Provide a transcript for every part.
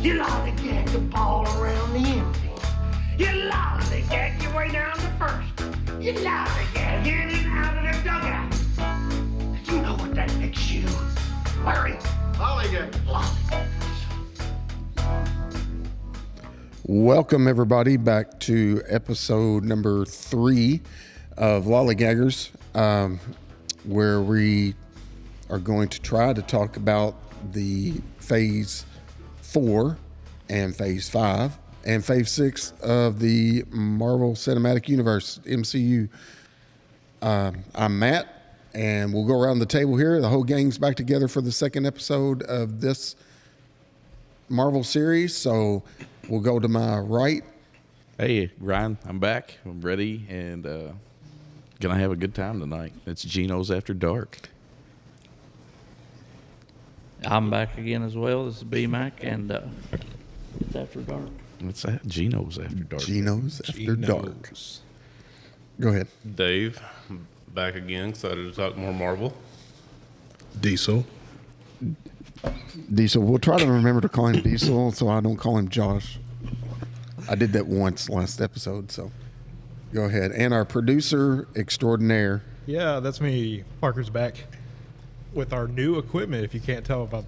You lollygag the ball around the infield. You lollygag your way down to first. You lollygag in and out of the dugout. Do you know what that makes you? Larry. Lollygag. Lollygaggers. Welcome, everybody, back to episode number 3 of Lollygaggers, where we are going to try to talk about the Phase 4 and Phase 5 and Phase 6 of the Marvel Cinematic Universe, MCU. I'm Matt, and we'll go around the table here. The whole gang's back together for the second episode of this Marvel series, so we'll go to my right. Hey, Ryan, I'm back. I'm ready, and gonna have a good time tonight. It's Geno's After Dark. I'm back again as well. This is B-Mac, and it's After Dark. What's that? Geno's After Dark. Geno's After Dark. Go ahead. Dave, back again. Excited to talk more Marvel. Diesel. Diesel. We'll try to remember to call him Diesel so I don't call him Josh. I did that once last episode, so go ahead. And our producer extraordinaire. Yeah, that's me. Parker's back with our new equipment, if you can't tell about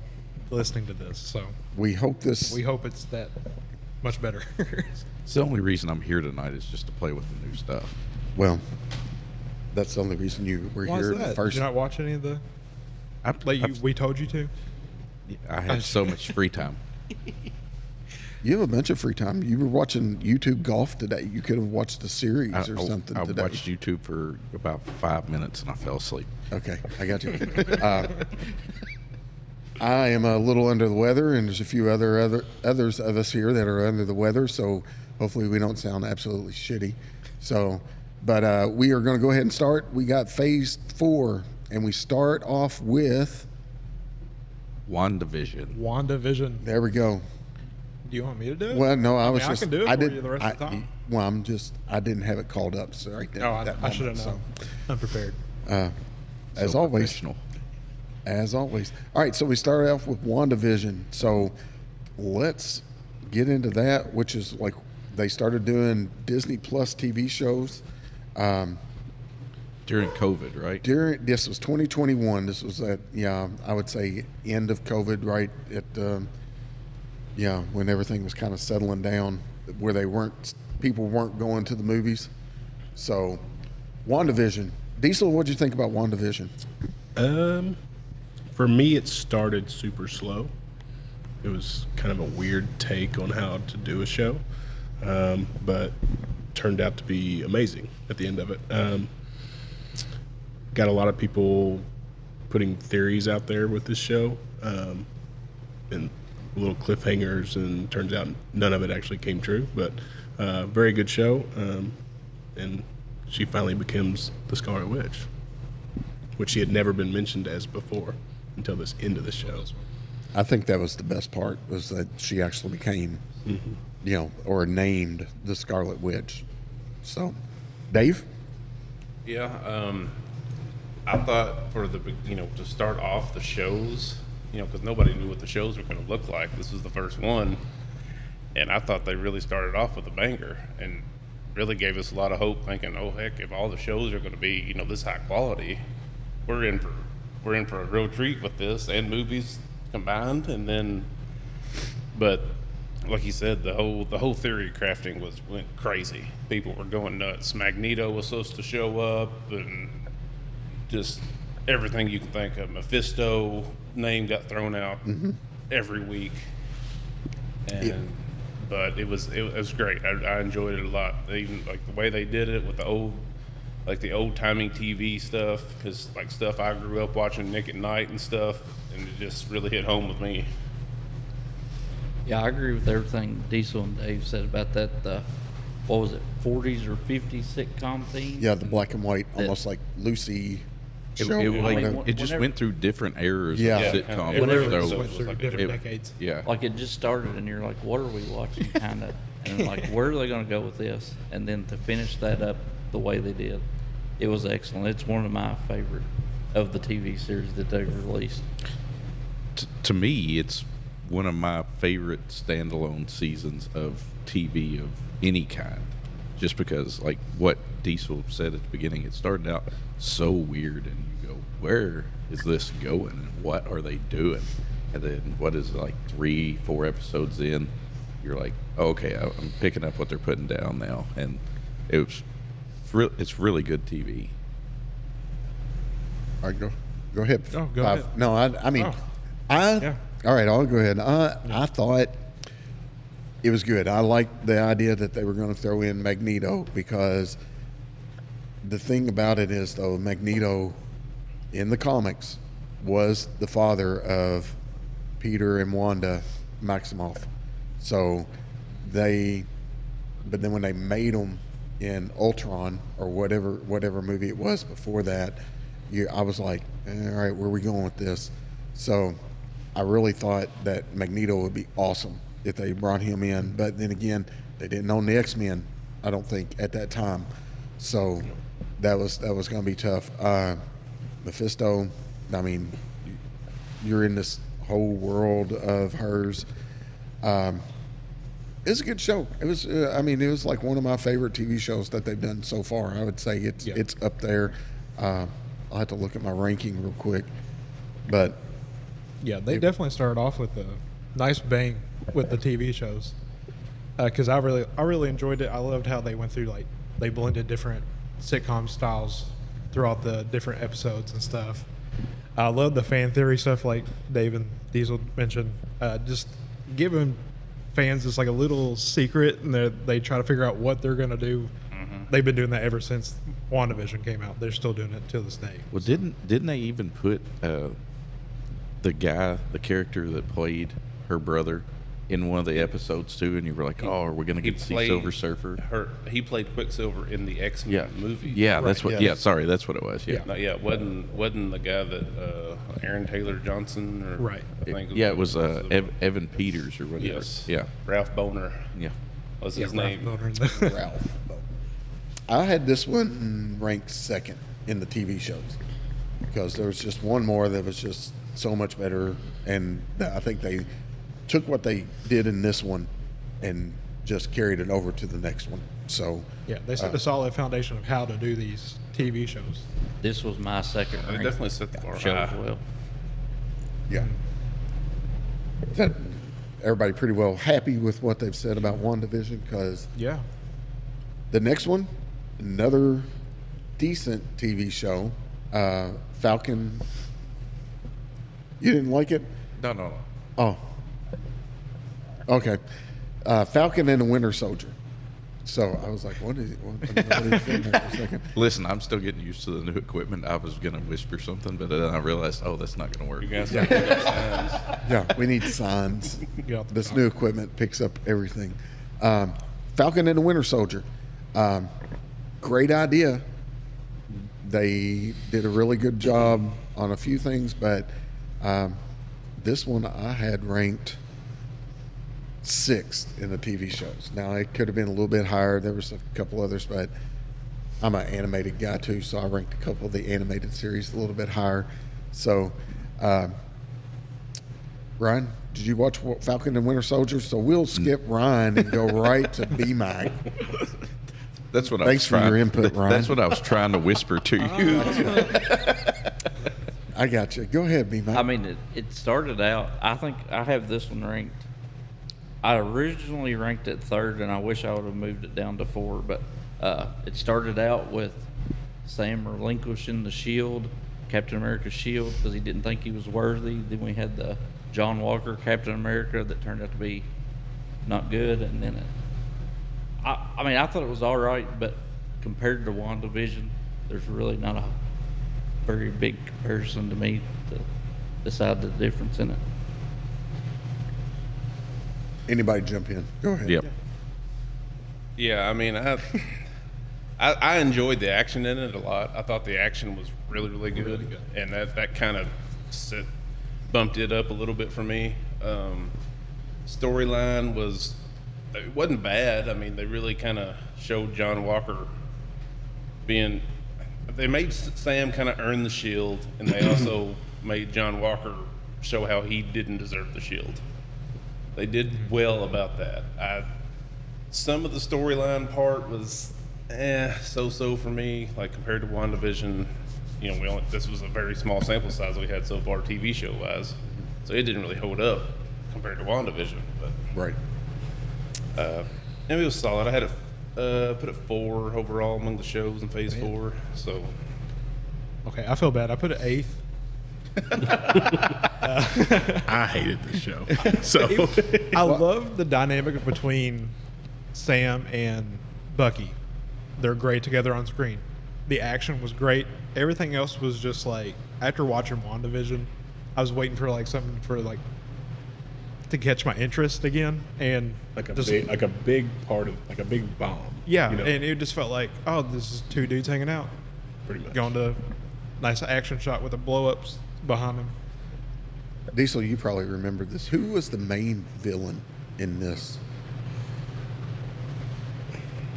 listening to this. So We hope it's that much better. It's the only reason I'm here tonight is just to play with the new stuff. Well, that's the only reason you were Why here is that? first. Did you not watch any of the we told you to? I had so much free time. You have a bunch of free time. You were watching YouTube golf today. You could have watched the series or something I today. watched YouTube for about 5 minutes and I fell asleep. Okay, I got you. I am a little under the weather, and there's a few others of us here that are under the weather, so hopefully we don't sound absolutely shitty. So, but we are going to go ahead and start. We got Phase 4, and we start off with WandaVision. There we go. Do you want me to do it? Well, no, I I can do it for you the rest of the time. Well, I didn't have it called up, so right there. I should have known. Unprepared. As always. As always. All right, so we started off with WandaVision. So let's get into that, which is like they started doing Disney Plus TV shows. During COVID, right? This was 2021. This was I would say end of COVID, right at when everything was kind of settling down, where people weren't going to the movies. So WandaVision. Diesel, what'd you think about WandaVision? For me, it started super slow. It was kind of a weird take on how to do a show, but turned out to be amazing at the end of it. Got a lot of people putting theories out there with this show, and little cliffhangers, and turns out none of it actually came true, but very good show, and she finally becomes the Scarlet Witch, which she had never been mentioned as before until this end of the show. I think that was the best part, was that she actually became, or named the Scarlet Witch. So, Dave? Yeah, I thought for to start off the shows, because nobody knew what the shows were going to look like. This was the first one, and I thought they really started off with a banger and really gave us a lot of hope, thinking, oh heck, if all the shows are going to be this high quality, we're in for a real treat with this and movies combined. And then, but like you said, the whole theory crafting went crazy. People were going nuts. Magneto was supposed to show up, and just everything you can think of. Mephisto name got thrown out every week, but it was great. I enjoyed it a lot. Even like the way they did it with the old timey TV stuff is like stuff I grew up watching Nick at Night and stuff, and it just really hit home with me. Yeah, I agree with everything Diesel and Dave said about that. What was it, 40s or 50s sitcom theme? Yeah, the black and white, almost like Lucy. It just went through different eras of sitcoms. Went through different decades. Yeah. Like it just started and you're like, what are we watching, kind of? And like, where are they going to go with this? And then to finish that up the way they did, it was excellent. It's one of my favorite of the TV series that they've released. To me, it's one of my favorite standalone seasons of TV of any kind. Just because, like what Diesel said at the beginning, it started out so weird, and you go, where is this going, and what are they doing? And then what is it, like 3-4 episodes in, you're like, oh, okay, I'm picking up what they're putting down now, and it's really good TV. All right, go ahead. Oh, go ahead. No, I mean, Oh. Yeah. all right, I'll go ahead. I thought it was good. I liked the idea that they were going to throw in Magneto, because the thing about it is, though, Magneto in the comics was the father of Peter and Wanda Maximoff. So but then when they made him in Ultron or whatever movie it was before that, I was like, all right, where are we going with this? So I really thought that Magneto would be awesome if they brought him in. But then again, they didn't own the X-Men, I don't think, at that time. So that was going to be tough. Mephisto, I mean, you're in this whole world of hers. It's a good show. It was, it was like one of my favorite TV shows that they've done so far. I would say it's up there. I'll have to look at my ranking real quick, but Yeah, they definitely started off with a nice bang with the TV shows. Because I really enjoyed it. I loved how they went through, like, they blended different sitcom styles throughout the different episodes and stuff. I love the fan theory stuff, like Dave and Diesel mentioned. Just giving fans just like a little secret, and they try to figure out what they're gonna do. Mm-hmm. They've been doing that ever since WandaVision came out. They're still doing it to this day. Well, didn't they even put the character that played her brother in one of the episodes too? And you were like, oh, are we going to get to see Silver Surfer? He played Quicksilver in the X-Men movie. Yeah, Right, that's what. yes. Yeah, sorry, that's what it was. Yeah, No, yeah, wasn't the guy that Aaron Taylor Johnson or Right. I think it was Evan Peters or whatever. Yes. Yeah. Ralph Boner Yeah. was his name. Ralph. I had this one ranked second in the TV shows because there was just one more that was just so much better, and I think they took what they did in this one and just carried it over to the next one. So Yeah, they set a solid foundation of how to do these TV shows. This was my second They ranked definitely set the bar show high. as well. yeah, that everybody pretty well happy with what they've said about WandaVision, because Yeah. the next one, another decent TV show, Falcon. You didn't like it? No. Oh. Okay. Falcon and the Winter Soldier. So I was like, what is it? What is it? For a second. Listen, I'm still getting used to the new equipment. I was going to whisper something, but then I realized, oh, that's not going to work. You guys have to put signs. Yeah, we need signs. Get off the This top. new equipment picks up everything. Falcon and the Winter Soldier. Great idea. They did a really good job on a few things, but this one I had ranked 6th in the TV shows. Now, it could have been a little bit higher. There was a couple others, but I'm an animated guy too, so I ranked a couple of the animated series a little bit higher. So, Ryan, did you watch Falcon and Winter Soldier? So we'll skip Ryan and go right to B-Mac. That's what Thanks for your input, Ryan. That's what I was trying to whisper to you. I got you. Go ahead, B-Mac. I mean, it started out, I think I have this one ranked. I originally ranked it 3rd, and I wish I would have moved it down to 4, but it started out with Sam relinquishing the shield, Captain America's shield, because he didn't think he was worthy. Then we had the John Walker Captain America that turned out to be not good, and then I mean, I thought it was all right, but compared to WandaVision, there's really not a very big comparison to me to decide the difference in it. Anybody jump in? Go ahead. Yep. Yeah, I mean, I enjoyed the action in it a lot. I thought the action was really, really good, and that kind of bumped it up a little bit for me. Storyline it wasn't bad. I mean, they really kind of showed John Walker being. They made Sam kind of earn the shield, and they also made John Walker show how he didn't deserve the shield. They did well about that. Some of the storyline part was so for me, like compared to WandaVision. You know, this was a very small sample size we had so far TV show wise, so it didn't really hold up compared to WandaVision. But Right. and it was solid. I had put it 4 overall among the shows in Phase 4. So Okay, I feel bad. I put it 8th. I hated the show. So I love the dynamic between Sam and Bucky. They're great together on screen. The action was great. Everything else was just like, after watching WandaVision, I was waiting for like something for like to catch my interest again, and like a just, big part of like a big bomb. yeah, you know, and it just felt like, oh, this is 2 dudes hanging out, pretty much. going to nice action shot with the blow ups behind them. Diesel, you probably remember this. Who was the main villain in this?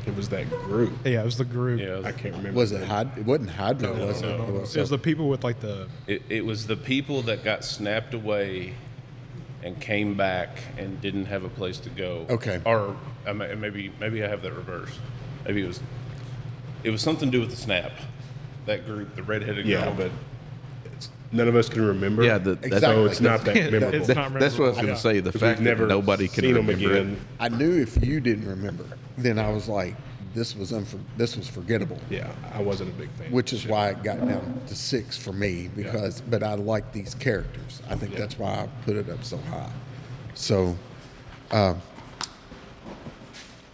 It was that group. Yeah, it was the group. yeah, I can't remember. Was it Hydra? It wasn't Hydra, was it? no. It It was the people with like the it was the people that got snapped away and came back and didn't have a place to go. Okay. Or maybe I have that reversed. Maybe it was something to do with the snap. That group, the redheaded Yeah, girl. but none of us can remember. Yeah, Exactly. So it's not that memorable. It's not that's what I was memorable. going to say. The 'Cause fact we've that never nobody can seen them remember again. it. I knew if you didn't remember, then I was like, this was forgettable. Yeah, I wasn't a big fan. Which is why it got down to 6 for me, because but I like these characters. I think that's why I put it up so high. So,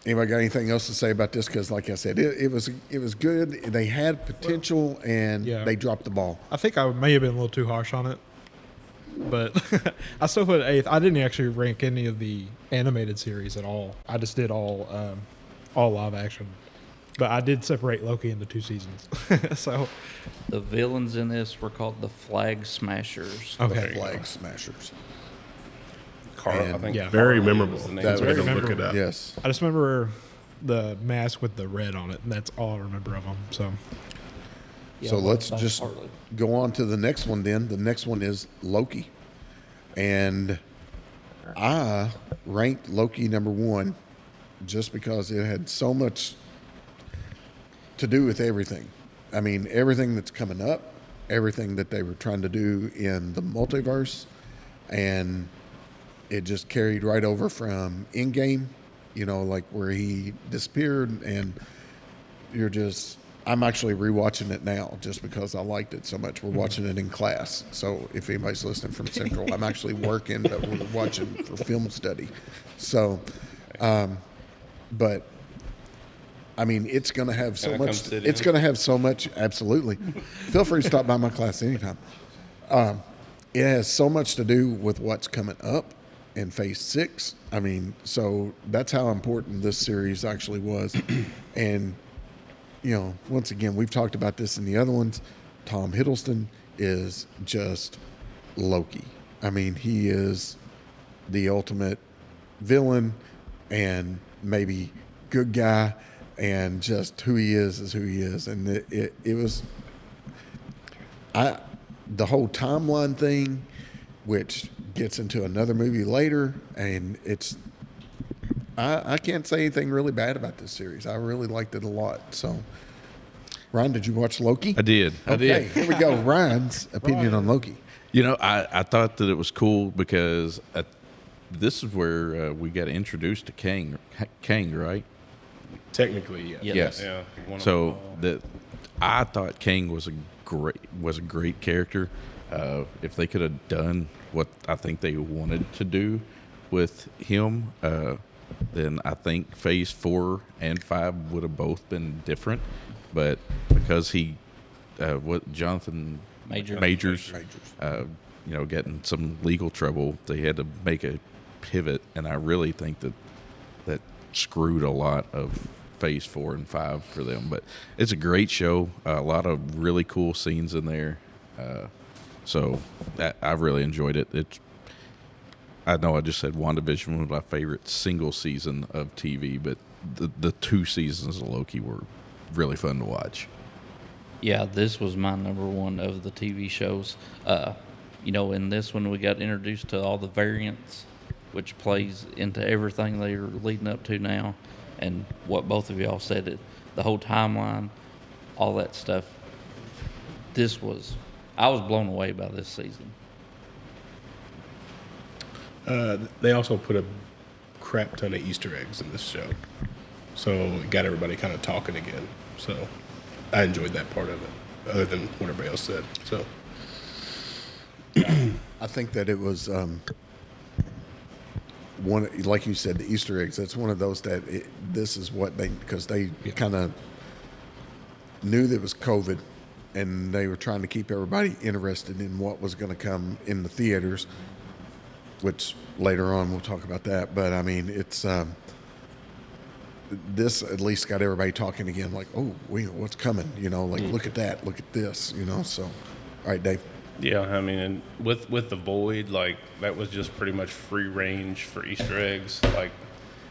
anybody got anything else to say about this? Because, like I said, it was good. They had potential, and Yeah. they dropped the ball. I think I may have been a little too harsh on it, but I still put it 8th. I didn't actually rank any of the animated series at all. I just did all live action. But I did separate Loki into 2 seasons. So, The villains in this were called the Flag Smashers. okay. The Flag Smashers. Carl, I And- think Yeah. Very Carl memorable. was the name. That's I very had to look it memorable. up. Yes. I just remember the mask with the red on it, and that's all I remember of them. So, So Yeah, let's that's just partly. go on to the next one then. The next one is Loki. And I ranked Loki number 1 just because it had so much to do with everything. I mean, everything that's coming up, everything that they were trying to do in the multiverse, and it just carried right over from Endgame, like where he disappeared, and I'm actually rewatching it now just because I liked it so much. We're watching it in class. So if anybody's listening from Central, I'm actually working, but we're watching for film study. So, but I mean, it's going to have so Can I come much. sit It's in? going to have so much. Absolutely. Feel free to stop by my class anytime. It has so much to do with what's coming up in Phase 6. I mean, so that's how important this series actually was. And, once again, we've talked about this in the other ones. Tom Hiddleston is just Loki. I mean, he is the ultimate villain and maybe good guy, and just who he is who he is. And it was the whole timeline thing, which gets into another movie later, and I can't say anything really bad about this series. I really liked it a lot. So, Ryan, did you watch Loki? I did. I Okay, did. here we go. Ryan's opinion on Loki. I thought that it was cool because this is where we got introduced to Kang, right? Technically, yeah. Yeah. Yes. Yeah, one of So them I thought Kang was a great character. If they could have done what I think they wanted to do with him, then I think Phase 4 and 5 would have both been different. But because Jonathan Majors, getting some legal trouble, they had to make a pivot, and I really think that screwed a lot of Phase 4 and 5 for them. But it's a great show, a lot of really cool scenes in there. So I really enjoyed it. I know I just said WandaVision was my favorite single season of TV, but the 2 seasons of Loki were really fun to watch. Yeah, this was my number 1 of the TV shows. In this one, we got introduced to all the variants which plays into everything they're leading up to now, and what both of y'all said, it, the whole timeline, all that stuff. I was blown away by this season. They also put a crap ton of Easter eggs in this show, so it got everybody kind of talking again. So I enjoyed that part of it, other than what everybody else said. So I think that it was one, like you said, the Easter eggs. That's one of those that this is what because they kind of knew that it was COVID, and they were trying to keep everybody interested in what was going to come in the theaters, which later on we'll talk about that. But I mean, it's this at least got everybody talking again, like, oh, what's coming? Like, look at that, look at this, So, all right, Dave. Yeah, I mean, and with the Void, like, that was just pretty much free range for Easter eggs. Like,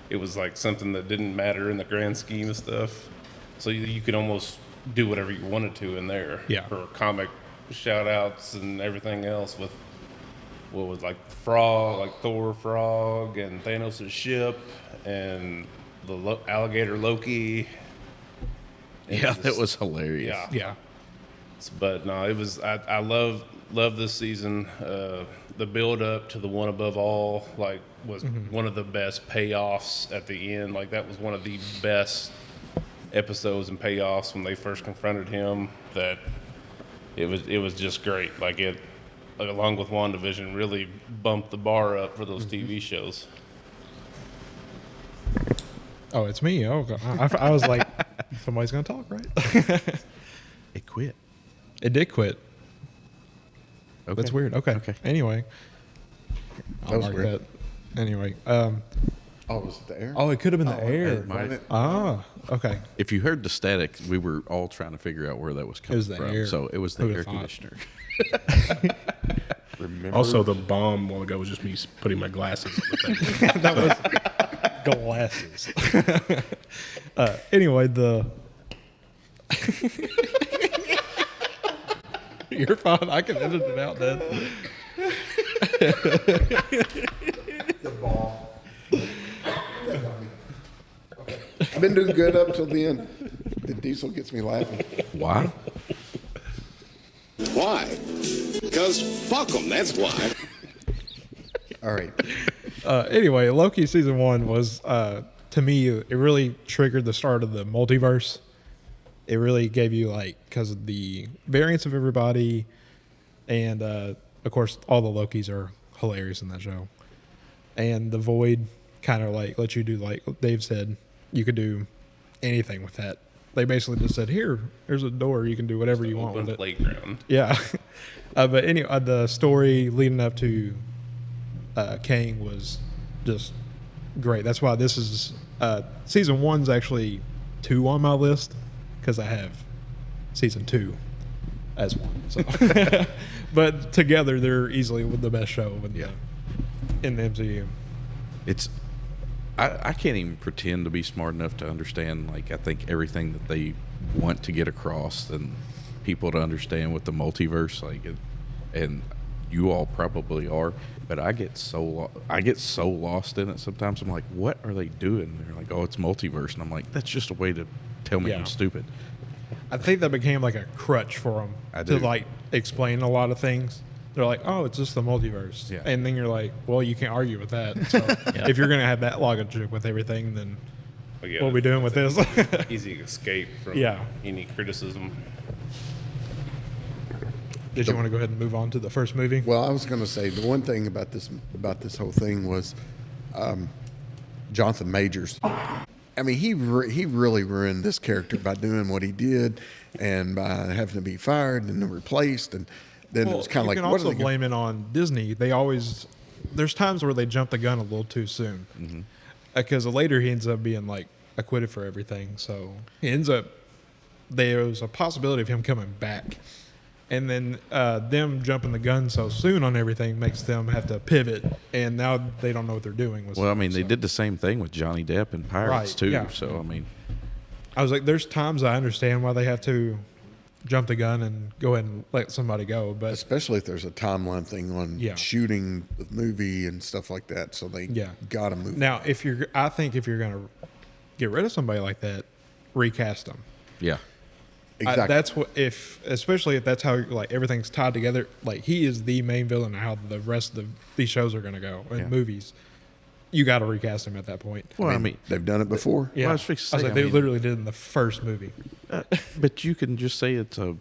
it was like something that didn't matter in the grand scheme of stuff. So you could almost do whatever you wanted to in there. Yeah. For comic shout outs and everything else with what was like Frog, like Thor Frog and Thanos' ship and the alligator Loki. Yeah, that was hilarious. Yeah. Yeah. But no, it was. I love this season. The build up to the One Above All was one of the best payoffs at the end. Like, that was one of the best episodes and payoffs when they first confronted him. That it was just great. Like, it, along with WandaVision, really bumped the bar up for those TV shows. Oh, it's me. Oh, God. I was like, somebody's gonna talk, right? It quit. It did quit. Okay. That's weird. Okay. Anyway, That was weird. Anyway, Oh, was it the air? it could have been the air. It might- Okay. If you heard the static, we were all trying to figure out where that was coming was the from. air. So it was the Who'da air thought? conditioner. Remember? also the bomb a while ago was just me putting my glasses on the thing. That was glasses. Anyway, you're fine. I can edit it out then. The ball. I've been doing good up till the end. The diesel gets me laughing. Why? Why? Because fuck them, that's why. All right. Anyway, Loki season 1 was, to me, it really triggered the start of the multiverse. It really gave you, because of the variance of everybody, and of course, all the Lokis are hilarious in that show. And the Void kind of let you do, like Dave said, you could do anything with that. They basically just said, here's a door, you can do whatever you want with it. Playground. Yeah. But anyway, the story leading up to Kang was just great. That's why this is season 1's actually 2 on my list, because I have season 2 as 1. So, but together they're easily the best show in the MCU. It's I can't even pretend to be smart enough to understand. I think everything that they want to get across and people to understand with the multiverse, and you all probably are, but I get so lost in it sometimes. I'm like, what are they doing? They're like, oh, it's multiverse, and I'm like, that's just a way to tell me I'm stupid. I think that became like a crutch for them to explain a lot of things. They're like, oh, it's just the multiverse. Yeah. And then you're like, well, you can't argue with that. So if you're going to have that logic with everything, then But yeah, what are we doing with this? easy escape from any criticism. Did you want to go ahead and move on to the first movie? Well, I was going to say the one thing about this whole thing was Jonathan Majors. I mean, he really ruined this character by doing what he did, and by having to be fired and then replaced, and then it was kind of like, you can what are also they blame it on Disney. There's times where they jump the gun a little too soon, because later he ends up being acquitted for everything. So there's a possibility of him coming back. And then them jumping the gun so soon on everything makes them have to pivot, and now they don't know what they're doing. Well, I mean, they did the same thing with Johnny Depp and Pirates, Right, too. yeah. So, I mean... I was like, there's times I understand why they have to jump the gun and go ahead and let somebody go. But Especially if there's a timeline thing on Yeah. shooting the movie and stuff like that. So they gotta move. now, I think if you're gonna get rid of somebody like that, recast them. Yeah. Exactly. That's what especially if that's how like everything's tied together. Like he is the main villain. How the rest of these shows are gonna go in movies. You got to recast him at that point. Well, I mean, they've done it before. Yeah, I was fixing to say, they literally did in the first movie. but you can just say it's a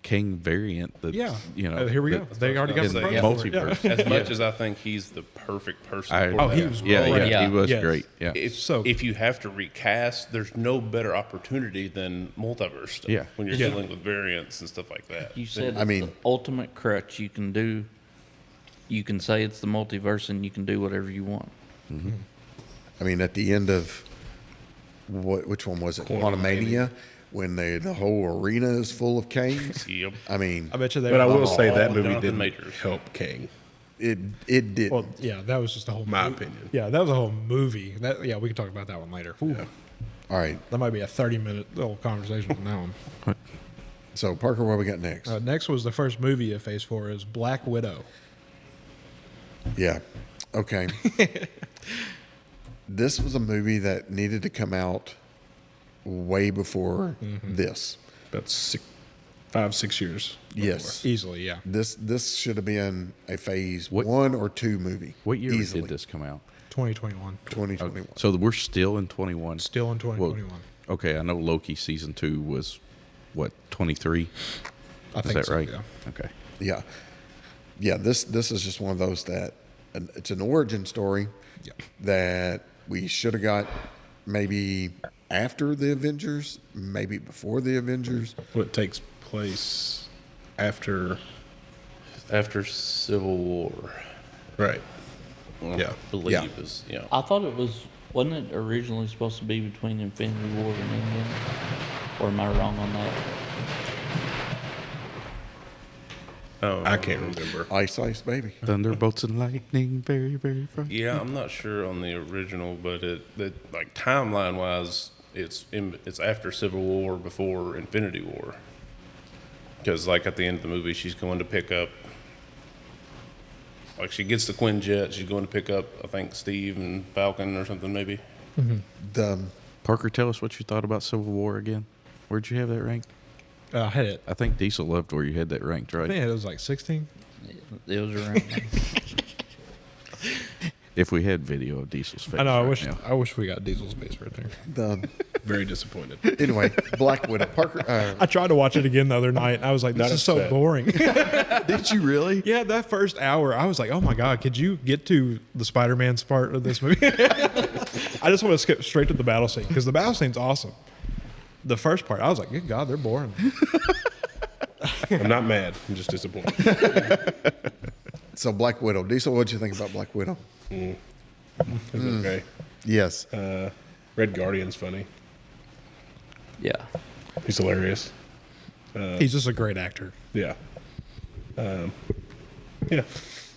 King variant. That Yeah, you know. here we go. That's They what I already was got gonna the say, promo. multiverse. As much as I think he's the perfect person. for Oh, he that, was yeah, great. he was Yes. great. Yeah. If you have to recast, there's no better opportunity than multiverse stuff. Yeah. When you're Yeah. dealing with variants and stuff like that. You said I it's mean- the ultimate crutch. You can say it's the multiverse and you can do whatever you want. I mean, at the end of which one was it? Quantumania, when the whole arena is full of Kangs. Yep. I mean, I bet you they. But I were will say that all movie Jonathan didn't Majors. help King, it did. Well, yeah, that was just a whole. my movie. opinion. Yeah, that was a whole movie. We can talk about that one later. Ooh, All right. that might be a 30-minute little conversation on that one. So Parker, what we got next? Next was the first movie of Phase 4 is Black Widow. Yeah. Okay. This was a movie that needed to come out way before this. About 5-6 years. Yes. Easily, yeah. This should have been a phase What- 1 or 2 movie. What year Easily. did this come out? 2021. 2021. So we're still in 21. Still in 2021. Okay, I know Loki season 2 was what 23. I Is think that so, right? yeah. Okay. Yeah. Yeah, this is just one of those that it's an origin story Yeah. that we should have got maybe after the Avengers, maybe before the Avengers. What takes place after? After Civil War. Right. I believe Yeah. is I thought wasn't it originally supposed to be between Infinity War and Endgame? Or am I wrong on that? I can't remember. Ice Ice Baby. Thunderbolts and lightning, very, very fast. Yeah, I'm not sure on the original, but like timeline wise, it's after Civil War, before Infinity War. Because like at the end of the movie, she's going to pick up, like she gets the Quinjet, she's going to pick up, I think Steve and Falcon or something maybe. The Parker, tell us what you thought about Civil War again. Where'd you have that ranked? I had it. I think Diesel loved where you had that ranked, I right? think it was like 16. It was around. If we had video of Diesel's face. I know. right now. I wish we got Diesel's face right there. the Very disappointed. anyway, Black Widow. Parker, I tried to watch it again the other night. And I was like, this Not is so upset. boring. Did you really? Yeah, that first hour, I was like, oh my God, could you get to the Spider-Man's part of this movie? I just want to skip straight to the battle scene because the battle scene's awesome. The first part, I was like, good God, they're boring. I'm not mad. I'm just disappointed. so Black Widow. Diesel, what'd you think about Black Widow? It's okay. Yes. Red Guardian's funny. Yeah. He's hilarious. He's just a great actor. Yeah. Yeah.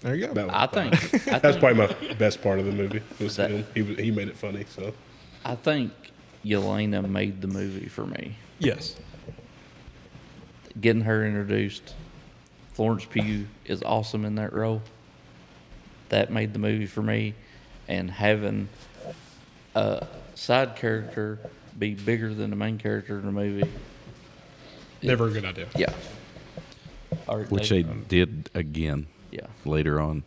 There you go. That was I fine. think That's probably my best part of the movie. Was That- him. He made it funny. So I think Yelena made the movie for me. Yes. Getting her introduced, Florence Pugh is awesome in that role. That made the movie for me, and having a side character be bigger than the main character in the movie. Never a good idea. Yeah. Or Which they did again yeah. later on.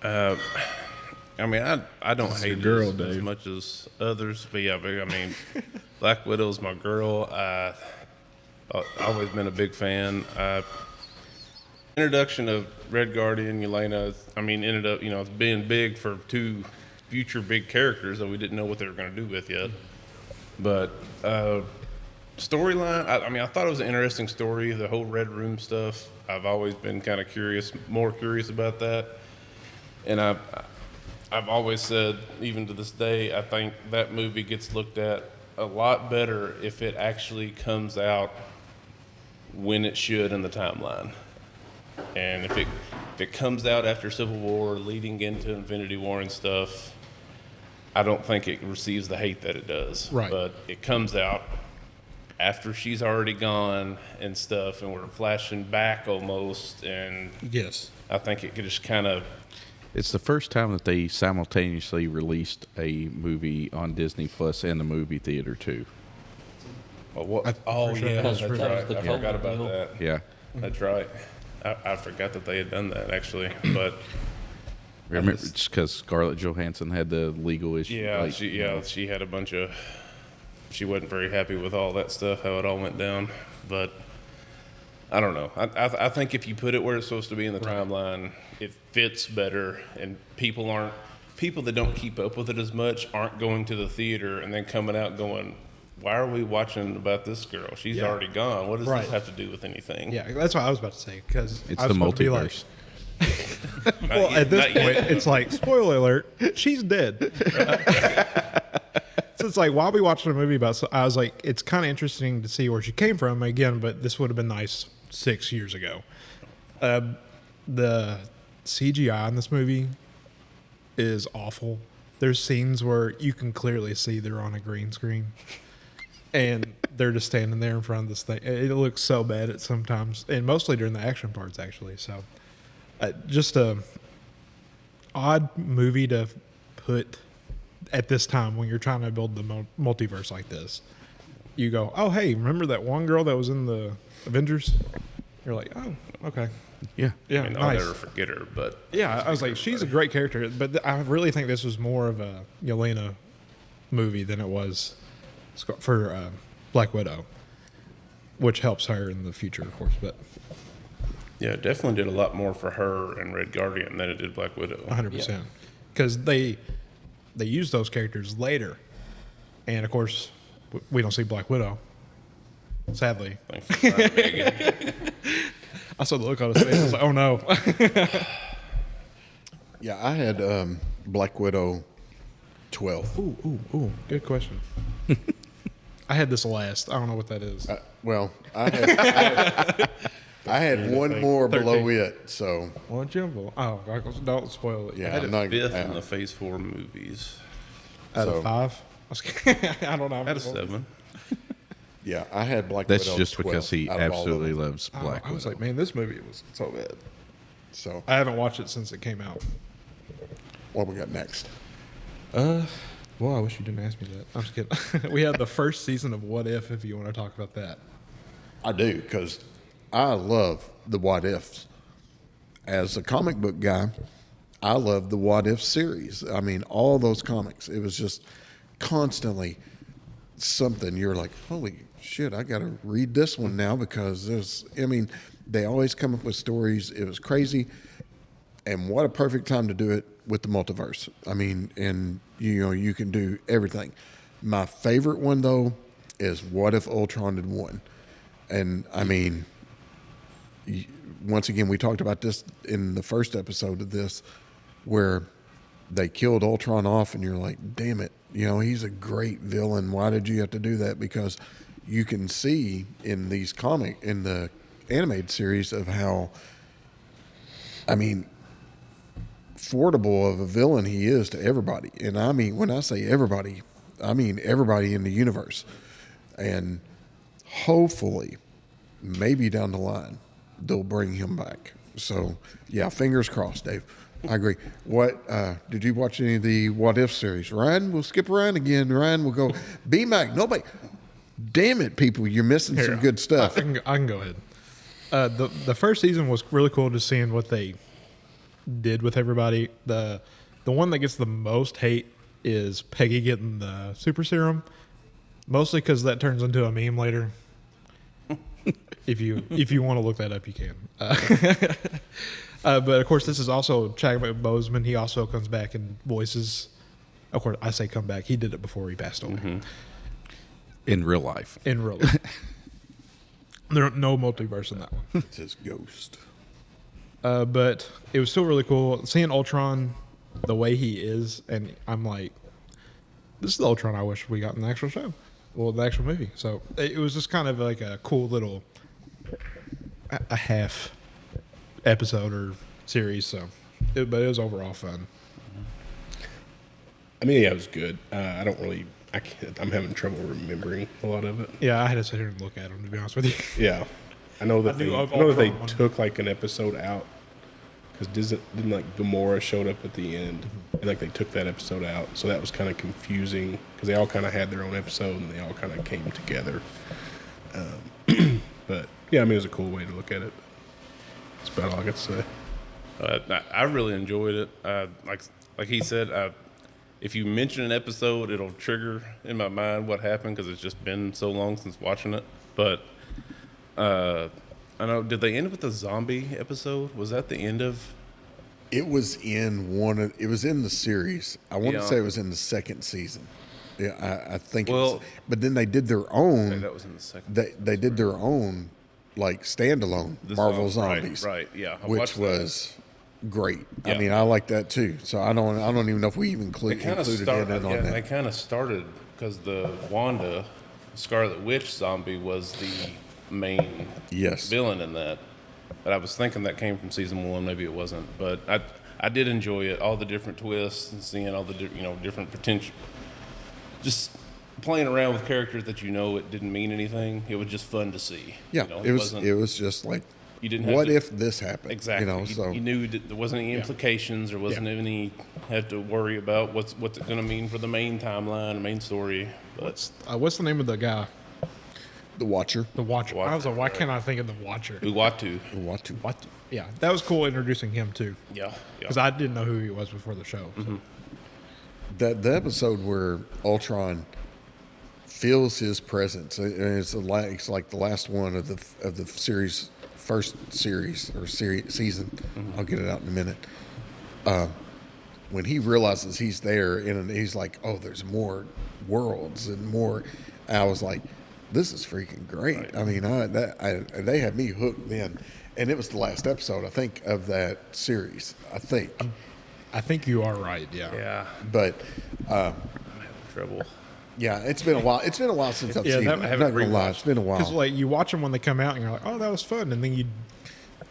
I mean, I don't hate your girl, it as Dave. much as others, but yeah, I mean, Black Widow's my girl. I've always been a big fan. Introduction of Red Guardian, Yelena, I mean, ended up, it's being big for two future big characters that we didn't know what they were going to do with yet. But storyline, I mean, I thought it was an interesting story, the whole Red Room stuff. I've always been kind of more curious about that. And I've always said, even to this day, I think that movie gets looked at a lot better if it actually comes out when it should in the timeline. And if it comes out after Civil War, leading into Infinity War and stuff, I don't think it receives the hate that it does. Right. But it comes out after she's already gone and stuff, and we're flashing back almost, and Yes. I think it could just kind of. It's the first time that they simultaneously released a movie on Disney Plus and the movie theater too. I'm sure yeah, that was that's for- right. the I forgot COVID about deal. that. Yeah. That's right. I forgot that they had done that actually, but Remember, just because Scarlett Johansson had the legal issue. yeah, like, she had a bunch of. She wasn't very happy with all that stuff, how it all went down. But I don't know. I think if you put it where it's supposed to be in the timeline, it fits better, and people that don't keep up with it as much aren't going to the theater and then coming out going, why are we watching about this girl? She's already gone. What does Right. this have to do with anything? Yeah, that's what I was about to say because It's the multiverse. Well, at this Not yet. point, it's like spoiler alert: she's dead. So it's like while we watched a movie about, so I was like, it's kind of interesting to see where she came from again. But this would have been nice 6 years ago. The CGI in this movie is awful. There's scenes where you can clearly see they're on a green screen, and they're just standing there in front of this thing. It looks so bad at sometimes, and mostly during the action parts, actually. So, just a odd movie to put at this time when you're trying to build the multiverse like this. You go, oh hey, remember that one girl that was in the Avengers? You're like, oh okay, Yeah. yeah, I mean, I'll nice. never forget her, but Yeah, I was like, she's a great character, but I really think this was more of a Yelena movie than it was for Black Widow, which helps her in the future, of course. But yeah, it definitely did a lot more for her and Red Guardian than it did Black Widow. 100%, because they use those characters later, and of course, we don't see Black Widow. Sadly, Thanks for trying, Megan. I saw the look on his face. I was like, oh no. Yeah, I had Black Widow 12. Ooh, good question. I had this last. I don't know what that is. Well, I had one more below it, so One jumbo. Oh, don't spoil it. yeah, I I'm not. had fifth in the Phase 4 movies. Out So- of 5? I was kidding. I don't know. Out of 7. Yeah, I had Black That's Widow. just 12 because he out of all of absolutely them. loves Black I was Widow. like, man, this movie was so bad. So, I haven't watched it since it came out. what we got next? Well, I wish you didn't ask me that. I'm just kidding. We had the first season of What If you want to talk about that. I do, because I love the What Ifs. As a comic book guy, I love the What If series. I mean, all those comics. It was just constantly something. You're like, holy shit, I got to read this one now because they always come up with stories. It was crazy. And what a perfect time to do it with the multiverse. I mean, and you can do everything. My favorite one though is What If Ultron had won? And I mean, once again, we talked about this in the first episode of this, where they killed Ultron off, and you're like, damn it, he's a great villain. Why did you have to do that? Because you can see in the animated series of how, I mean, affordable of a villain he is to everybody. And I mean, when I say everybody, I mean everybody in the universe. And hopefully, maybe down the line, they'll bring him back. So, yeah, fingers crossed, Dave. I agree. What did you watch any of the What If series? Ryan, we'll skip Ryan again. Ryan will go. B-Mac, nobody. Damn it, people, you're missing some good stuff. I can go ahead. The first season was really cool, just seeing what they did with everybody. The one that gets the most hate is Peggy getting the super serum, mostly because that turns into a meme later. If you want to look that up, you can. But of course, this is also Chadwick Boseman. He also comes back and voices. Of course, I say come back. He did it before he passed away. In real life. In real life. There's no multiverse in that one. It's his ghost. But it was still really cool seeing Ultron the way he is, and I'm like, this is the Ultron I wish we got in the actual show, well, the actual movie. So it was just kind of like a cool little a half episode or series. So, but it was overall fun. I mean, yeah, it was good. I don't really I'm having trouble remembering a lot of it. Yeah, I had to sit here and look at them, to be honest with you. Yeah, I know that I knew of I know that they Ultron. took like an episode out because didn't like Gamora showed up at the end, and like they took that episode out, so that was kind of confusing because they all kind of had their own episode and they all kind of came together. But yeah, I mean, it was a cool way to look at it. That's about all I got to say. I really enjoyed it. Like he said, if you mention an episode, it'll trigger in my mind what happened because it's just been so long since watching it. But I know, did they end with the zombie episode? Was that the end of? It was in it was in the series. I want to say it was in the second season. Yeah, I think. Well, but then they did their own. That was in the second. They did their own like standalone Marvel Zombies, Right? Yeah, I which watched that. was great. I Yeah. mean, I like that too. So I don't even know if we even included it in on They that. kind of started because the Wanda Scarlet Witch zombie was the main Yes. villain in that. But I was thinking that came from season 1. Maybe it wasn't. But I did enjoy it. All the different twists and seeing all the different potential. Just playing around with characters that it didn't mean anything. It was just fun to see. Yeah, it wasn't- was just like, You didn't have what to- if this happened? Exactly. So You knew that there wasn't any implications. There wasn't any had to worry about what's it going to mean for the main timeline, the main story. But What's the name of the guy? the Watcher. The Watcher. I was like, why can't I think of the Watcher? Uatu. What? Yeah, that was cool introducing him too, Yeah. because I didn't know who he was before the show. So. The episode where Ultron feels his presence. It's like the last one of the series, first series or season. I'll get it out in a minute. When he realizes he's there, and he's like, "Oh, there's more worlds and more." And I was like, "This is freaking great!" Right. I mean, they had me hooked then, and it was the last episode, I think, of that series. I think, I think you are right. Yeah. Yeah. but. Trouble. Yeah, it's been a while. It's been a while since I've Yeah, seen that- it. I I'm haven't not gonna lie, rewatched. it's been a Because while. like you watch them when they come out, and you're like, "Oh, that was fun," and then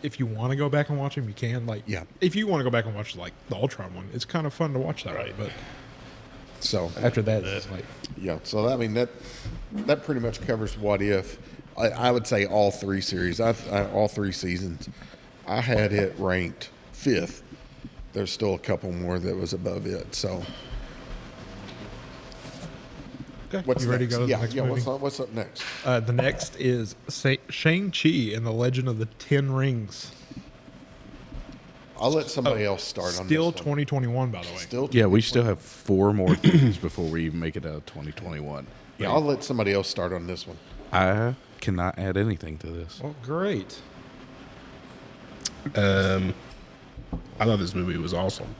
if you want to go back and watch them, you can. Like, Yeah. if you want to go back and watch like the Ultron one, it's kind of fun to watch that. Right. But So after that, it's like, yeah, so I mean that pretty much covers What If. I would say all three series, all three seasons. I had it ranked 5th. There's still a couple more that was above it. So okay, what's you ready next? to go to Yeah, the next yeah. movie? What's up next? The next is Shang-Chi and the Legend of the Ten Rings. I'll let somebody else start on Still this one. 2021, by the way. Still, Yeah, we still have 4 more things before we even make it out of 2021. yeah. I'll let somebody else start on this one. I cannot add anything to this. Oh, great. I thought this movie was awesome.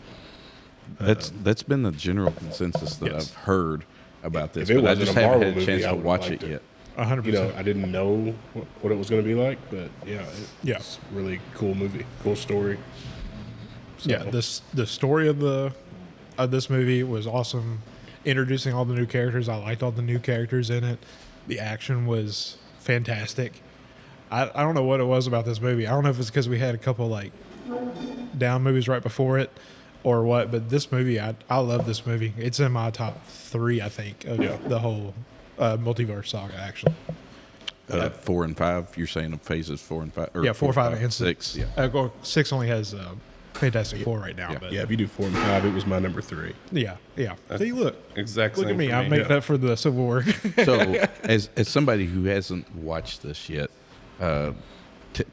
That's been the general consensus that Yes. I've heard about this. If it but I wasn't just a haven't Marvel had a movie, chance I to would've watch liked it it. yet. 100%. You know, I didn't know what it was going to be like, but yeah, Yeah. it's a really cool movie, cool story. So, Yeah, the story of this movie was awesome. Introducing all the new characters, I liked all the new characters in it. The action was fantastic. I don't know what it was about this movie. I don't know if it's because we had a couple like down movies right before it or what, but this movie, I love this movie. It's in my top 3, I think, of the whole multiverse saga. Actually, 4 and 5. You're saying of phases 4 and 5. Or yeah, 4, 5, and 6. Yeah. 6 only has Fantastic Four right now, but yeah, if you do 4 and 5, it was my number 3. yeah. See, look, Exactly. look at me. I'm making up for the Civil War. So, as somebody who hasn't watched this yet,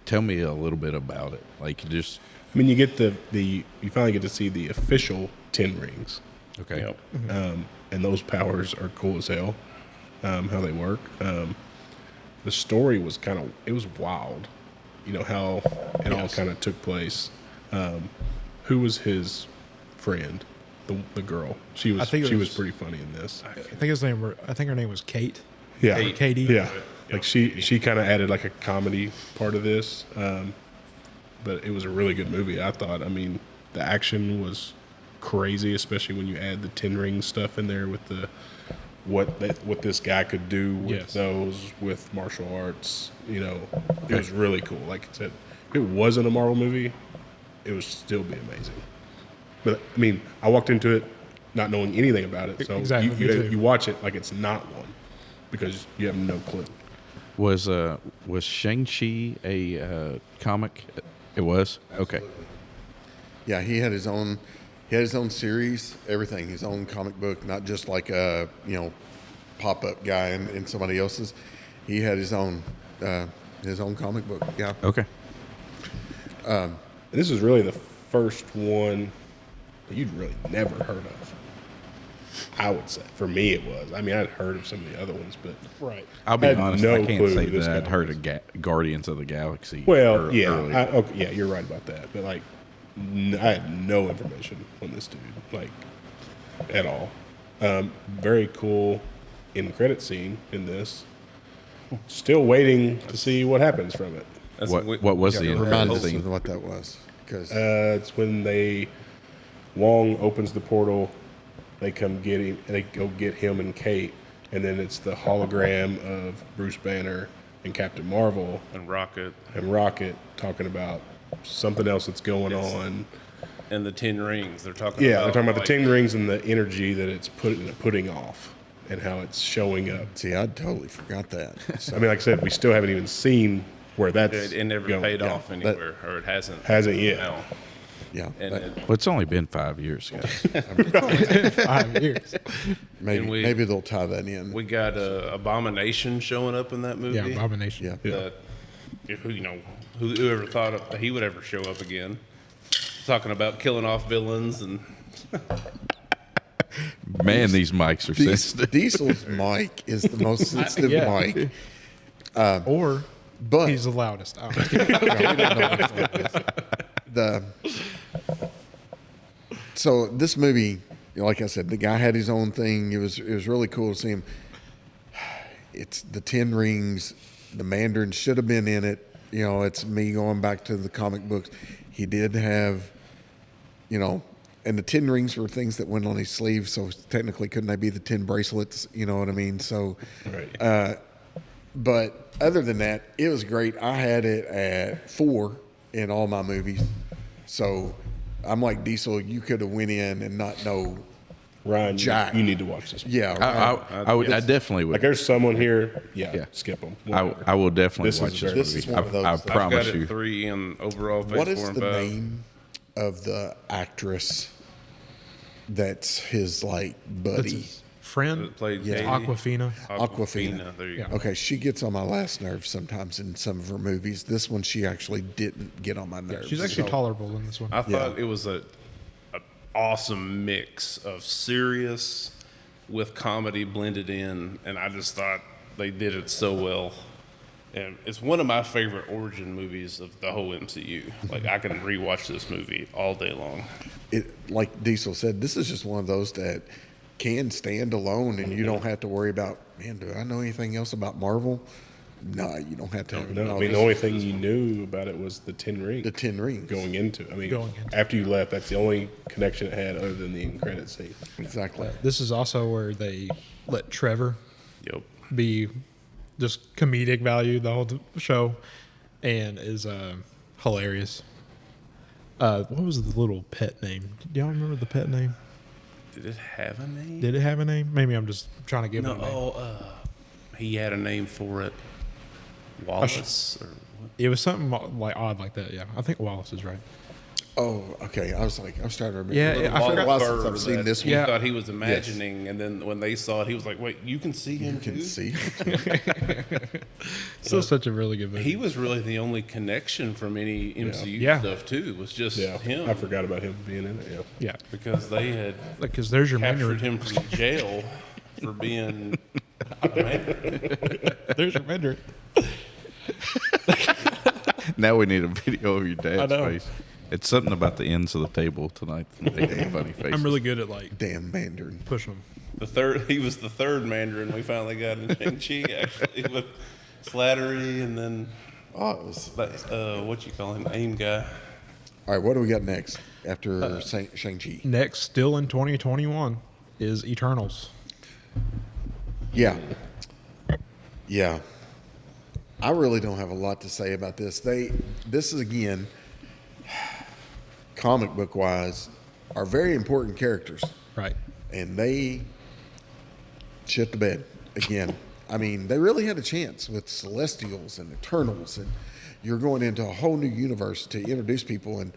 tell me a little bit about it. Like, just I mean, you get you finally get to see the official 10 rings. okay. Yep. And those powers are cool as hell, how they work. The story was it was wild, you know, how it all kind of took place. Who was his friend? The girl. She was think it was was- pretty funny in this. I think her name was Kate. Yeah, Or Katie. Yeah, like she kind of added like a comedy part of this, but it was a really good movie. I thought. I mean, the action was crazy, especially when you add the 10 ring stuff in there with the what this guy could do with those with martial arts. You know, it was really cool. Like I said, if it wasn't a Marvel movie, it would still be amazing. But I mean, I walked into it not knowing anything about it. So Exactly, me too. you watch it like it's not one because you have no clue. Was Shang-Chi a comic? It was? Okay. Yeah, he had his own series, everything, his own comic book, not just like a pop-up guy in somebody else's. He had his own comic book. Yeah. Okay. This is really the first one that you'd really never heard of. I would say for me it was. I mean, I'd heard of some of the other ones, but Right. I'll be I had honest, no I can't clue say who this that I'd guy heard was. of Guardians of the Galaxy. Well, yeah, earlier. yeah, you're right about that. But like, I had no information on this dude, like, at all. Very cool in credit scene in this. Still waiting to see what happens from it. What was the Remind end us scene? of what that was, because It's when Wong opens the portal. They come get him. They go get him and Kate, and then it's the hologram of Bruce Banner and Captain Marvel And Rocket and Rocket talking about something else that's going on. and the 10 rings. They're talking. Yeah, about, they're talking about like, the 10 rings and the energy that it's putting off, and how it's showing up. see, I totally forgot that. I mean, like I said, we still haven't even seen where that's It never going. paid Yeah. off anywhere, or it hasn't. Hasn't yet. No. Yeah, And but it, Well, it's only been 5 years, guys. 5 years. maybe and we- maybe they'll tie that in. we got Abomination showing up in that movie. Yeah, Abomination. Yeah. That, whoever thought that he would ever show up again? Talking about killing off villains and Man, these mics are sensitive. Diesel's mic is the most sensitive Yeah. mic. Or But he's the loudest. I don't know. So this movie, like I said, the guy had his own thing. It was really cool to see him. It's the 10 rings. The Mandarin should have been in it. It's me going back to the comic books. He did have, and the 10 rings were things that went on his sleeve. So technically, couldn't they be the 10 bracelets? You know what I mean? So, Right. but other than that, it was great. I had it at 4 in all my movies. So I'm like Diesel. You could have went in and not know. Ryan, Jack. you need to watch this. Yeah, I definitely Like would. there's someone here. Yeah, Yeah. skip them. I will definitely This is watch very- this This is movie. one of those I that- I've got promise it you. 3 in overall. Phase what 4 is and the 5. name of the actress that's his like buddy? Friend, That played Yeah. Katie? Aquafina. Aquafina. There you go. Okay, she gets on my last nerve sometimes in some of her movies. This one, she actually didn't get on my nerves. She's actually So- tolerable in this one. I thought it was a awesome mix of serious with comedy blended in, and I just thought they did it so well. And it's one of my favorite origin movies of the whole MCU. Like, I can rewatch this movie all day long. Like Diesel said, this is just one of those that can stand alone, and you don't have to worry about, man, do I know anything else about Marvel? No, you don't have to. No, I mean the only thing you knew about it was the 10 rings. the 10 rings. Going into. I mean, Going into. after you left, that's the only connection it had other than the end credit scene. Exactly. This is also where they let Trevor Yep. be just comedic value the whole show, and is hilarious. What was the little pet name? Do y'all remember the pet name? Did it have a name? Did it have a name? Maybe I'm just trying to give it a name. No, he had a name for it. Wallace or what? It was something like odd like that. Yeah, I think Wallace is right. Oh, okay. I was trying to remember. Yeah, It's I been a forgot- while since I've seen that this he one. Yeah. thought he was imagining, and then when they saw it, he was like, "Wait, you can see him You can too?" see. Still such a really good movie. He was really the only connection from any MCU Yeah. stuff too. Was just Yeah, him. I forgot about him being in it. Yeah. yeah, because they had because there's your captured Mandarin. him from jail for being a Mandarin. There's your Mandarin. Now we need a video of your dad's know. face. It's something about the ends of the table tonight that make the funny faces. I'm really good at like Damn Mandarin. pushing them. He was the third Mandarin we finally got in Shang-Chi, actually, with Slattery and then Oh, it was. what you call him, AIM guy. All right, what do we got next after Shang-Chi? Next, still in 2021, is Eternals. Yeah. Yeah. I really don't have a lot to say about this. This is, again, comic book wise, are very important characters. Right. And they shit the bed again. I mean, they really had a chance with Celestials and Eternals, and you're going into a whole new universe to introduce people. And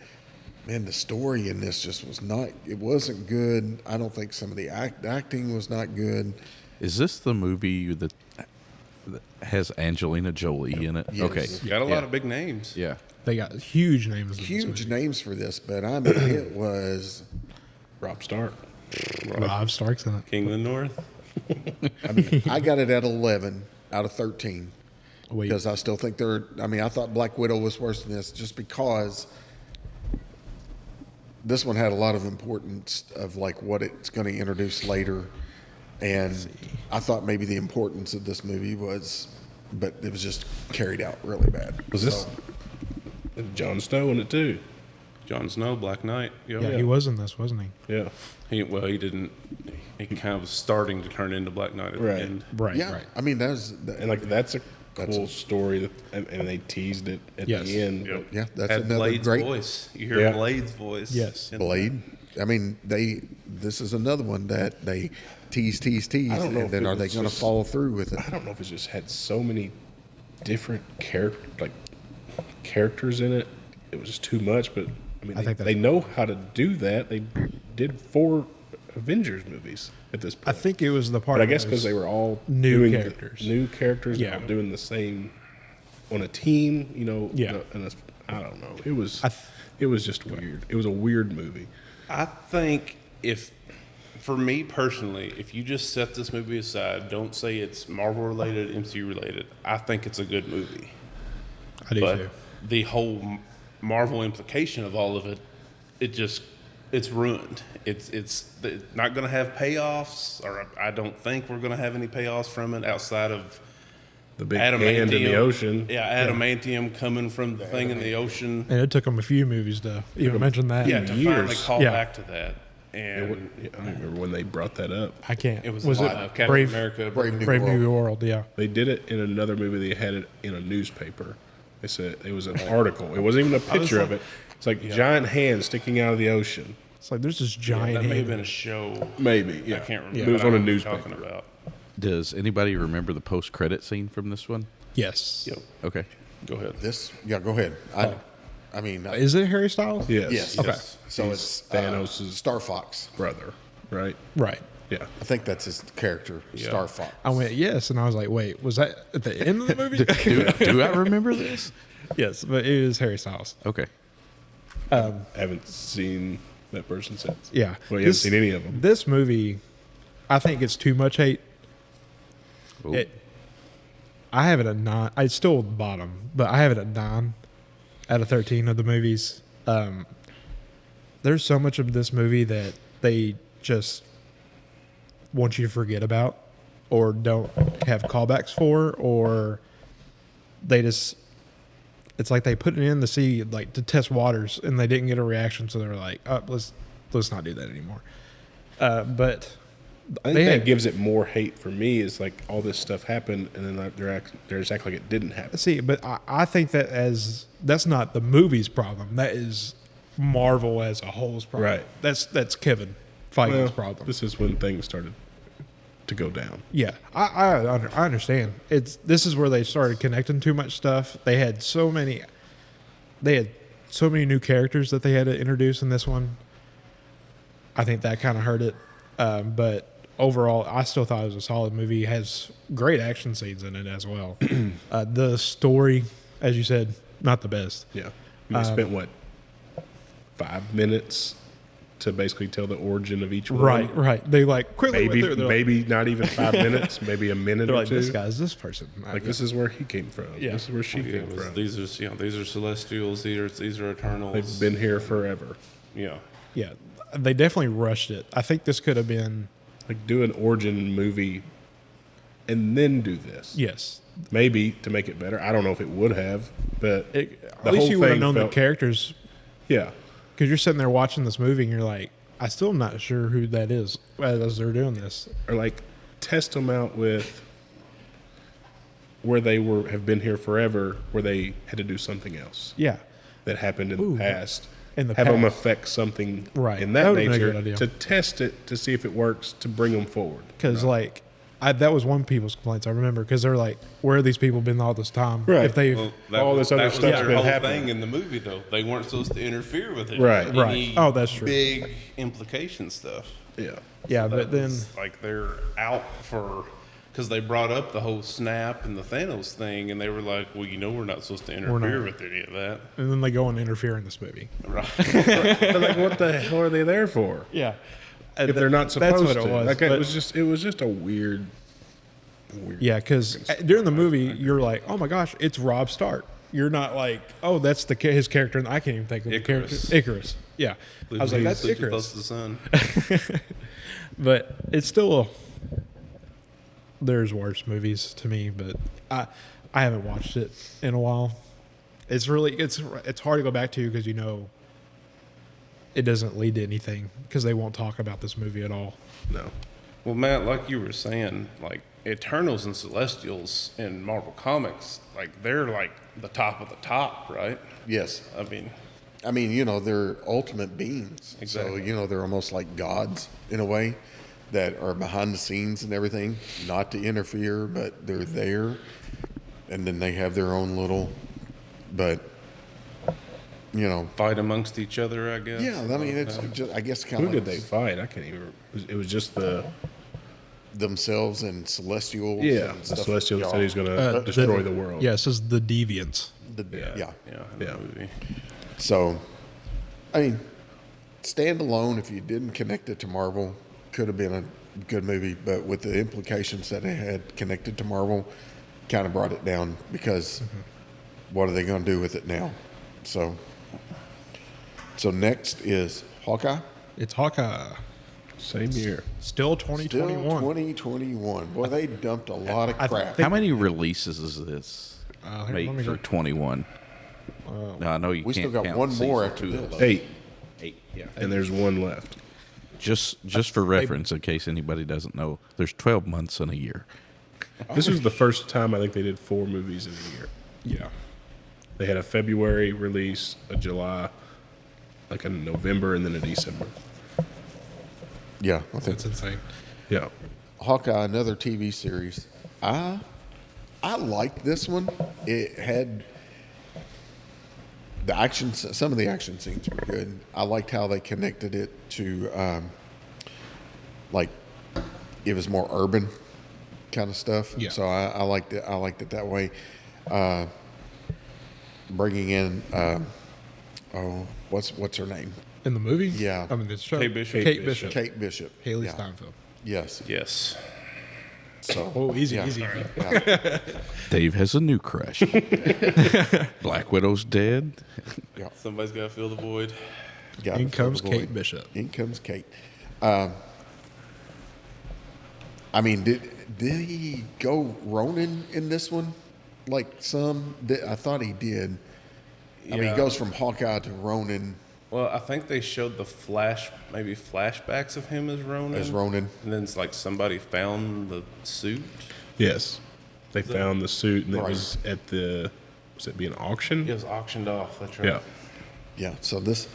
man, the story in this just was not. It wasn't good. I don't think some of the acting was not good. Is this the movie that has Angelina Jolie in it? Yes. Okay, Got a lot of big names. Yeah, They got huge names. in this Huge movie. names for this, but I mean, it was. Rob Stark. Rob Stark's in it. King of the North. I mean, I got it at 11 out of 13 Wait. because I still think they're. I mean, I thought Black Widow was worse than this just because this one had a lot of importance of like what it's going to introduce later, and I thought maybe the importance of this movie was, but it was just carried out really bad. Was this Jon Snow in it too? Jon Snow, Black Knight. Yep. Yeah, he was in this, wasn't he? Yeah. He didn't. He kind of was starting to turn into Black Knight at Right. the end. Right. Yeah, Right. I mean that's And like that's a That's cool a- story, and they teased it at Yes. the end. Yep. Yeah, that's Had another Blade's great- voice. You hear Yeah. Blade's voice. Yes. in Blade. I mean, this is another one that they tease, don't know and if then it are they was going to just- follow through with it? I don't know if it just had so many different characters in it. It was just too much, but I mean, I think they that's- know how to do that. They did 4 Avengers movies at this point. I think it was the part. but I of guess it because was they were all new doing characters. new characters, Yeah. all doing the same on a team. Yeah. And I don't know. It was I th- it was just weird. It was a weird movie. I think for me personally, if you just set this movie aside, don't say it's Marvel related, MCU related, I think it's a good movie. I do But too. the whole Marvel implication of all of it, it's ruined. It's not going to have payoffs, or I don't think we're going to have any payoffs from it outside of The big hand in the ocean. Yeah, adamantium coming from the thing in the ocean. And it took them a few movies to even mention that. Yeah, to years. finally call Yeah. back to that. And I don't remember when they brought that up. I can't. it was it Captain Brave, America. Brave New Brave World. New World? Yeah. They did it in another movie. They had it in a newspaper. They said it was an article. It wasn't even a picture of it. It's like giant hands sticking out of the ocean. It's like there's this That giant may have hand. been a show. Maybe. Yeah. I can't remember. But it was but I on a know what you're newspaper. talking about. Does anybody remember the post-credit scene from this one? Yes. Yep. Okay. Go ahead. This, yeah, go ahead. I mean, Is it Harry Styles? Yes. yes. Okay. So He's it's Thanos' Star Fox. brother, right? Right. Yeah. I think that's his character, Star Fox. I went yes, and I was like, wait, was that at the end of the movie? Do I remember this? Yes, but it is Harry Styles. Okay. I haven't seen that person since. Yeah. Well, you haven't seen any of them. This movie, I think it's too much hate. Ooh. I have it at 9. It's still at the bottom, but I have it at 9 out of 13 of the movies. There's so much of this movie that they just want you to forget about, or don't have callbacks for, or they just. It's like they put it in to see, like, to test waters, and they didn't get a reaction, so they're like, "Oh, let's not do that anymore." But I think they that had- gives it more hate for me. Is like all this stuff happened, and then like they're just act like it didn't happen. see, but I think that that's not the movie's problem. That is Marvel as a whole's problem. Right. That's Kevin Feige's problem. This is when things started to go down. Yeah, I understand. This is where they started connecting too much stuff. They had so many new characters that they had to introduce in this one. I think that kind of hurt it. But overall, I still thought it was a solid movie. It has great action scenes in it as well. The story, as you said, not the best. Yeah. They spent what 5 minutes to basically tell the origin of each one. Right. They like quickly Maybe went through. maybe not even 5 minutes. Maybe a minute They're or like, two. this guy's this person. Like this is where he came from. Yeah. This is where she Yeah, came from. these are Celestials. These are Eternals. They've been here forever. Yeah. Yeah, they definitely rushed it. I think this could have been Like do an origin movie, and then do this. yes. Maybe to make it better. I don't know if it would have, but At least you would have known the characters. Yeah. Because you're sitting there watching this movie and you're like, I still am not sure who that is as they're doing this. Or like test them out with where they have been here forever, where they had to do something else Yeah. that happened in the past, in the have them past. affect something Right. in That that would've been a nature good idea. to test it to see if it works to bring them forward. Because like that was one of people's complaints I remember, because they're like, where have these people been all this time? Right. If they Well, All this other that was stuff's their been whole happening. thing in the movie, though. They weren't supposed to interfere with it. Right. Any Right. Oh, that's true. Big implication stuff. Yeah. yeah, That but then was like they're out for because they brought up the whole snap and the Thanos thing, and they were like, "Well, we're not supposed to interfere not. with any of that." and then they go and interfere in this movie. Right. But like, what the hell are they there for? Yeah. If they're not supposed That's what to. it was. Like, but- it was just a weird. Yeah, because during the movie, you're like, oh my gosh, it's Rob Stark. You're not like, oh, that's his character, and I can't even think of the character. Icarus. Icarus. Yeah. I was like, that's Sleeping close Icarus. to the sun. But it's still there's worse movies to me, but I haven't watched it in a while. It's hard to go back to because it doesn't lead to anything because they won't talk about this movie at all. No. Well, Matt, like you were saying, like Eternals and Celestials in Marvel Comics, like they're like the top of the top, right? Yes. I mean, They're ultimate beings. Exactly. So, they're almost like gods in a way that are behind the scenes and everything, not to interfere, but they're there. And then they have their own little, fight amongst each other, I guess. yeah, it's just, I guess, kind Who of did like they fight? I can't even. It was just the. themselves and Celestials. Yeah. and The stuff. Celestial Yeah. said he's going to destroy the world. Yeah, it says the Deviants. Yeah. Yeah, in the Yeah. movie. So, standalone, if you didn't connect it to Marvel, could have been a good movie, but with the implications that it had connected to Marvel, kind of brought it down because what are they going to do with it now? So next is Hawkeye. It's Hawkeye. Same year. Still Still 2021. 2021. Boy, they dumped a lot of crap. How many releases is this? Here, let me Made for go. 21. Now, I know you We can't still got count one more season after 2 this. though. 8. 8, yeah. And there's one left. Just for reference, in case anybody doesn't know, there's 12 months in a year. This was the first time I think they did 4 movies in a year. Yeah. They had a February release, a July, like a November, and then a December. Yeah, I think That's insane. Yeah. Hawkeye, another TV series. I liked this one. It had the action. Some of the action scenes were good. I liked how they connected it to, like, it was more urban kind of stuff. Yeah. So I liked it. I liked it that way. Bringing in, what's her name? In the movie? Yeah. I mean, it's show. Kate Bishop. Kate Bishop. Kate Bishop. Haley Yeah. Steinfeld. Yes. Yes. So. Oh, easy, yeah. easy. Yeah. Dave has a new crush. Black Widow's dead. Yeah. Somebody's got to fill the void. Gotta In fill comes the Kate void. Bishop. In comes Kate. Did he go Ronin in this one? Like some? I thought he did. I mean, Yeah. he goes from Hawkeye to Ronin Well, I think they showed the maybe flashbacks of him as Ronin. as Ronin. And then it's like somebody found the suit. Yes. They found the suit, and it Right. was at the. Was it being auctioned? It was auctioned off. That's right. Yeah. Yeah. So this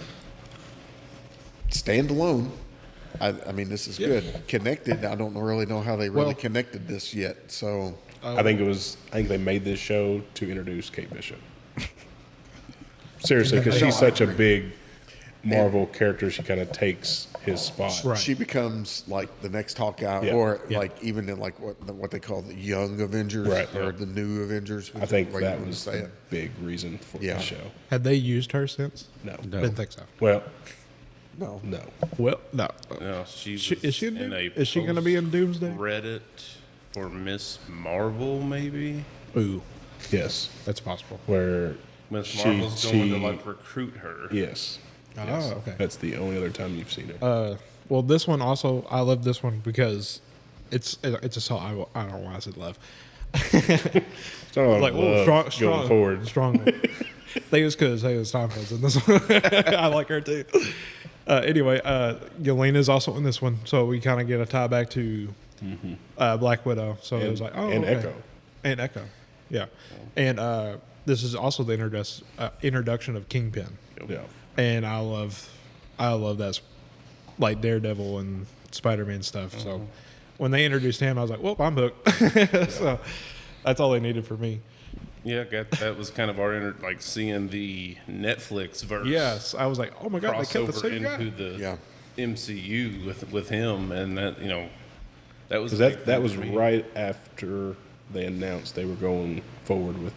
standalone. I mean, this is good. Connected. I don't really know how they really Well- connected this yet. So I think they made this show to introduce Kate Bishop. Seriously, because she's such a big Marvel character, she kind of takes his spot. Right. she becomes like the next Hawkeye, Yeah. or Yeah. like even in like what they call the Young Avengers, Right, or yeah. the New Avengers. I think way you that wanna was say the it. big reason for Yeah. the show. Had they used her since? No. Didn't think so. Well, No. no. Well, no. No, she was Is she in in Doom- a is she going to be in Doomsday? Reddit for Miss Marvel, maybe. Ooh, Yes. that's possible. Where Miss Marvel's going to like recruit her. Yes. Oh, okay. That's the only other time you've seen her. Well, this one also, I love this one because it's a song. I don't know why I said love. It's not a lot Like, of oh, love strong, going forward. strong. I think it's because Haley Steinfeld's in this one. I like her too. Anyway, Yelena's also in this one, so we kind of get a tie back to Black Widow. So it was like, oh, and okay. Echo. And Echo, yeah. And this is also the introduction of Kingpin. Yeah. and I love that, like Daredevil and Spider-Man stuff. So when they introduced him, I was like, well, I'm hooked. So that's all they needed for me. Yeah, that was kind of our like seeing the Netflix verse. Yes, I was like, oh my god, they kept the crossover same into guy. the MCU with him, and that that was a big That thing was for me. right after they announced they were going forward with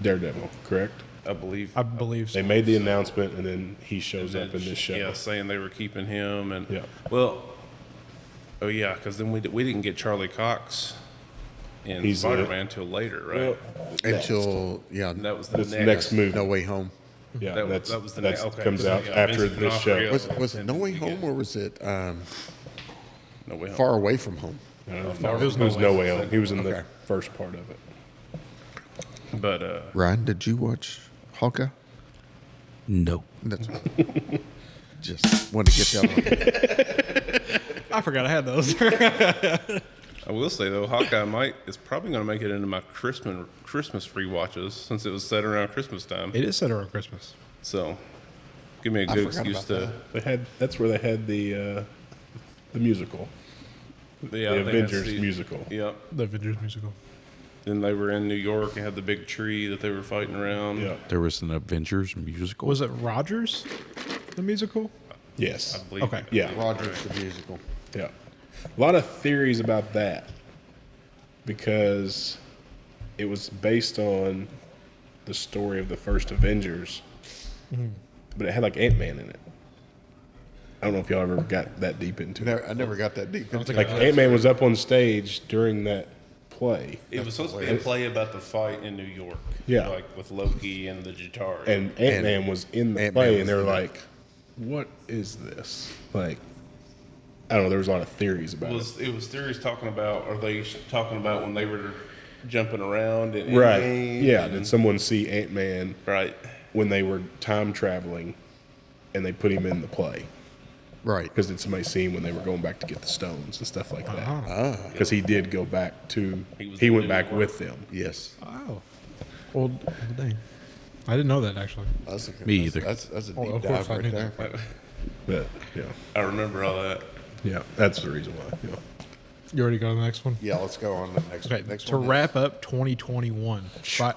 Daredevil, correct? I believe I believe so. They made the announcement, and then he shows up in this show. Yeah, saying they were keeping him, and Yeah. well, oh yeah, because then we didn't get Charlie Cox in He's Spider-Man until later, right? Until And that was the That's the next movie. No Way Home. Yeah, That that's, was the that's next. Okay, comes so, out yeah, after Vincent this show. D'Onofrio. Was it No Way Home or was it No Way Home. Far Away from Home? No, it was No Way Home. He was in the Okay. first part of it. But Ryan, did you watch Hawkeye? No. That's just wanted to get that on. I forgot I had those. I will say though, Hawkeye is probably going to make it into my Christmas rewatches since it was set around Christmas time. It is set around Christmas. So, give me a good forgot excuse about to. That's where they had the musical, Yeah, the they had Avengers the- musical. Yep. The Avengers musical. Then they were in New York and had the big tree that they were fighting around. Yeah. There was an Avengers musical. Was it Rogers, the musical? Yes. I believe. Okay. Yeah. Rogers the musical. Yeah. A lot of theories about that because it was based on the story of the first Avengers, but it had like Ant-Man in it. I don't know if y'all ever got that deep into it. I never got that deep into Like it. Ant-Man was up on stage during that play, It was supposed to be a play about the fight in New York. Yeah. Like with Loki and the Jatari. and Ant-Man was in the Ant-Man play, was and they were in it. like, "What is this?" Like, I don't know. There was a lot of theories about it was theories talking about, are they talking about when they were jumping around in it. Right? Endgame Yeah. and- Did someone see Ant-Man Right. when they were time traveling, and they put him in the play? Right. Because did somebody see him when they were going back to get the stones and stuff like that? Ah, Because he did go back to. was He in went New back York. with them. yes. Oh. Well, dang. I didn't know that, actually. That's Me either. That's a deep of course dive I right knew there. that. But yeah, I remember all that. yeah, that's the reason why. Yeah. You already got the next one? Yeah, let's go on to the next Okay, next to one. wrap up 2021,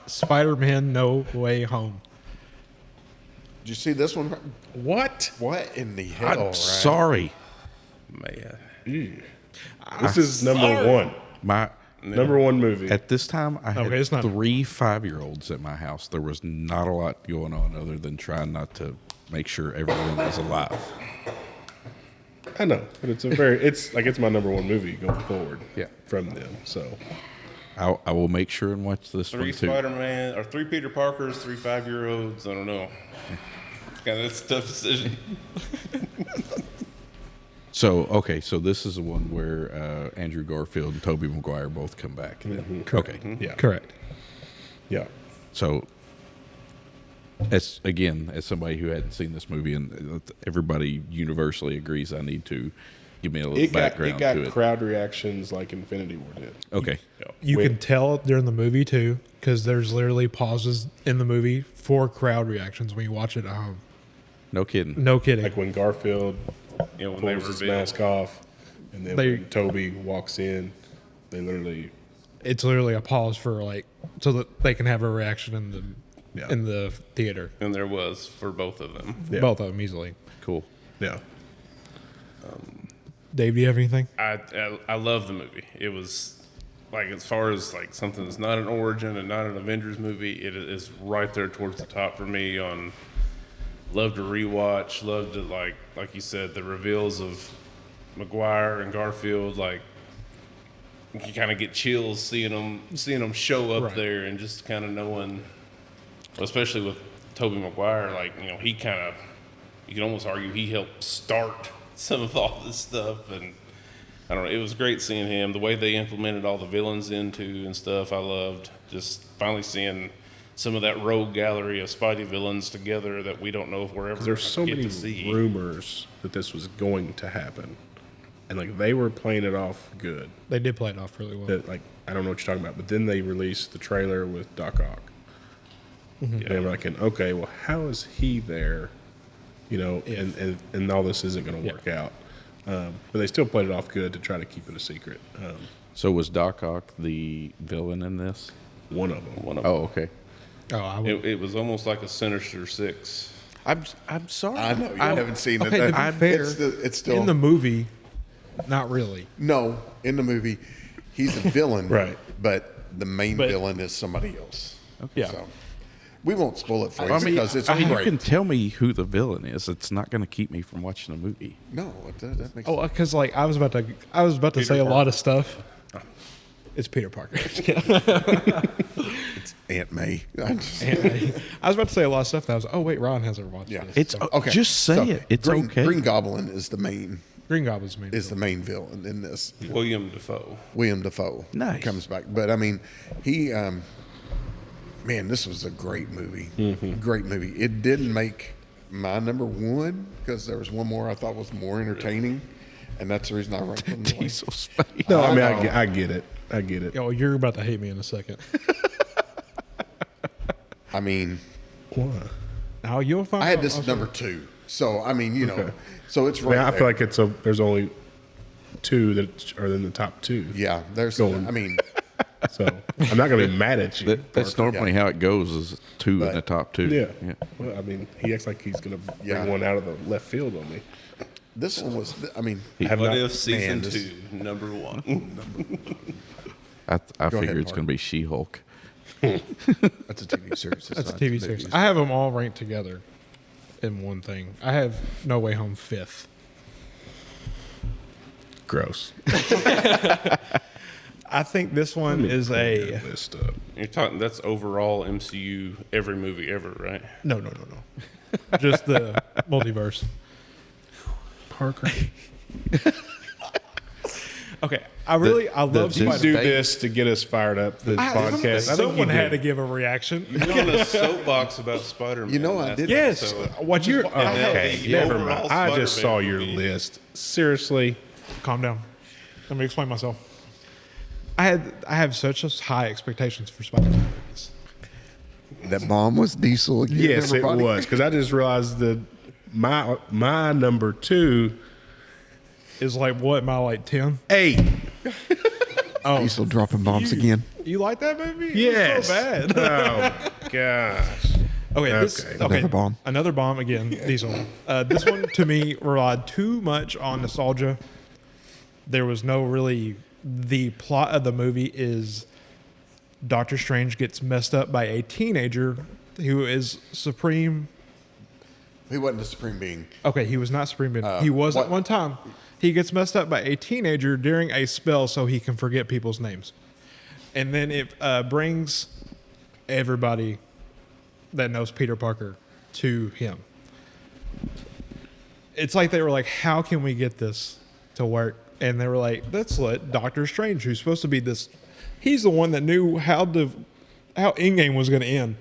Spider-Man No Way Home. Did you see this one? What? What in the hell? I'm Ryan? sorry. Man. This is number one. My Number one movie. At this time, I had Okay, it's not- 3 5-year-olds at my house. There was not a lot going on other than trying not to make sure everyone was alive. I know, but it's my number one movie going forward. Yeah. From them. So I will make sure and watch this 3 one too. Spider-Man, or 3 Peter Parkers, 3 5-year-olds. I don't know. That's a tough decision. So this is the one where Andrew Garfield and Tobey Maguire both come back. Okay, yeah. Correct. Yeah. so as somebody who hadn't seen this movie, and everybody universally agrees, I need to give me a little background it to got it. crowd reactions like Infinity War did. Okay, You Wait. can tell during the movie, too, because there's literally pauses in the movie for crowd reactions when you watch it at home. no kidding. No kidding. Like when Garfield When they pulls his reveal. mask off, and then They- when Toby walks in, they literally It's literally a pause for, so that they can have a reaction Yeah. in the theater. And there was for both of them. Yeah. Both of them easily. Cool. yeah. Dave, do you have anything? I love the movie. It was like, as far as like something that's not an origin and not an Avengers movie, it is right there towards the top for me. On love to rewatch, love to like you said, the reveals of Maguire and Garfield. Like you kind of get chills seeing them show up Right. there, and just kind of knowing, especially with Tobey Maguire, he kind of, you can almost argue he helped start some of all this stuff. And I don't know, it was great seeing him, the way they implemented all the villains into and stuff. I loved just finally seeing some of that rogue gallery of Spidey villains together that we don't know if we're ever There's so get many to see. rumors that this was going to happen, and like they were playing it off good. They did play it off really well. That like I don't know what you're talking about, but then they released the trailer with Doc Ock, and I'm like, okay, well, how is he there and all this isn't going to work out. But they still played it off good to try to keep it a secret. So was Doc Ock the villain in this? One of them. Oh, okay. Oh, It was almost like a Sinister Six. I'm sorry. I know you haven't seen okay, it. to be fair, It's still in the movie, not really. no. In the movie, he's a villain, Right. But the main But- villain is somebody else. Yeah. So we won't spoil it for you I mean, because it's you great. can tell me who the villain is. It's not going to keep me from watching the movie. No, that makes Oh, because like I was about to say a lot of stuff. It's Peter Parker. Aunt May. I was about to say a lot of stuff. That I was. Oh wait, Ron hasn't watched Yeah. this. It's So, Okay, Just say so it. It's Green, okay. Green Goblin is the main Green Goblin's main. villain in this. William Dafoe. William Dafoe Nice. comes back, but I mean, he, man, this was a great movie. Great movie. It didn't make my number one because there was one more I thought was more entertaining, and that's the reason I ranked him. Diesel space. No, I mean, know. I get it. I get it. Oh, you're about to hate me in a second. I mean, Why? Now you'll find. I had out. this I'm number two, so I mean, Okay. so it's I, mean, right. I feel like there's only two that are in the top two. yeah, there's. Going. I mean, So I'm not going to be mad at you. That's Parker. normally how it goes. Is two in But- the top two. Yeah. Well, I mean, he acts like he's going to bring Yeah. one out of the left field on me. this one was. I mean, Have What not- if season man, this- 2, number 1? I Go figure ahead, it's going to be She-Hulk. that's a TV series. That's a not TV movies. series. I have them all ranked together in one thing. I have No Way Home 5th. Gross. I think this one is a List up. You're talking, that's overall MCU, every movie ever, right? no. Just the multiverse. Parker. Okay, I love You Spider-Man. do this to get us fired up for this podcast. I think Someone you had to did. give a reaction. You're on a soapbox about Spider-Man. You know I last did. Yes. episode. What you're Okay, the never overall mind. I just Spider-Man saw your movie. list. Seriously. Calm down. Let me explain myself. I have such high expectations for Spider-Man movies. That bomb was Diesel again. Yes, everybody. it was. Because I just realized that my number 2, Is like what? Am I like 10? 8. Diesel dropping bombs again. You like that movie? Yes. It's so bad. Oh, gosh. Okay, Another bomb. Another bomb again. Diesel. This one to me relied too much on nostalgia. There was no really. The plot of the movie is Doctor Strange gets messed up by a teenager who is supreme. He wasn't a supreme being. Okay, he was not supreme being. He was at what- one time. He gets messed up by a teenager during a spell so he can forget people's names. And then it brings everybody that knows Peter Parker to him. It's like they were like, how can we get this to work? And they were like, let's let Doctor Strange, who's supposed to be this, he's the one that knew how Endgame was going to end.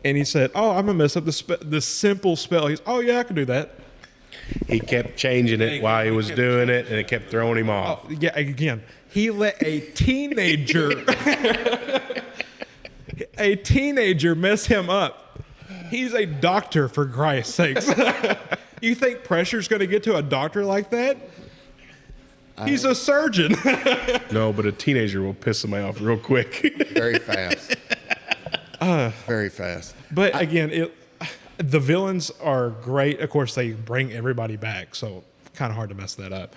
And he said, oh, I'm going to mess up the simple spell. He's, oh, yeah, I can do that. He kept changing it while he was doing it, and it kept throwing him off. Oh, yeah, again, he let a teenager mess him up. He's a doctor, for Christ's sakes. You think pressure's going to get to a doctor like that? He's a surgeon. No, but a teenager will piss somebody off real quick. Very fast. Very fast. But again, the villains are great. Of course, they bring everybody back, so kind of hard to mess that up.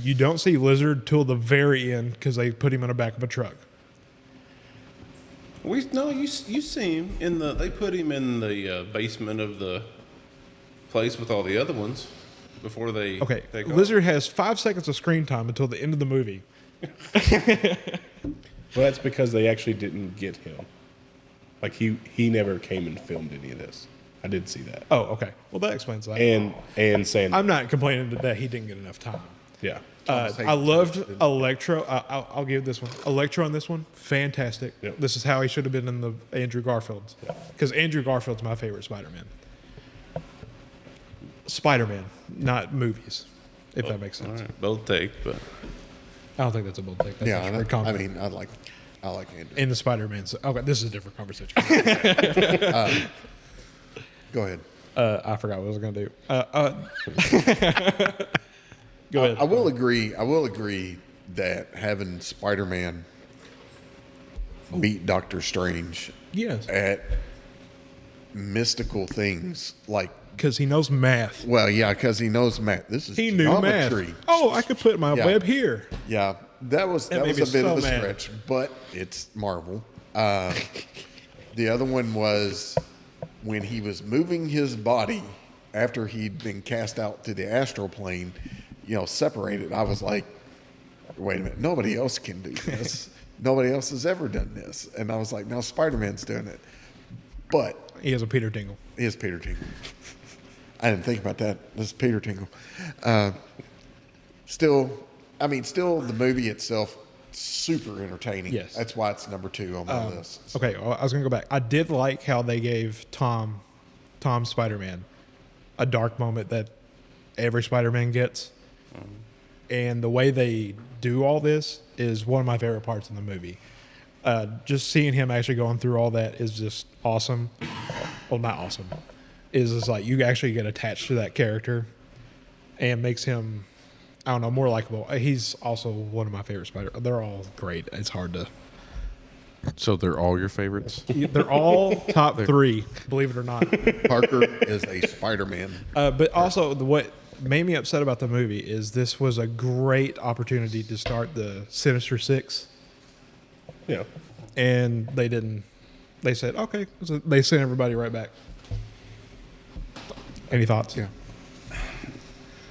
You don't see Lizard till the very end because they put him in the back of a truck. You see him in the. They put him in the basement of the place with all the other ones before they. Okay, take off. Lizard has 5 seconds of screen time until the end of the movie. Well, that's because they actually didn't get him. Like he never came and filmed any of this. I did see that. Oh, okay. Well, that explains that. And saying, I'm not complaining that he didn't get enough time. yeah, I loved Electro. I'll give this one. Electro on this one, fantastic. Yep. This is how he should have been in the Andrew Garfield's. Because Andrew Garfield's my favorite Spider-Man. Spider-Man, not movies, if that makes All sense. right, both take, but I don't think that's a bold take. That's Yeah, actually a I compliment. mean, I like Andy. In the Spider-Man. Okay, this is a different conversation. Go ahead. I forgot what I was going to do. Go ahead. I will agree. I will agree that having Spider-Man beat Doctor Strange Yes. at mystical things like. Because he knows math. Well, yeah, because he knows math. This is He knew math. geometry. Oh, I could put my Yeah. web here. Yeah, that was That made a me bit so of a mad. stretch, but it's Marvel. The other one was when he was moving his body after he'd been cast out to the astral plane, separated. I was like, wait a minute, nobody else can do this. Nobody else has ever done this. And I was like, now Spider-Man's doing it. But He has a Peter Tingle. he is Peter Tingle. I didn't think about that. This is Peter Tingle. Still, the movie itself, super entertaining. Yes. That's why it's number 2 on my list. Okay, well, I was going to go back. I did like how they gave Tom Spider-Man a dark moment that every Spider-Man gets. And the way they do all this is one of my favorite parts in the movie. Just seeing him actually going through all that is just awesome. Well, not awesome. Is just like you actually get attached to that character and makes him, I don't know, more likable. He's also one of my favorite Spider. They're all great. It's hard to. So they're all your favorites? They're all top 3, believe it or not. Parker is a Spider-Man. But also, what made me upset about the movie is this was a great opportunity to start the Sinister Six, Yeah. and they didn't. They said, okay. So they sent everybody right back. Any thoughts? Yeah.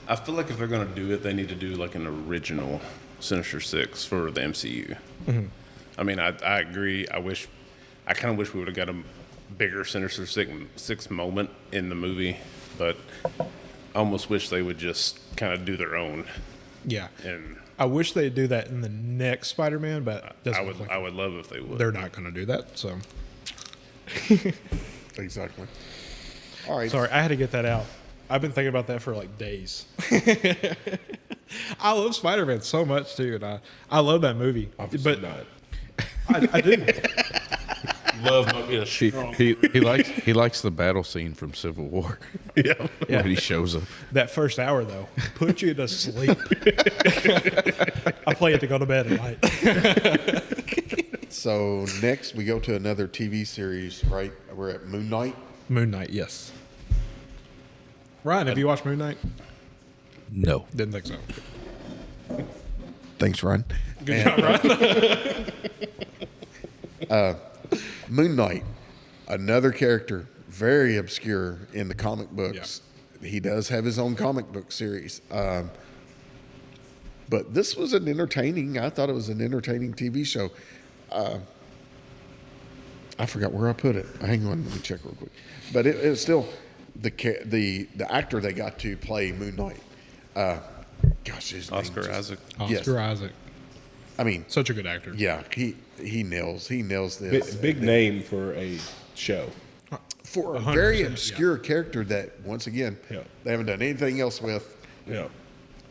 I feel like if they're going to do it, they need to do like an original Sinister Six for the MCU. Mm-hmm. I mean, I agree. I kind of wish we would have got a bigger Sinister Six moment in the movie, but I almost wish they would just kind of do their own. Yeah. And I wish they'd do that in the next Spider-Man, but doesn't look like I would love if they would. they're not going to do that. So Exactly. All right. sorry, I had to get that out. I've been thinking about that for like days. I love Spider-Man so much too, and I love that movie. Obviously but not. I do. Love might be a He likes the battle scene from Civil War. yeah. When he shows up. That first hour though, put you to sleep. I play it to go to bed at night. So next we go to another TV series, right? We're at Moon Knight. Moon Knight, yes. Ryan, have you watched Moon Knight? No. Didn't think so. Thanks, Ryan. Good job, Ryan. Moon Knight, another character, very obscure in the comic books. Yeah. He does have his own comic book series. But this was I thought it was an entertaining TV show. I forgot where I put it. Hang on, let me check real quick. But it was still the actor they got to play Moon Knight. Gosh, his name Oscar just- Isaac. Yes. Oscar Isaac. I mean, Such a good actor. yeah, he nails this. Big name for a show. For a 100%, very obscure character that, once again, Yeah. they haven't done anything else with. Yeah.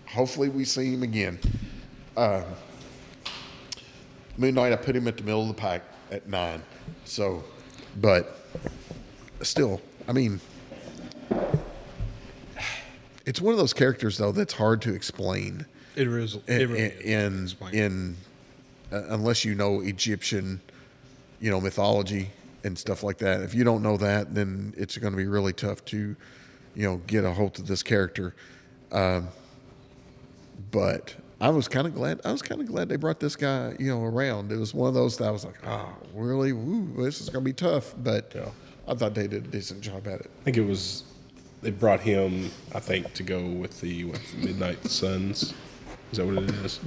Hopefully we see him again. Moon Knight, I put him at the middle of the pack at 9. So, but still, I mean, it's one of those characters, though, that's hard to explain. It really is. Unless you know Egyptian, mythology and stuff like that. If you don't know that, then it's going to be really tough to, get a hold of this character. But I was kind of glad. They brought this guy, around. It was one of those that I was like, oh, really? Woo, this is going to be tough. But I thought they did a decent job at it. I think they brought him, I think, to go with the Midnight Suns. Is that what it is?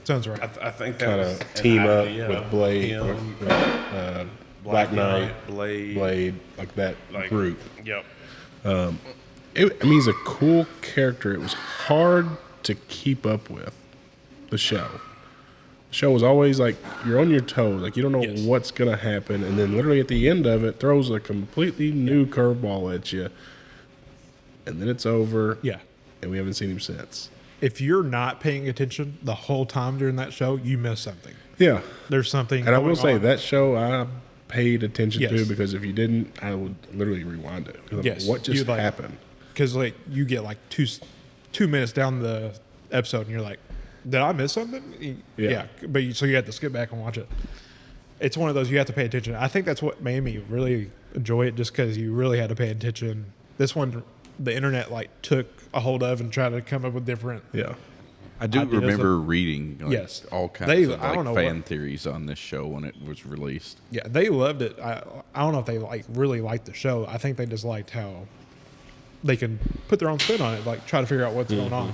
Sounds right. I think that Kind was of team an up idea. with Blade, Him, Black Knight, Blade, like that like, group. Yep. He's a cool character. It was hard to keep up with the show. The show was always like you're on your toes, like you don't know what's gonna happen, and then literally at the end of it, throws a completely new curveball at you, and then it's over. Yeah. And we haven't seen him since. If you're not paying attention the whole time during that show, you miss something. Yeah, There's something. and I will going say on. that show I paid attention Yes. to, because if you didn't, I would literally rewind it. 'Cause I'm Yes. like, what just You'd, like- happened? Because like you get like 2 minutes down the episode and you're like, did I miss something? Yeah. But so you have to skip back and watch it. It's one of those you have to pay attention. I think that's what made me really enjoy it, just because you really had to pay attention. This one, the internet like took a hold of and tried to come up with different. Yeah. I do ideas remember reading Yes. all kinds They- of I don't know fan what- theories on this show when it was released. Yeah, they loved it. I don't know if they like really liked the show. I think they just liked how they can put their own spin on it, like try to figure out what's going on.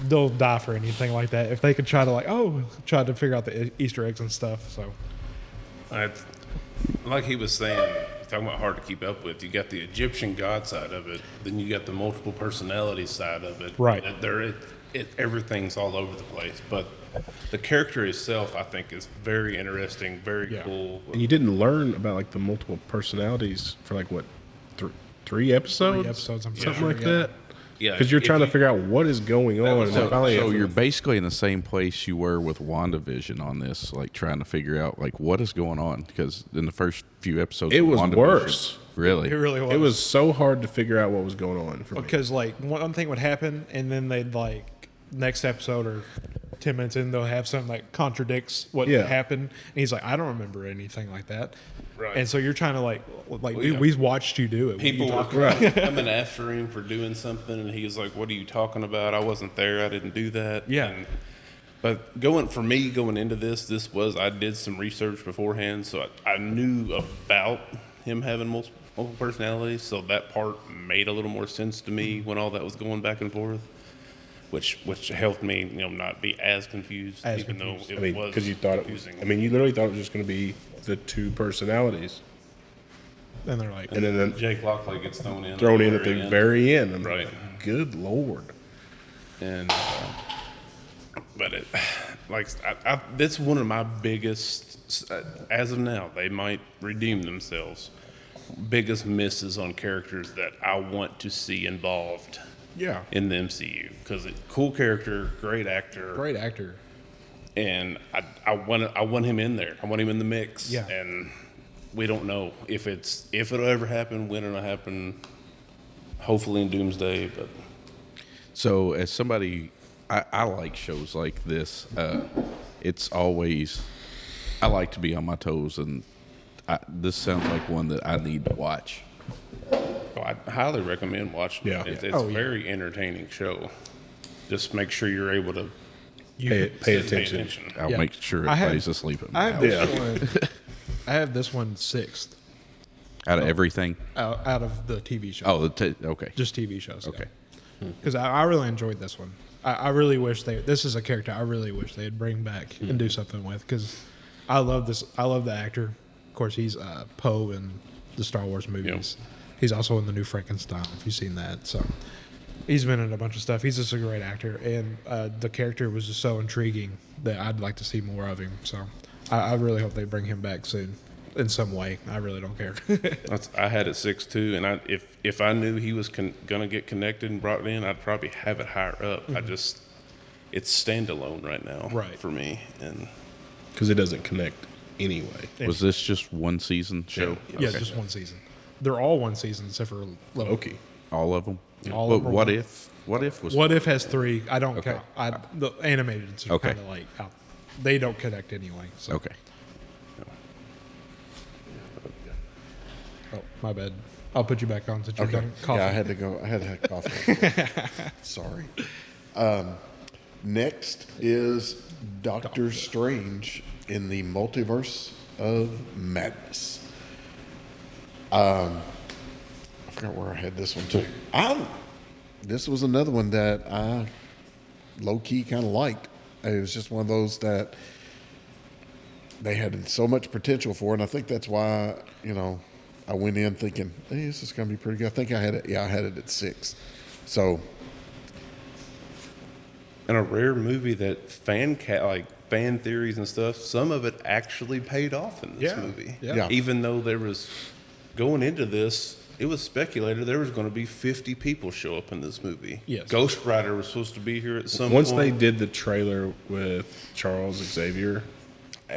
They'll die for anything like that if they could try to figure out the Easter eggs and stuff. So Like he was saying, talking about hard to keep up with. You got the Egyptian god side of it, then you got the multiple personality side of it. Right. Everything's all over the place, but the character itself, I think, is very interesting, very Yeah. cool. And you didn't learn about like the multiple personalities for like what, three episodes? 3 episodes, I'm something sure, like yeah. that. Yeah, Because you're if trying to you- figure out what is going on. And then finally, So you're basically in the same place you were with WandaVision on this, like trying to figure out like what is going on. Because in the first few episodes, It of was WandaVision, worse. Really, it really was. it was so hard to figure out what was going on for me. because like one thing would happen, and then they'd like next episode or 10 minutes in, they'll have something like contradicts what Yeah. happened, and he's like, I don't remember anything like that. Right. And so you're trying to like dude, yeah. we watched you do it. What are you People talking were coming after him for doing something, and he was like, "What are you talking about? I wasn't there. I didn't do that." Yeah. But going into this was I did some research beforehand, so I knew about him having multiple personalities. So that part made a little more sense to me when all that was going back and forth, which helped me, not be as confused, As even confused. though it I mean, was because you thought confusing. you literally thought it was just going to be the two personalities, And they're like, and then Jake Lockley gets thrown in at very the end. very end. I'm Right. like, good lord. And but it that's one of my biggest as of now. They might redeem themselves. Biggest misses on characters that I want to see involved yeah, in the MCU, because cool character, great actor, great actor. and I want him in there. I want him in the mix. Yeah. And we don't know if it'll ever happen, when it'll happen. Hopefully in Doomsday, but So, as somebody, I like shows like this. It's always, I like to be on my toes, and this sounds like one that I need to watch. I highly recommend watching Yeah. it. It's Oh, a yeah. very entertaining show. Just make sure you're able to Pay attention. I'll Yeah. make sure I have- everybody's asleep at I my have house. this one. I have this one sixth Out of everything. out of the TV show. Oh, okay. Just TV shows. Okay. Because I really enjoyed this one. I really wish this is a character I really wish they'd bring back and do something with, because I love this. I love the actor. Of course, he's Poe in the Star Wars movies. He's also in the new Frankenstein, if you've seen that. So he's been in a bunch of stuff. He's just a great actor, and the character was just so intriguing that I'd like to see more of him. So I really hope they bring him back soon in some way. I really don't care. I had it 6-2, and if I knew he was gonna get connected and brought in, I'd probably have it higher up. It's standalone right now, Right. for me, and Because it doesn't connect anyway. Was this just one season show? Yeah, Okay. just one season. They're all one season except for Loki. Okay. All of them? All But of them are what one. if? What if was? What If has 3. I don't Okay. count. The animated are Okay. kind of like out. They don't connect anyway. So. Okay. Oh, my bad. I'll put you back on since you're Okay. done coughing. Yeah, I had to go. I had to have coffee. Sorry. Next is Doctor Strange in the Multiverse of Madness. I forgot where I had this one too. This was another one that I low key kind of liked. It was just one of those that they had so much potential for, and I think that's why I went in thinking, hey, this is going to be pretty good. I think I had it. Yeah, I had it at 6. So and a rare movie that fan theories and stuff. Some of it actually paid off in this Yeah. movie. Yeah. Even though there was going into this, it was speculated there was going to be 50 people show up in this movie. Yes. Ghost Rider was supposed to be here at some Once point. they did the trailer with Charles Xavier,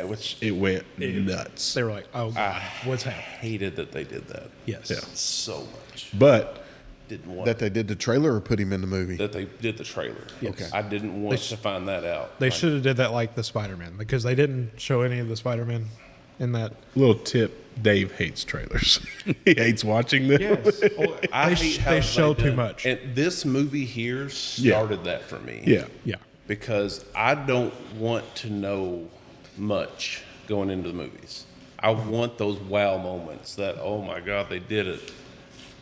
Which It went nuts. They were like, "Oh, God, what's happening?" hated that they did that. Yes. Yeah. So much. But Didn't want That they did the trailer or put him in the movie? that they did the trailer. Okay. I didn't want to find that out. They Like, should have did that like the Spider-Man because they didn't show any of the Spider-Man in that. little tip: Dave hates trailers. He hates watching them. I They hate how they show too done- much. And this movie here started that for me. Yeah. Yeah. Because I don't want to know much going into the movies. I want those wow moments, that oh my god they did it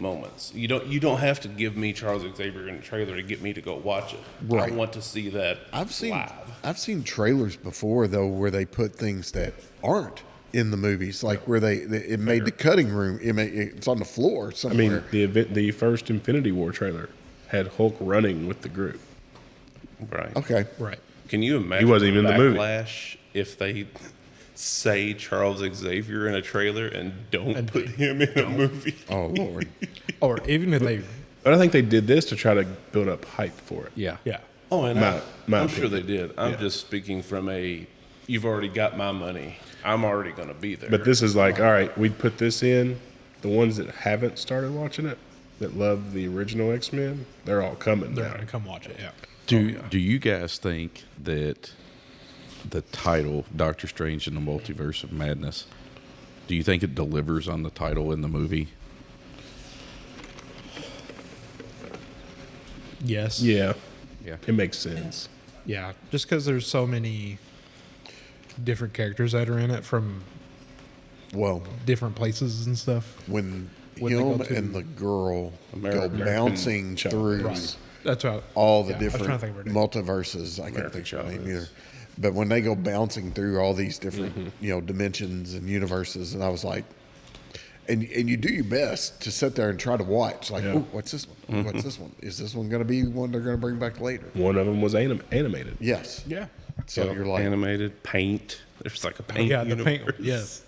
moments. You don't have to give me Charles Xavier in a trailer to get me to go watch it. Right. I want to see that I've seen live. trailers before though where they put things that aren't in the movies, like where it made the cutting room. It's on the floor I somewhere. mean, the first Infinity War trailer had Hulk running with the group. Right. Okay. Right. Can you imagine He wasn't even in the movie. backlash if they say Charles Xavier in a trailer and don't put him in a movie? Oh Lord. Or even if they, But I think they did this to try to build up hype for it. Yeah. yeah, Oh, and My I'm sure they opinion. did. I'm Yeah. just speaking from you've already got my money. I'm already going to be there. But this is like, all right, we put this in. The ones that haven't started watching it, that love the original X-Men, they're all coming they're now. gonna come watch it. Yeah. Do you guys think that the title Doctor Strange in the Multiverse of Madness, do you think it delivers on the title in the movie? Yes. Yeah. Yeah. It makes sense. Yeah. Just because there's so many different characters that are in it from Well, different places and stuff. when When they go him to- and the girl American go bouncing through Right. That's right. all the Yeah, I was trying different to think of her name. multiverses, I can't think of her name either. But when they go bouncing through all these different, dimensions and universes, and I was like, and you do your best to sit there and try to watch, like, oh, what's this one? What's this one? Is this one going to be one they're going to bring back later? One of them was animated. Yes. Yeah. So you're like, animated paint. There's like a paint. Yeah. The paint. universe. Yes.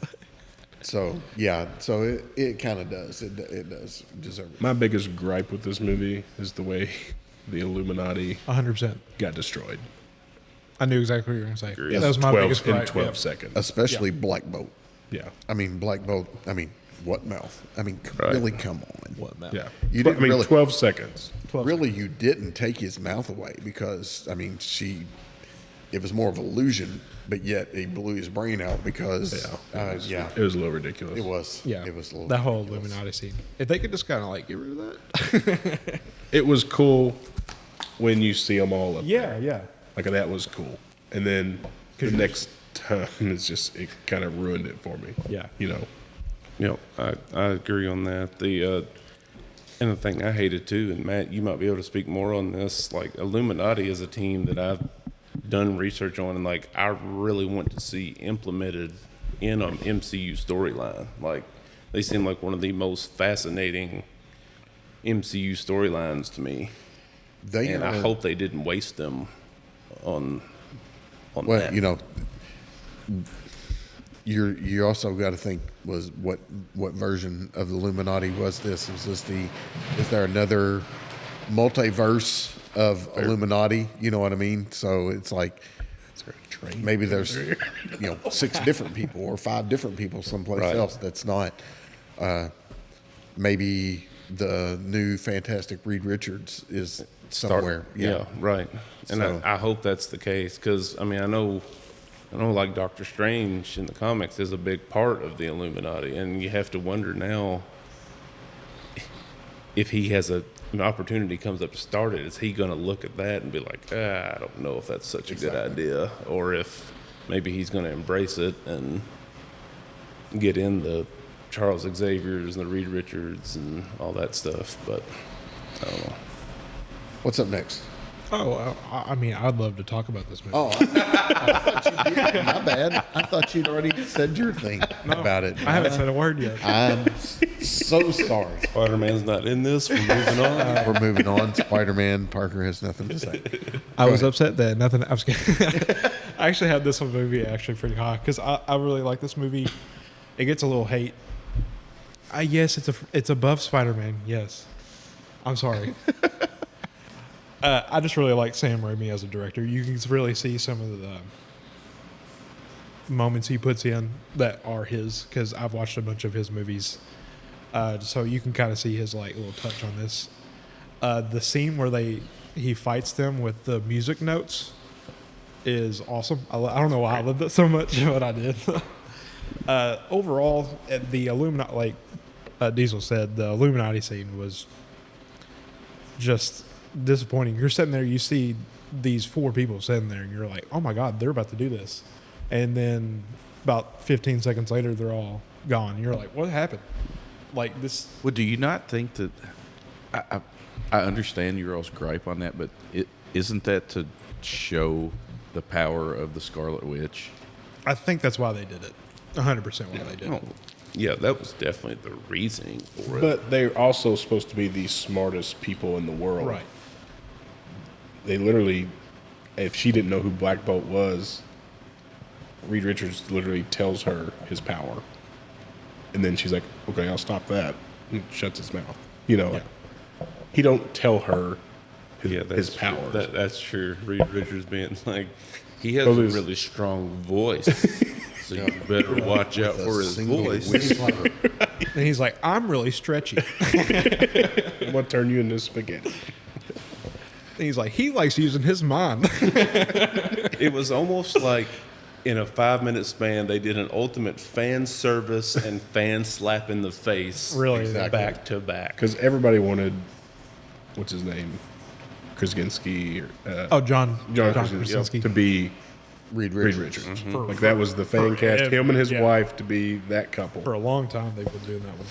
so yeah, so it kind of does. It does deserve it. My biggest gripe with this movie is the way the Illuminati 100%. got destroyed. I knew exactly what you were going to say. Yeah, That was my 12 biggest in gripe. 12 Yeah. seconds. Especially Black Bolt. Yeah. I mean, Black Bolt. I mean, what mouth? I mean, Right. really, come on. What now? Yeah. You didn't I mean, really- 12 seconds. 12 Really, you didn't take his mouth away because, I mean, it was more of an illusion, but yet he blew his brain out because, It was a little ridiculous. it was. Yeah. It was a little. that whole ridiculous. Illuminati scene. If they could just kind of like get rid of that. It was cool when you see them all up there. Yeah. Like, that was cool. And then the next time, it kind of ruined it for me. Yeah. You know? Yep, I agree on that. And the thing I hated too, and Matt, you might be able to speak more on this. Like Illuminati is a team that I've done research on, and like I really want to see implemented in an MCU storyline. Like they seem like one of the most fascinating MCU storylines to me, and I hope they didn't waste them on Well, that. you also got to think was what version of the Illuminati was this? Is there another multiverse of Illuminati? You know what I mean? So it's like maybe there's 6 different people or 5 different people someplace Right. else that's not. Maybe the new Fantastic Reed Richards is somewhere. Yeah, right. And So- I hope that's the case because I mean I know like Doctor Strange in the comics is a big part of the Illuminati, and you have to wonder now if he has an opportunity comes up to start it, is he going to look at that and be like, I don't know if that's such a good idea, or if maybe he's going to embrace it and get in the Charles Xavier's and the Reed Richards and all that stuff, but I don't know. What's up next? Oh, I mean, I'd love to talk about this movie. Oh, I thought you did. My bad. I thought you'd already said your thing about it. I haven't said a word yet. I'm so sorry. Spider-Man's not in this. We're moving on. We're moving on. Spider-Man. Parker has nothing to say. I was upset that nothing. I was kidding. I actually had this one movie actually pretty high because I really like this movie. It gets a little hate. Yes, it's above Spider-Man. Yes, I'm sorry. I just really like Sam Raimi as a director. You can really see some of moments he puts in that are his, because I've watched a bunch of his movies, so you can kind of see his like little touch on this. The scene where he fights them with the music notes is awesome. I don't know why I loved it so much, but I did. Overall, the Illuminati, like Diesel said, the Illuminati scene was just disappointing. You're sitting there, you see these 4 people sitting there, and you're like, oh my God, they're about to do this. And then about 15 seconds later, they're all gone. You're like, what happened? Like this. Well, do you not think that I understand your all's gripe on that, but isn't that to show the power of the Scarlet Witch? I think that's why they did it. 100% why they did it. Yeah, that was definitely the reasoning for it. But they're also supposed to be the smartest people in the world. Right. They literally, if she didn't know who Black Bolt was, Reed Richards literally tells her his power. And then she's like, okay, I'll stop that. And shuts his mouth. You know, like, he don't tell her his powers. That's true. Reed Richards being like, he has Oh, a there's- really strong voice. So you better watch out for his voice. And he's like, I'm really stretchy. I'm going to turn you into spaghetti. And he's like, he likes using his mind. It was almost like in a 5-minute span, they did an ultimate fan service and fan slap in the face. Really? Exactly. Back to back. Because everybody wanted, what's his name? Krasinski. John Krasinski. To be Reed Reed Richards. Richards. For- Like that was the fan cast. Him and his yeah. wife to be that couple. For a long time, they've been doing that one.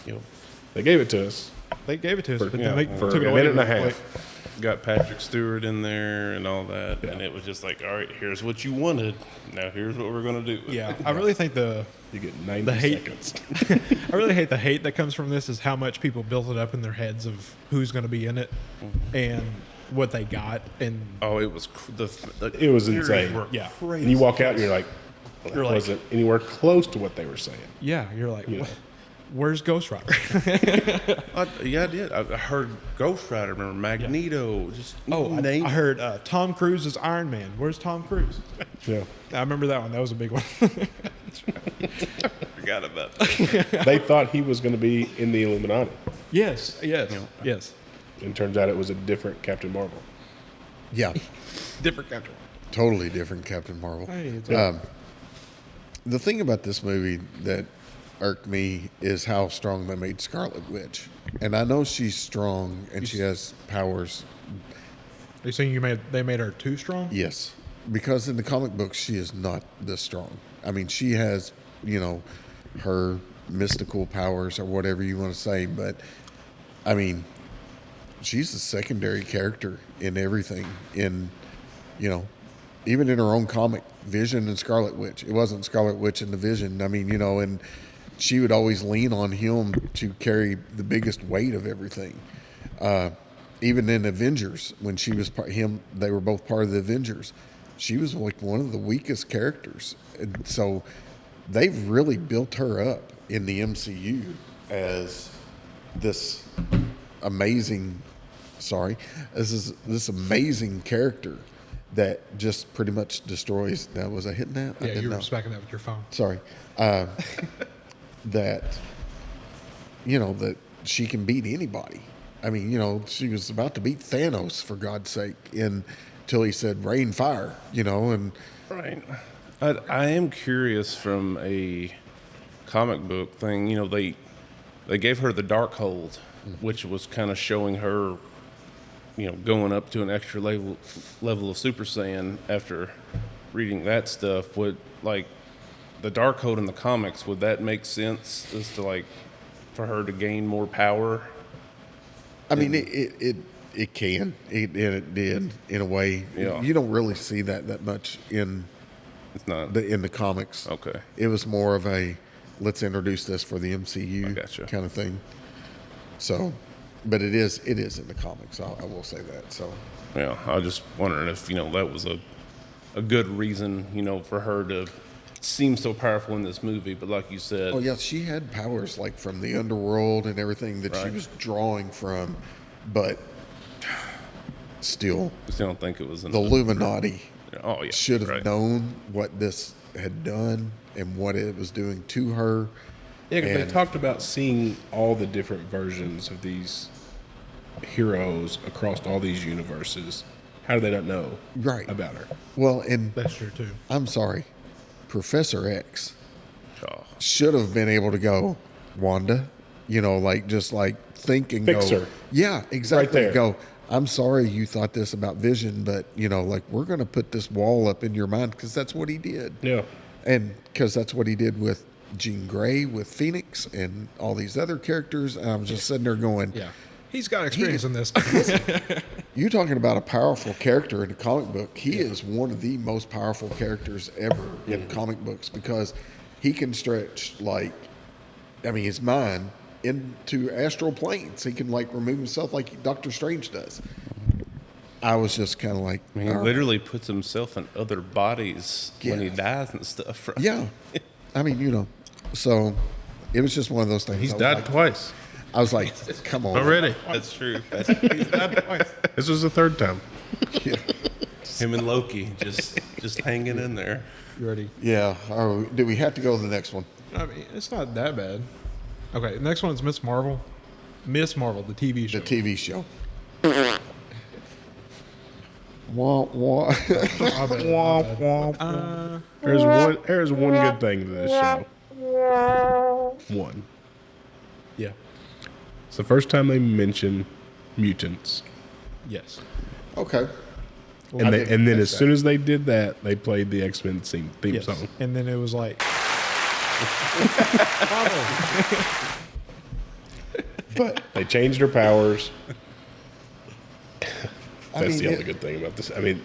You know, They gave it to us. They gave it to us, but yeah, then they for took it a away. minute and a really half. quick. got Patrick Stewart in there and all that, and it was just like, all right, here's what you wanted. Now here's what we're gonna do. Yeah, I really think You get 90 the hate. seconds. I really hate the hate that comes from this. Is how much people built it up in their heads of who's going to be in it and what they got, and Oh, it was It was theories insane. were Yeah. crazy. And you walk out and you're like, well, that You're like- wasn't anywhere close to what they were saying. yeah, you're like, Yeah. where's Ghost Rider? Yeah, I did. I heard Ghost Rider. Remember Magneto? Just name. I heard Tom Cruise is Iron Man. Where's Tom Cruise? Yeah. I remember that one. That was a big one. Forgot about that. They thought he was going to be in the Illuminati. yes. And turns out it was a different Captain Marvel. Yeah, Different country. totally different Captain Marvel. Hey, it's The thing about this movie that irked me is how strong they made Scarlet Witch. And I know she's strong and she has powers. Are you saying they made her too strong? Yes, because in the comic books she is not this strong. I mean, she has, her mystical powers or whatever you want to say, but I mean, she's a secondary character in everything. Even in her own comic, Vision and Scarlet Witch. It wasn't Scarlet Witch and the Vision. I mean, and she would always lean on him to carry the biggest weight of everything. Even in Avengers, when she was they were both part of the Avengers. She was like one of the weakest characters. And so they've really built her up in the MCU as this amazing character that just pretty much destroys. That was I hitting that? I Yeah, didn't you were know. smacking that with your phone. Sorry. That that she can beat anybody. I mean, she was about to beat Thanos, for God's sake, until he said rain fire, and Right. I am curious from a comic book thing. They gave her the Darkhold, which was kind of showing her, going up to an extra level of Super Saiyan. After reading that stuff, would like the Darkhold in the comics, would that make sense as to for her to gain more power? I mean, it can, and it did in a way. Yeah. You don't really see that much in It's not. in the comics. Okay. It was more of a let's introduce this for the MCU Gotcha. kind of thing. So, but it is in the comics. I will say that. So, Yeah, I was just wondering if that was a good reason for her to seem so powerful in this movie. But like you said, oh yeah, she had powers like from the underworld and everything that she Right. was drawing from, but still, I still don't think it was the Illuminati Oh yeah, should have right. known what this had done and what it was doing to her. Yeah, 'cause they And- talked about seeing all the different versions of these heroes across all these universes. How do they not know Right. about her? Well, and That's true too. I'm sorry, Professor X Oh, should have been able to go, Wanda, just think and Fix go. her. Yeah, exactly. there. Go, I'm sorry you thought this about Vision, but, we're going to put this wall up in your mind because that's what he did. Yeah. And because that's what he did with Jean Grey, with Phoenix, and all these other characters. And I was just sitting there going, Yeah. He's got experience in this. you're talking about a powerful character in a comic book. He is one of the most powerful characters ever in comic books because he can stretch his mind into astral planes. He can remove himself like Doctor Strange does. I was just kind of like, I mean, he literally puts himself in other bodies when he Yeah. dies and stuff. Right? yeah. I mean, so it was just one of those things. He's I was died like- twice I was like, come on. already. That's true. He's died twice. This was the third time. Him and Loki just hanging in there. You ready? Yeah. Do we have to go to the next one? I mean, it's not that bad. Okay, the next one is Miss Marvel. Miss Marvel, the TV show. The TV show. Wah, wah. My bad, my bad. There's one good thing to this show. One. Yeah. It's the first time they mention mutants. Yes. Okay. And then as soon as they did that, they played the X-Men theme Yes. song. And then it was like, But They changed her powers. That's mean, the only good thing about this. I mean,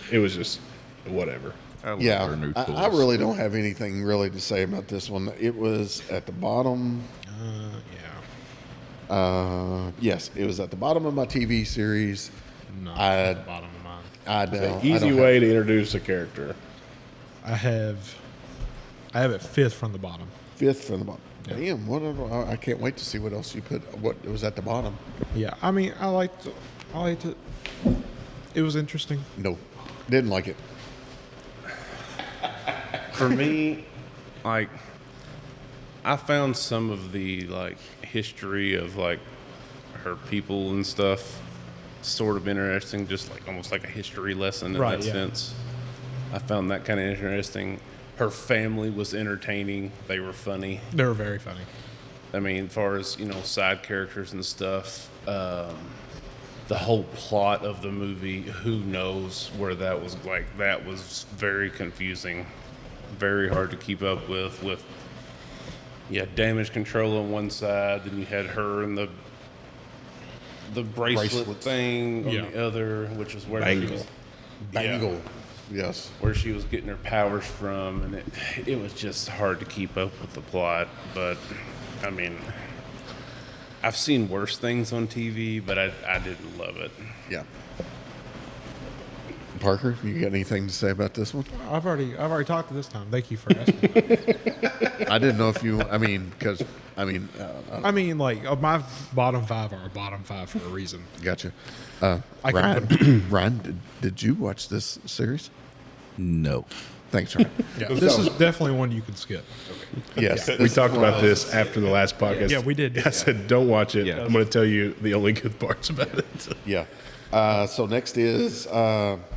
it was just whatever. I love yeah, our new I tools. really don't have anything really to say about this one. It was at the bottom. yeah. Yes, it was at the bottom of my TV series. Not I- at the bottom of mine. I don't. I Easy don't way to introduce a character. I have it fifth from the bottom. fifth from the bottom. Damn, whatever. I can't wait to see what else you put. What was at the bottom? Yeah, I mean, I liked it. It was interesting. No, didn't like it. For me, I found some of the history of her people and stuff sort of interesting, just almost like a history lesson in Right, that yeah. sense. I found that kind of interesting. Her family was entertaining. They were funny. They were very funny. I mean, as far as side characters and stuff, the whole plot of the movie, who knows where that was that was very confusing, very hard to keep up with. You had damage control on one side, then you had her and the bracelet thing on Yeah. the other, which was where Bangle. she was, Bangle. Yes. where she was getting her powers from, and it was just hard to keep up with the plot. But I mean, I've seen worse things on TV, but I didn't love it. Yeah. Parker, you got anything to say about this one? I've already talked to this time. Thank you for asking. I didn't know if you. I mean, because I mean, I mean, my bottom five are a bottom five for a reason. gotcha. I can Ryan, Ryan, did you watch this series? No. Thanks, Ryan. Yeah, this is definitely one you can skip. Yes, We talked about this after the last podcast. Yeah, we did. I said, don't watch it. Yeah. I'm going to tell you the only good parts about it. Yeah. So next is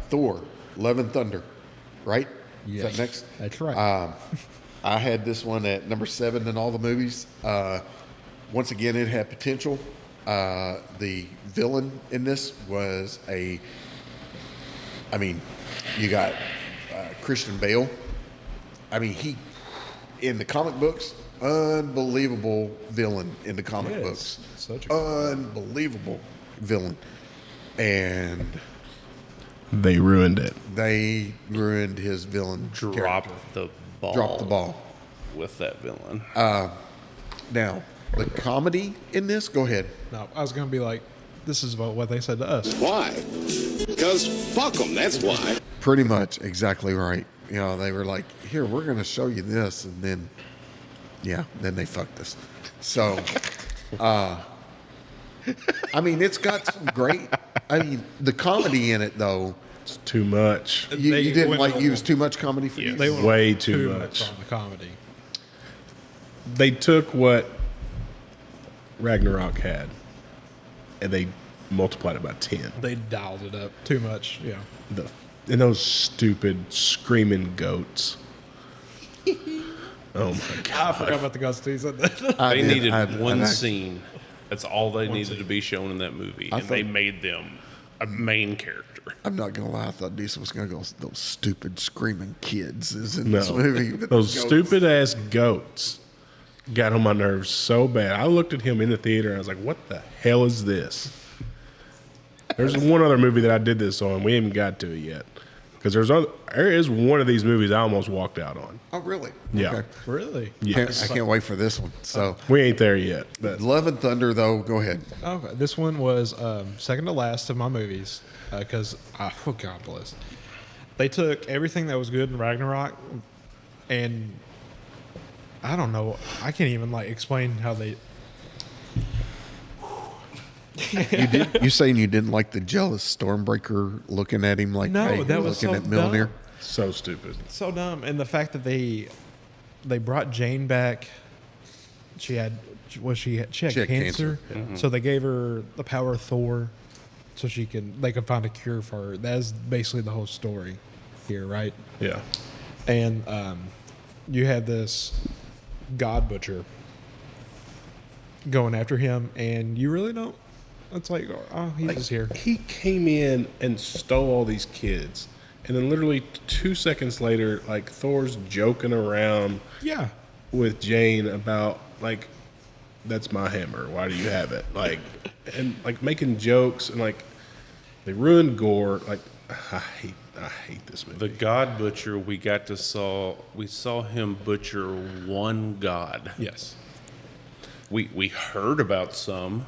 Thor: Love and Thunder, right? Is that next? That's right. I had this one at number 7 in all the movies. Once again, it had potential. The villain in this was you got Christian Bale. I mean, he, in the comic books, unbelievable villain in the comic books. Such a Unbelievable villain. And They ruined it. they ruined his villain Dropped character. the ball. Dropped the ball. With that villain. Now, the comedy in this, go ahead. no, I was gonna be like, this is about what they said to us. Why? Because fuck them, that's why. Pretty much exactly right. They were like, here, we're going to show you this. And then, then they fucked us. So, it's got some great, the comedy in it, though, It's too much. You didn't went like on- use too much comedy for you? They went Way on too much. on the comedy. They took what Ragnarok had, and they multiplied it by 10. They dialed it up too much. Yeah. And those stupid screaming goats. Oh my I god! forgot about the goats too. You said that. They needed I one actually- scene. That's all they needed to be shown in that movie, and they made them a main character. I'm not gonna lie. I thought Diesel was gonna go. Those stupid screaming kids is in this movie. No, But those goats- stupid ass goats got on my nerves so bad. I looked at him in the theater and I was like, "What the hell is this?" There's one other movie that I did this on. We haven't got to it yet because there is one of these movies I almost walked out on. Oh, really? Yeah. Okay. Really? Yes, I can't wait for this one. So, we ain't there yet. But Love and Thunder, though. Go ahead. Okay. This one was second to last of my movies because oh God bless. They took everything that was good in Ragnarok, and I don't know. I can't even like explain how they. You saying you didn't like the jealous Stormbreaker looking at him like, No, hey, that was looking so at Mjolnir? dumb. so stupid. So dumb, and the fact that they brought Jane back. She had cancer, so they gave her the power of Thor, so they could find a cure for her. That's basically the whole story here, right? Yeah, And you had this God Butcher going after him, and you really don't. It's like, oh, he's just here. he came in and stole all these kids, and then literally 2 seconds later, like Thor's joking around Yeah. with Jane about like, that's my hammer. Why do you have it? Like, and like making jokes and like they ruined Gore. Like, I hate this movie. The God Butcher, we saw him butcher one god. Yes. We heard about some.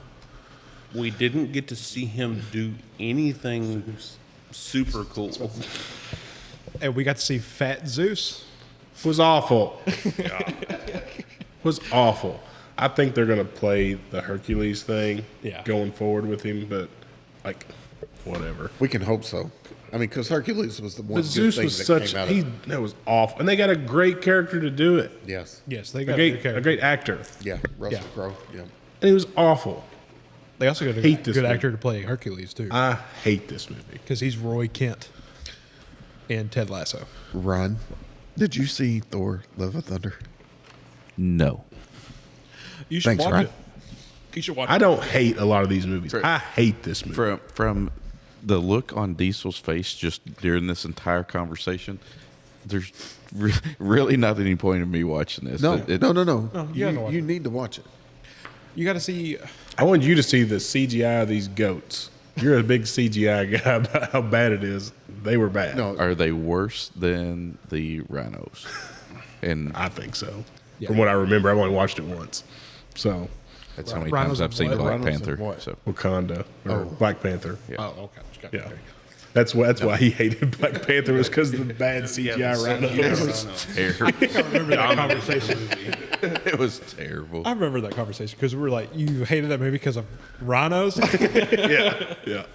We didn't get to see him do anything super cool. And we got to see Fat Zeus. Was awful. Was awful. I think they're gonna play the Hercules thing going forward with him, but like, whatever. We can hope so. I mean, because Hercules was the one But good Zeus thing was that such came out of that was awful, and they got a great character to do it. Yes. Yes, they A got great, actor, Yeah, Russell Yeah. Crowe. Yeah. and he was awful. They also got a Hate this good movie. actor to play Hercules too, I hate this movie. because he's Roy Kent in Ted Lasso. Ron, did you see Thor: Love and Thunder? No. You should Thanks, watch Ryan. it. You should watch I it. don't hate a lot of these movies. I hate this movie. From the look on Diesel's face just during this entire conversation, there's really not any point in me watching this. No, It- no. you gotta watch You it. need to watch it. You got to see. I want you to see the CGI of these goats. You're a big CGI guy about how bad it is. They were bad. No, Are they worse than the rhinos? And I think so. From what I remember, I've only watched it once. So, that's how many Rhinos times I've and seen what? Black Rhinos and Panther. what? So Wakanda or Black Panther. yeah. Oh, okay. Yeah. That's why he hated Black Panther, was because of the bad CGI rhinos. terrible. remember that conversation. It was terrible. I remember that conversation because we were like, "You hated that movie because of rhinos." Yeah.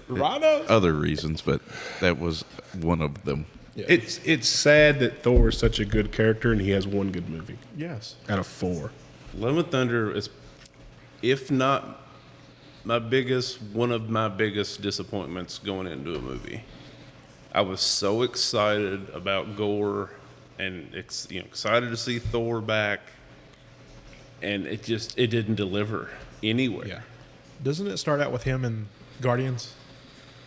Rhinos. Other reasons, but that was one of them. Yeah. It's sad that Thor is such a good character and he has one good movie Yes. out of 4. Love and Thunder is, if not one of my biggest disappointments going into a movie. I was so excited about Gore and excited to see Thor back, and it didn't deliver anywhere. Yeah. Doesn't it start out with him and Guardians,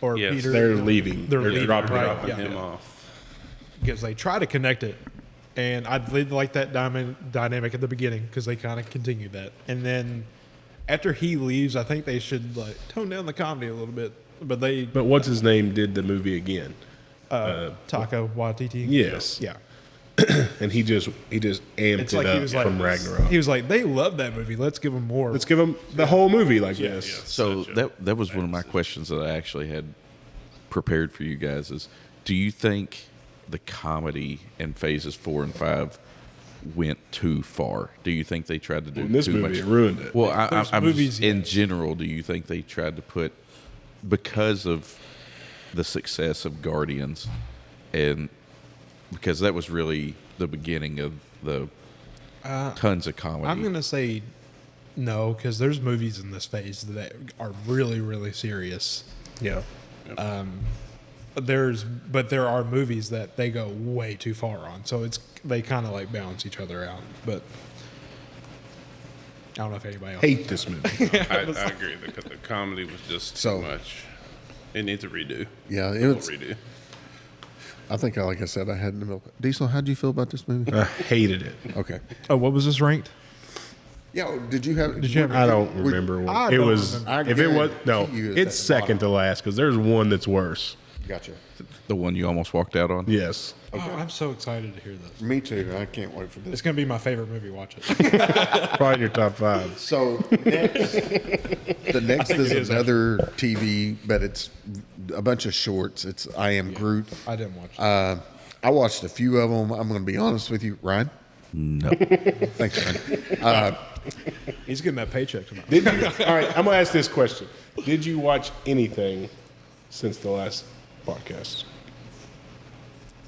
or Yes. Peter? They're leaving. They're leaving, dropping right, it off. Dropping yeah. him off. Because they try to connect it, and I really like that dynamic at the beginning because they kind of continued that, and then after he leaves, I think they should like tone down the comedy a little bit. But what's his name did the movie again? Taco Waititi. Yes. Yeah. And he just amped It's it like he up was like from Ragnarok. He was like, they love that movie. Let's give them more. Let's give him the whole movie like this. So that was one of my questions that I actually had prepared for you guys is, do you think the comedy in phases 4 and 5 went too far? Do you think they tried to do In this too movie, much? it ruined it. Well, Those I'm movies, in general, do you think they tried to put, because of the success of Guardians, and because that was really the beginning of the tons of comedy. I'm gonna say no, because there's movies in this phase that are really, really serious. Yeah. But there are movies that they go way too far on, so they kind of like balance each other out. But I don't know if anybody else Hate this movie. I agree. The comedy was just too much. It needs a redo. Yeah, It was redo. I think, like I said, I had in the middle. Diesel, how did you feel about this movie? I hated it. Okay. Oh, what was this ranked? Yeah, did you have? I don't remember what it was. remember. If it was guarantee you it's it's at the second to last because there's one that's worse. Gotcha. The one you almost walked out on. Yes. Oh, I'm so excited to hear this. Me too. I can't wait for It's this. gonna be my favorite movie. Watch it. Probably in your top 5. So next, the next it is is, another TV, but it's a bunch of shorts. It's I Am Groot. I didn't watch it. I watched a few of them. I'm going to be honest with you, Ryan. No. Thanks, Ryan. He's getting that paycheck tonight. Did you? All right, I'm gonna ask this question. Did you watch anything since the last podcast?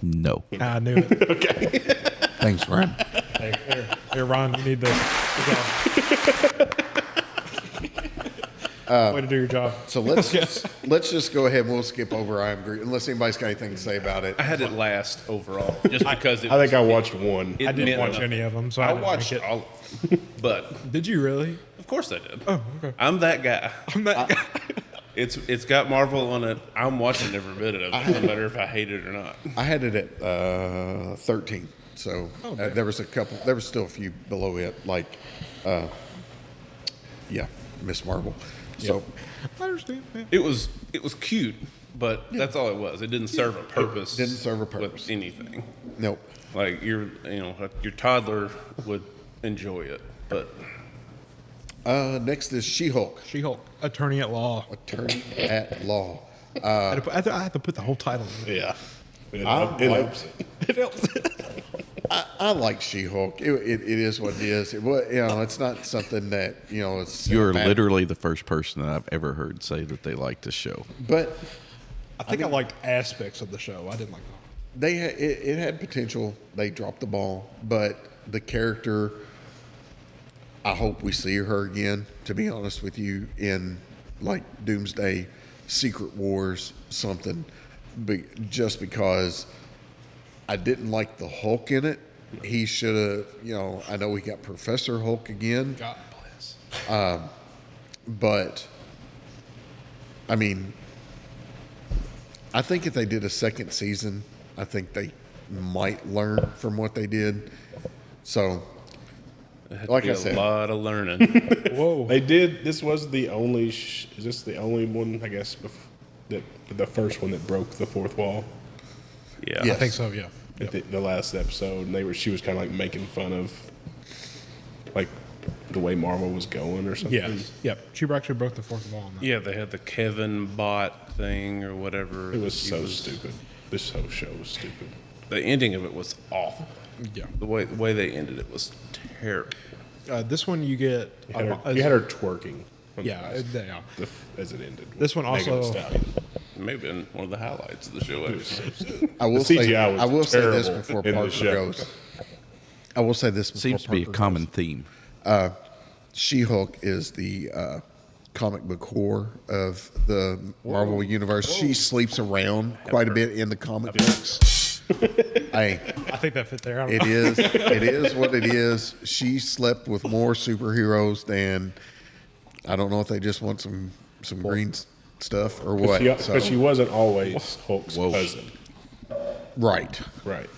No. I knew it. Thanks, Ryan. Hey, here, Ron, you need this. Good job. Way to do your job. So let's just go ahead and we'll skip over I Am Groot unless anybody's got anything to say about it. I had it last overall, just because I think I watched one. it I didn't meant watch nothing. any of them, so I didn't watched rank it. all of them. But Did you really? of course I did. Oh, okay. I'm that guy. I'm that guy. It's got Marvel on it. I'm watching every bit of it, no matter if I hate it or not. I had it at 13. So there was still a few below it, like, Miss Marvel. So I understand. Yeah. It was cute, but that's all it was. It didn't serve a purpose. didn't serve a purpose. with anything. nope. Like your toddler would enjoy it, but Next is She-Hulk, She-Hulk, Attorney at Law. Attorney at Law. I had to put the whole title in. Yeah. It I helps. It helps. I like She-Hulk. It is what it is. It's not something that it's. You're cinematic. literally the first person that I've ever heard say that they like the show. But I think I liked aspects of the show. I didn't like the it had potential. They dropped the ball, but the character. I hope we see her again. To be honest with you, in like Doomsday, Secret Wars, something. Just because I didn't like the Hulk in it, he should have. I know we got Professor Hulk again. God bless. But, I mean, I think if they did a second season, I think they might learn from what they did. So, like I said, a lot of learning. Whoa. They did. This was the only. Is this the only one? I guess that the first one that broke the fourth wall. Yeah, Yes. I think so, yeah. At the last episode, and she was kind of like making fun of, like, the way Marvel was going or something. Yeah. Yep. She actually broke the fourth wall on that. Yeah, they had the Kevin bot thing or whatever. It was He so stupid. This whole show was stupid. The ending of it was awful. Yeah. The way they ended it was terrible. This one you get. You had her twerking. on the Yeah. last- Yeah. as it ended. This one Megan Thee also- Stallion. It may have been one of the highlights of the show. It was so Actually. stupid. I will The say CGI was I will say this terrible before in the Parker show. goes. I will say this before Seems to be a Parker common goes. theme. She-Hulk is the comic book whore of the Marvel universe. She sleeps around quite a bit in the comic books. I think that fit there. I don't It know. is what it is. She slept with more superheroes than I don't know if they just want some green stuff or what. But she wasn't always Hulk's cousin. Right. Right.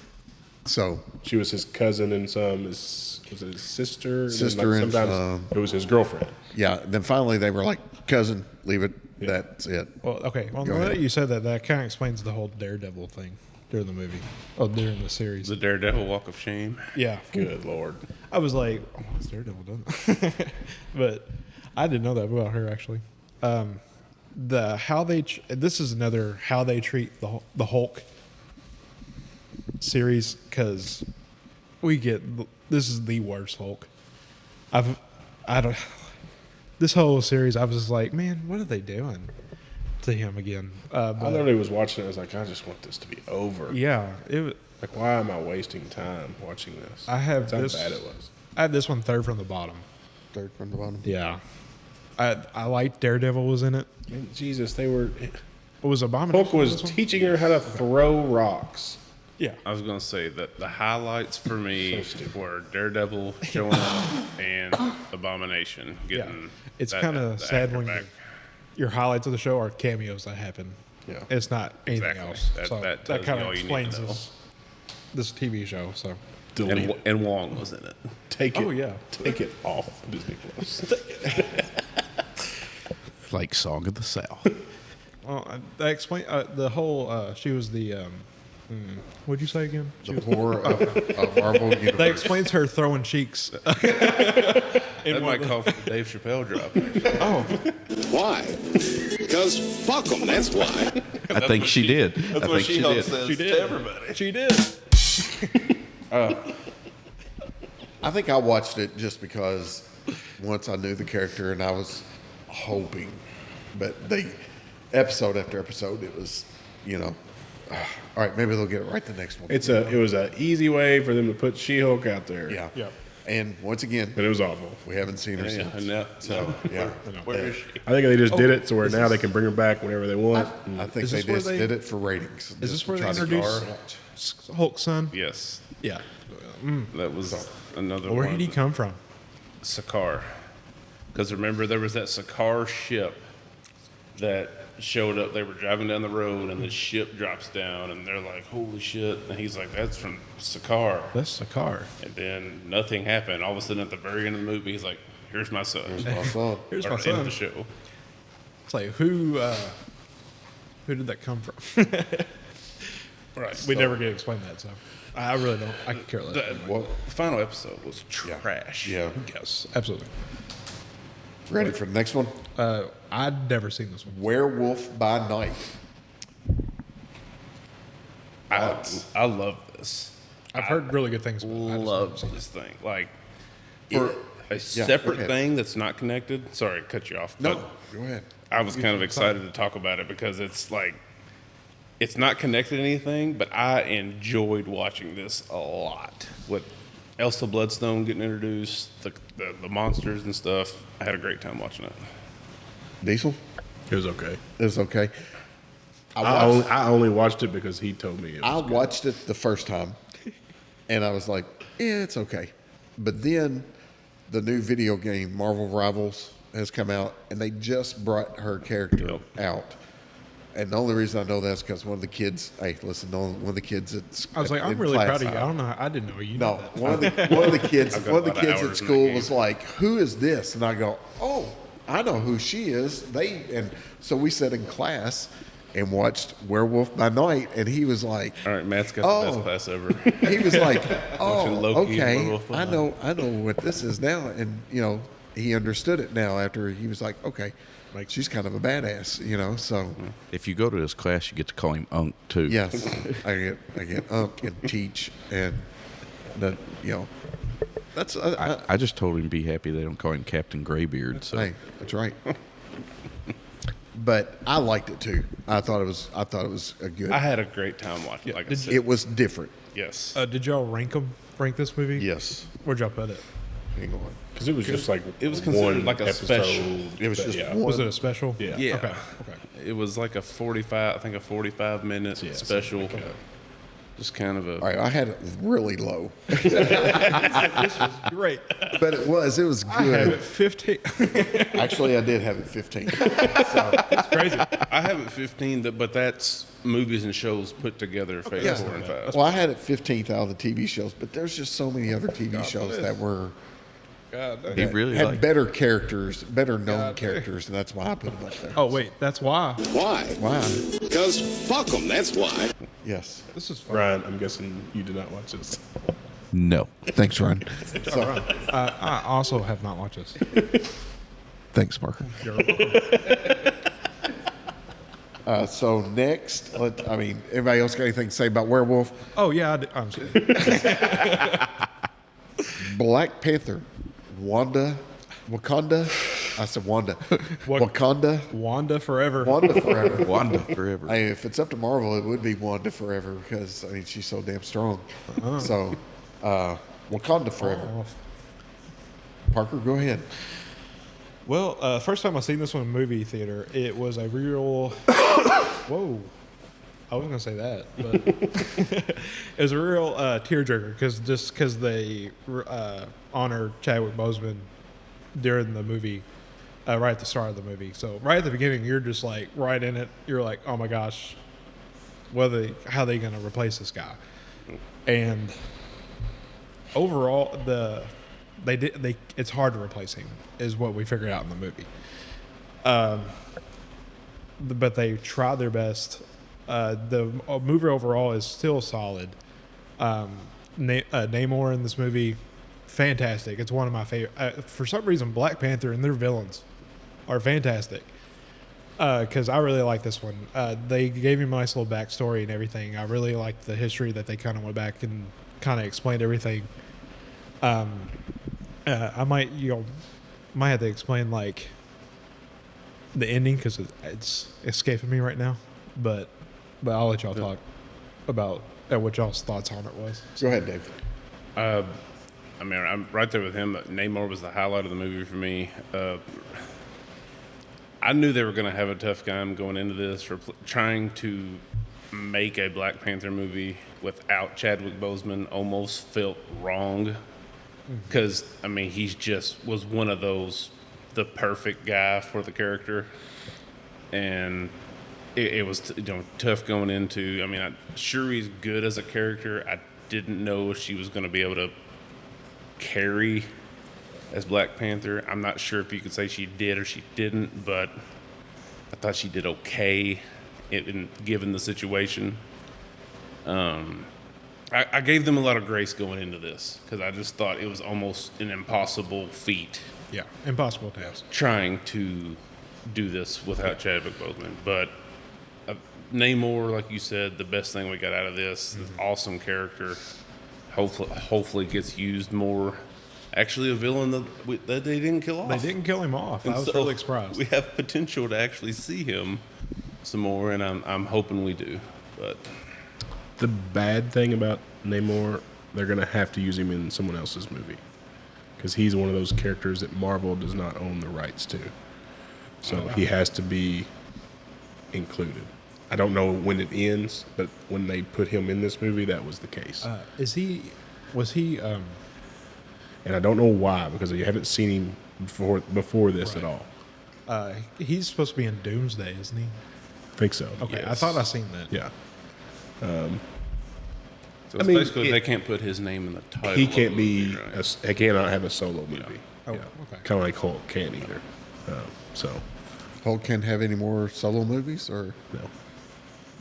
So She was his cousin and some. Was it his sister? Sister and sometimes some. it was his girlfriend. yeah, then finally they were like, cousin, leave it. That's it. Well, okay. Well, Go now ahead. that you said that, that kind of explains the whole Daredevil thing during the movie. Oh, during the series. The Daredevil Walk of Shame. Yeah. Good lord. I was like, oh, it's Daredevil, doesn't it? But I didn't know that about her, actually. This is another how they treat the Hulk series, because this is the worst Hulk. This whole series, I was just like, man, what are they doing? to him again. I But literally was watching it. I was like, I just want this to be over. yeah, Like, why am I wasting time watching this? I have That's how this. bad it was. I have this one third from the bottom. Third from the bottom. Yeah, I liked Daredevil was in it. And Jesus, they were. What was Abomination? Hulk was in this one? teaching her how to throw rocks. Yeah. I was gonna say that the highlights for me So stupid. were Daredevil showing up and Abomination getting. It's that- kind the of sad actor when back. your highlights of the show are cameos that happen. Yeah. It's not anything Exactly. else. That- so that that tells kind you of all you need to explains this TV show. So Delete it. And Wong was in it. Take it. Oh, yeah. Take it off Disney Plus. Like Song of the South. that explain the whole. She was the. What'd you say again? The poor of Marvel Universe. That explains her throwing cheeks. That might call for the Dave Chappelle drop. Oh, Why? Because fuck them, that's why. I think she did. I think she did. she did. Everybody. She did. I think I watched it just because once I knew the character and I was hoping, but they episode after episode, it was, all right, maybe they'll get it right the next one. It was an easy way for them to put She-Hulk out there. Yeah. Yeah. And once again, But it was awful. we haven't seen her Yeah, since. and now- So, yeah. Where is she? I think they just did it so where now they can bring her back whenever they want. I think Is they this where just they- did it for ratings. Is just this to where they try to introduced get- Hulk's son? Yes, Yeah. that was another Where one. did he come from? Sakaar. Because remember, there was that Sakaar ship that showed up. They were driving down the road, and the ship drops down, and they're like, "Holy shit!" And he's like, "That's from Sakaar." That's Sakaar. And then nothing happened. All of a sudden, at the very end of the movie, he's like, "Here's my son." My son. Here's Or my the end of son. the show. It's like who did that come from? Right. We never get to explain that, so I really don't. I could care less. The final episode was trash. Yeah. Yes, absolutely. Ready for the next one? I'd never seen this one. Werewolf by Night. I love this. I've heard really good things. About it. I just Love haven't seen it. this thing. Like for a separate ahead. thing that's not connected. Sorry, to cut you off. No, but go ahead. I was kind of excited to talk about it because it's like it's not connected to anything, but I enjoyed watching this a lot. With Elsa Bloodstone getting introduced, the monsters and stuff. I had a great time watching it. Diesel? It was okay. It was okay. I only watched it because he told me it was I watched it the first time, and I was like, yeah, it's okay. But then the new video game, Marvel Rivals, has come out, and they just brought her character out. And the only reason I know that is because one of the kids, one of the kids at I was like, I'm in really class, proud of you. I don't know. I didn't know you. No, Knew that. one of the kids, I've got one of the a lot of kids hours at in that school game. was like, "Who is this?" And I go, "Oh, I know who she is." And so we sat in class and watched Werewolf by Night, and he was like, All right, Matt's got the Oh. best class ever. he was like, Watching "Oh, Loki and okay, Werewolf by I Night." know what this is now," and he understood it now after he was like, "Okay, like she's kind of a badass," So If you go to his class, you get to call him Unc too. yes, I get and teach and that that's I just told him to be happy they don't call him Captain Graybeard. So hey, that's right. But I liked it too. I thought it was a good. I had a great time watching. Like I said, It was different. yes. Did y'all rank this movie? Yes. Where'd y'all put it? Hang on. because it was just like it was considered one like a episode. special. It was But just yeah. one. Was it a special? Yeah. Yeah. Okay. It was like a 45-minute special. Just kind of a. All right, I had it really low, Great. but it was I have good. it 15. Actually, I did have it 15. It's crazy. I have it 15, but that's movies and shows put together, phase Yeah. 4 and 5. Well, I had it 15th out of the TV shows, but there's just so many other TV shows that were he really had liked better characters, better known characters, and that's why I put them up there. Oh wait, that's why. Why? Wow. Because fuck them, that's why. Yes. This is fun. Ryan, I'm guessing you did not watch this. no. Thanks, Ryan. So, I also have not watched this. thanks, Mark. So next, everybody else got anything to say about Werewolf? Oh yeah, I'm sorry. Black Panther, Wakanda I said Wanda. Wakanda. Wanda forever. Wanda forever. Wanda forever. Hey, if it's up to Marvel, it would be Wanda forever because I mean she's so damn strong. So, Wakanda forever. Parker, go ahead. Well, first time I seen this one in a movie theater, it was a real. Whoa. I was gonna say that, but it was a real tearjerker because they honor Chadwick Boseman during the movie, right at the start of the movie. So right at the beginning, you're just like right in it. You're like, oh my gosh, how they gonna replace this guy? And overall, it's hard to replace him, is what we figured out in the movie. But they tried their best. The movie overall is still solid. Namor in this movie, fantastic. It's one of my favorite. For some reason, Black Panther and their villains are fantastic. Because I really like this one. They gave him a nice little backstory and everything. I really liked the history that they kind of went back and kind of explained everything. I might have to explain like the ending because it's escaping me right now, but I'll let y'all talk about what y'all's thoughts on it was. Go ahead, Dave. I mean, I'm right there with him. Namor was the highlight of the movie for me. I knew they were going to have a tough time going into this, trying to make a Black Panther movie without Chadwick Boseman almost felt wrong. Because, I mean, he just was one of those, the perfect guy for the character. And it was tough going into, I mean, I'm sure he's good as a character. I didn't know if she was going to be able to carry as Black Panther. I'm not sure if you could say she did or she didn't, but I thought she did okay given the situation. I gave them a lot of grace going into this because I just thought it was almost an impossible feat. Yeah, impossible task. Trying to do this without Chadwick Boseman. But Namor, like you said, the best thing we got out of this, awesome character. Hopefully gets used more. Actually, a villain that they didn't kill off. They didn't kill him off. I was really surprised. We have potential to actually see him some more, and I'm hoping we do. But the bad thing about Namor, they're going to have to use him in someone else's movie because he's one of those characters that Marvel does not own the rights to. So he has to be included. I don't know when it ends, but when they put him in this movie, that was the case. Was he? And I don't know why, because you haven't seen him before this at all. He's supposed to be in Doomsday, isn't he? I think so. Okay, yes. I thought I seen that. Yeah. So it's basically they can't put his name in the title. He can't of the be. movie, right? He cannot have a solo movie. Oh, okay. Kind of like Hulk can't either. So Hulk can't have any more solo movies, or no.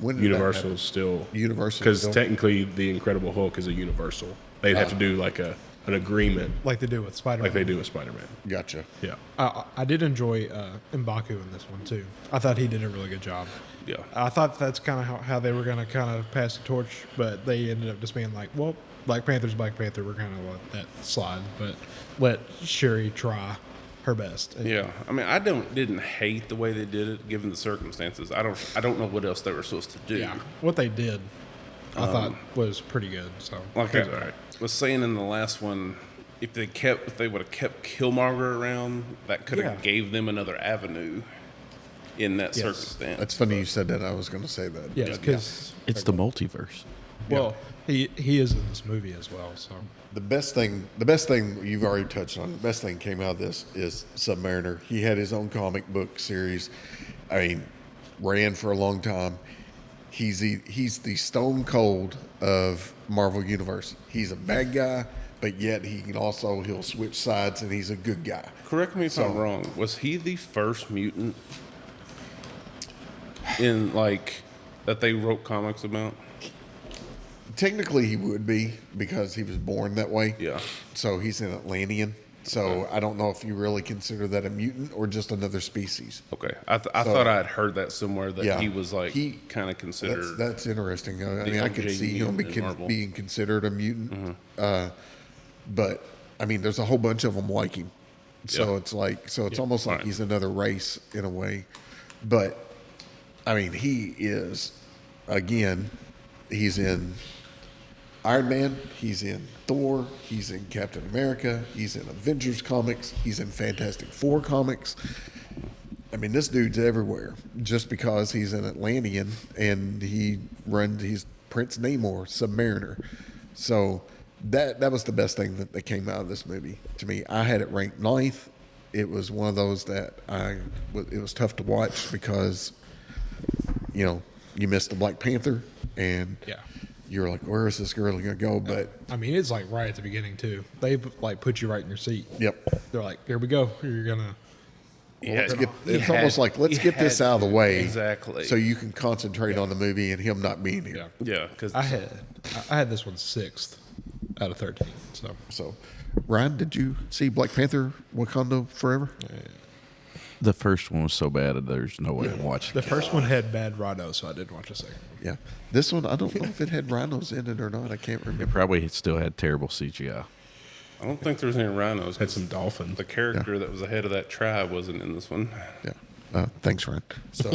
when did Universal's still Universal because still? technically the Incredible Hulk is a Universal. They'd have to do like an agreement Like they do with Spider-Man. like they do with Spider-Man. Gotcha. Yeah. I did enjoy M'Baku in this one too. I thought he did a really good job. Yeah. I thought that's kind of how they were going to kind of pass the torch, but they ended up just being like, well, Black Panther's Black Panther. We're kind of let that slide, but let Shuri try her best. And Yeah, I mean, didn't hate the way they did it, given the circumstances. I don't know what else they were supposed to do. yeah, what they did, I thought was pretty good. So Like I was saying in the last one, if they would have kept Killmonger around, that could have gave them another avenue in that circumstance. That's funny you said that. I was going to say that. yes, because It's the multiverse. well, he is in this movie as well. So The best thing you've already touched on, the best thing came out of this is Submariner. He had his own comic book series. I mean, ran for a long time. He's the Stone Cold of Marvel Universe. He's a bad guy, but yet he'll switch sides and he's a good guy. Correct me if I'm wrong. Was he the first mutant in that they wrote comics about? Technically, he would be because he was born that way. Yeah. So he's an Atlantean. So I don't know if you really consider that a mutant or just another species. Okay, I thought I had heard that somewhere that Yeah. he was kind of considered. That's interesting. I mean, the I could OG see him mutant in Marvel. being considered a mutant. But I mean, there's a whole bunch of them like him. So it's like, it's almost like he's another race in a way. But I mean, he is, again, he's in Iron Man, he's in Thor, he's in Captain America, he's in Avengers comics, he's in Fantastic Four comics. I mean, this dude's everywhere just because he's an Atlantean and he's Prince Namor, Submariner. So that was the best thing that came out of this movie to me. I had it ranked 9th. It was one of those that it was tough to watch because, you missed the Black Panther and you're like, where is this girl going to go? But I mean, it's like right at the beginning too. They like put you right in your seat. Yep. They're like, here we go. You're gonna. It's almost like, let's get this out of the way. Exactly. So you can concentrate on the movie and him not being here. Yeah, because I had this one 6th out of 13. So, Ryan, did you see Black Panther Wakanda Forever? The first one was so bad that there's no way I'm watching. The first one had bad rhinos, so I didn't watch the second one. Yeah. This one, I don't know if it had rhinos in it or not. I can't remember. It probably still had terrible CGI. I don't think there was any rhinos. Had some dolphins. The character that was the head of that tribe wasn't in this one. Yeah. Thanks, Ryan. So,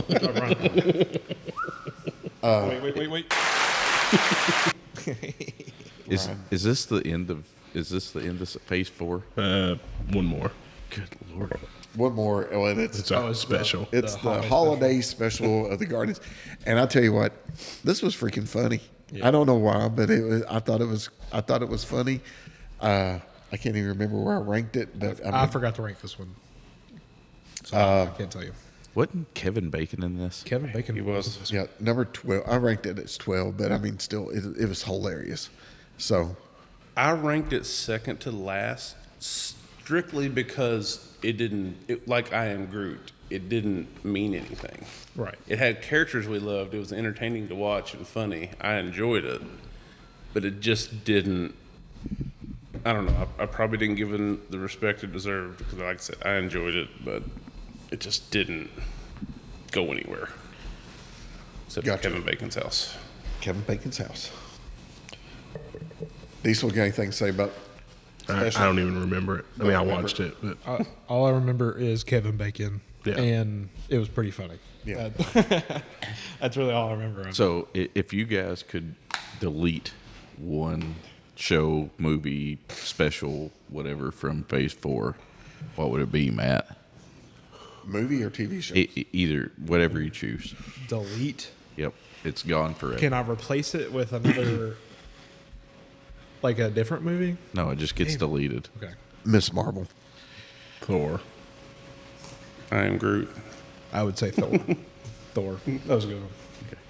Wait. Is this the end of Phase 4? One more. Good Lord. one more. Oh, and it's special. It's the holiday special of the Guardians. And I'll tell you what, this was freaking funny. Yeah. I don't know why, but I thought it was funny. I can't even remember where I ranked it, but I forgot to rank this one. So I can't tell you. Wasn't Kevin Bacon in this? Kevin Bacon. He was. Yeah, number 12. I ranked it as 12, but I mean, still, it was hilarious. So I ranked it second to last strictly because like I Am Groot, it didn't mean anything. Right. It had characters we loved. It was entertaining to watch and funny. I enjoyed it, but it just didn't. I don't know. I probably didn't give it the respect it deserved because, like I said, I enjoyed it, but it just didn't go anywhere. Except for Kevin Bacon's house. Kevin Bacon's house. Diesel, got anything to say about? I don't even remember it. I mean, I watched it, but all I remember is Kevin Bacon, and it was pretty funny. Yeah, that's really all I remember. So, if you guys could delete one show, movie, special, whatever from Phase 4, what would it be, Matt? Movie or TV show? Either, whatever you choose. Delete. Yep, it's gone forever. Can I replace it with another, like a different movie? No, it just gets deleted. Okay. Miss Marvel. Thor. I Am Groot. I would say Thor. Thor. That was a good one. Okay.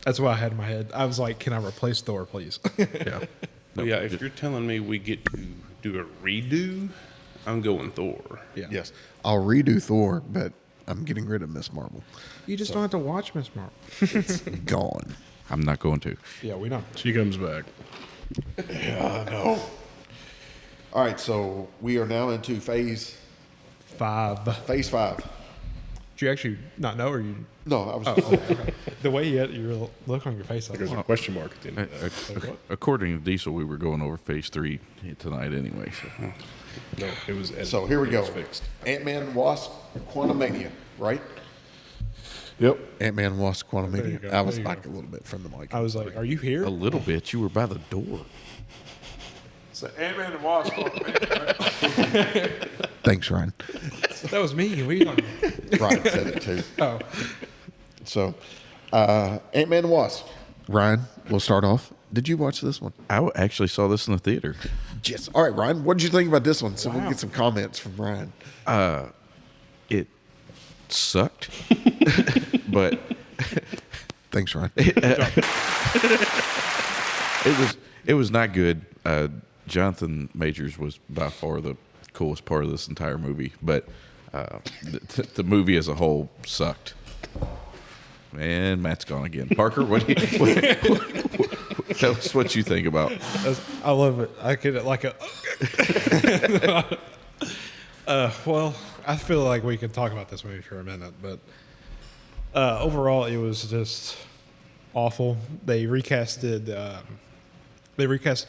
That's what I had in my head. I was like, can I replace Thor, please? Yeah. Well, yeah, if you're telling me we get to do a redo, I'm going Thor. Yeah. Yes, I'll redo Thor, but I'm getting rid of Miss Marvel. You just don't have to watch Miss Marvel. It's gone. I'm not going to. Yeah, we know. She comes back. Yeah, I know. All right, so we are now into phase 5. Phase 5. Did you actually not know, or you? No, I was. Okay. The way you had your look on your face, There's a question mark at the end of that. According to Diesel, we were going over Phase 3 tonight anyway. So. No, it was. So here we go. Fixed. Ant-Man, Wasp, Quantumania, right? Yep. Ant-Man, Wasp, There you Quantumania. go. I was There you back go. a little bit from the mic. I was like, "Are you here?" A little bit. You were by the door. So Ant-Man and Wasp. Thanks, Ryan. That was me. What are you talking about? Ryan said it too. Oh, So, Ant-Man and Wasp. Ryan, we'll start off. Did you watch this one? I actually saw this in the theater. Yes. All right, Ryan, what did you think about this one? So we'll get some comments from Ryan. It sucked, but Thanks, Ryan. it was not good. Jonathan Majors was by far the coolest part of this entire movie, but the movie as a whole sucked. And Matt's gone again. Parker, tell us what you think about. I love it. I could like a. Well, I feel like we could talk about this movie for a minute, but overall, it was just awful. They recasted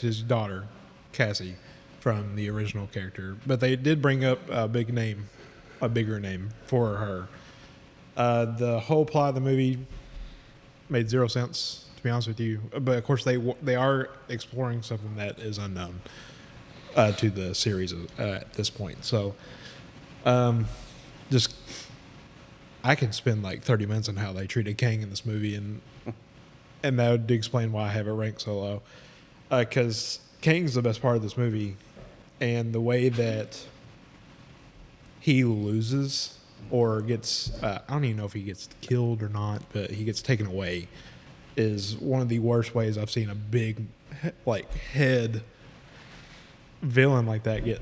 his daughter, Cassie, from the original character. But they did bring up a bigger name for her. The whole plot of the movie made zero sense, to be honest with you. But of course, they are exploring something that is unknown to the series at this point. So, just I can spend like 30 minutes on how they treated Kang in this movie, and that would explain why I have it ranked so low. Because Kang's the best part of this movie, and the way that he loses or gets, I don't even know if he gets killed or not, but he gets taken away is one of the worst ways I've seen a big, like, head villain like that get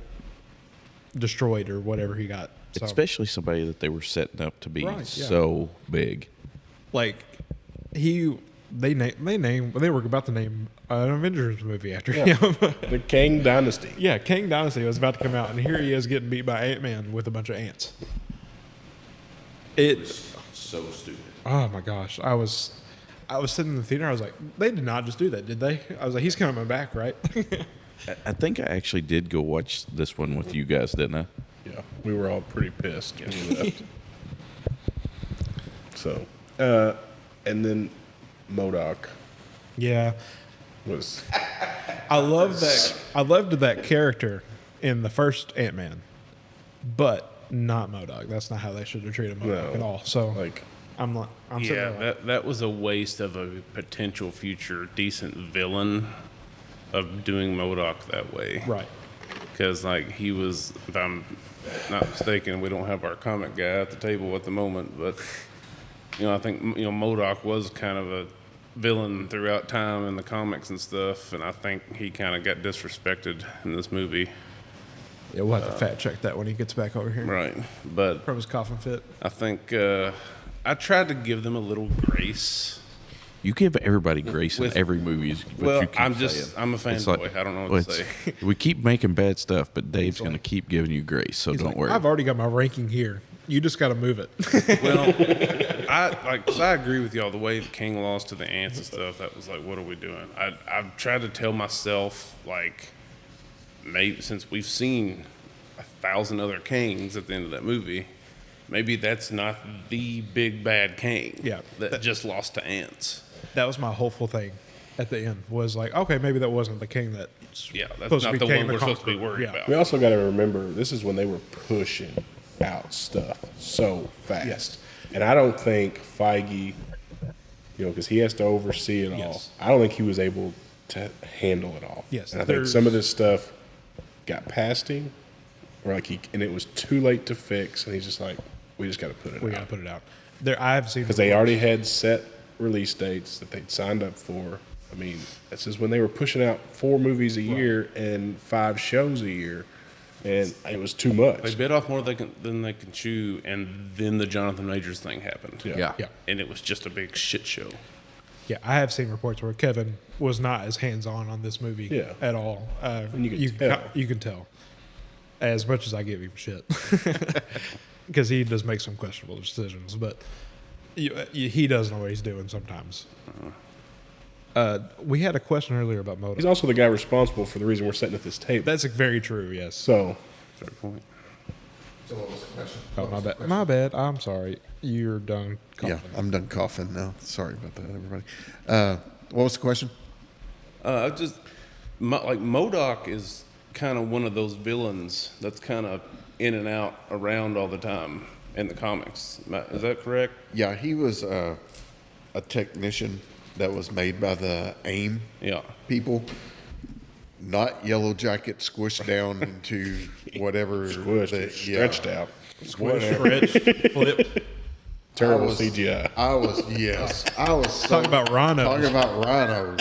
destroyed or whatever he got. So, Especially somebody that they were setting up to be Right, yeah. so big. like, they were about to name an Avengers movie after him. The Kang Dynasty. Yeah, Kang Dynasty was about to come out, and here he is getting beat by Ant-Man with a bunch of ants. So stupid. Oh my gosh, I was sitting in the theater. I was like, they did not just do that, did they? I was like, he's coming back, right? I think I actually did go watch this one with you guys, didn't I? Yeah, we were all pretty pissed when we left. So, and then MODOK Yeah, was I loved that character in the first Ant-Man, but not MODOK. That's not how they should have treated MODOK at all. So, like, I'm sitting there like, that was a waste of a potential future decent villain of doing MODOK that way. right. Because, like, he was, if I'm not mistaken, we don't have our comic guy at the table at the moment, but, I think, MODOK was kind of a villain throughout time in the comics and stuff, and I think he kind of got disrespected in this movie. Yeah, we'll have to fact check that when he gets back over here. Right. But From his coughing fit. I think I tried to give them a little grace. You give everybody grace in every movie. Is what Well, you keep I'm saying. a It's fanboy. I don't know what to it's- say. We keep making bad stuff, but Dave's going to keep giving you grace, so don't worry. I've already got my ranking here. You just got to move it. Well, I agree with y'all. The way that King lost to the ants and stuff, that was like, what are we doing? I've tried to tell myself, like, maybe since we've seen 1,000 other Kings at the end of that movie, maybe that's not the big bad King. Yeah. that just lost to ants. That was my hopeful thing at the end. Was like, okay, maybe that wasn't the king that. Yeah, that's supposed to not be the Kang one we're supposed to be Conqueror. worried Yeah. about. we also got to remember this is when they were pushing out stuff so fast. Yes. And I don't think Feige, because he has to oversee it all. Yes. I don't think he was able to handle it all. Yes, And I think some of this stuff got past him, or and it was too late to fix, and he's just like, we just got to put it We out. got to put it out. There, I've seen Because they already had set release dates that they'd signed up for. I mean, this is when they were pushing out 4 movies a year and 5 shows a year, and it was too much. They bit off more than they can chew, and then the Jonathan Majors thing happened. Yeah. Yeah, And it was just a big shit show. yeah. I have seen reports where Kevin was not as hands-on on this movie Yeah. at all. And you can tell. You can tell. As much as I give him shit, because he does make some questionable decisions, but he does know what he's doing sometimes. We had a question earlier about MODOK. He's also the guy responsible for the reason we're sitting at this table. That's very true. Yes. So, Fair point. So what was the question? Oh, my bad. My bad. I'm sorry. You're done. Yeah, I'm done coughing now. Sorry about that, everybody. What was the question? Like MODOK is kind of one of those villains that's kind of in and out around all the time in the comics. Is that correct? Yeah, he was a technician that was made by the AIM Yeah. people, not Yellow Jacket squished down into whatever. stretched out. Stretch, flip. Terrible CGI. I was Talking about rhinos. Talking about rhinos.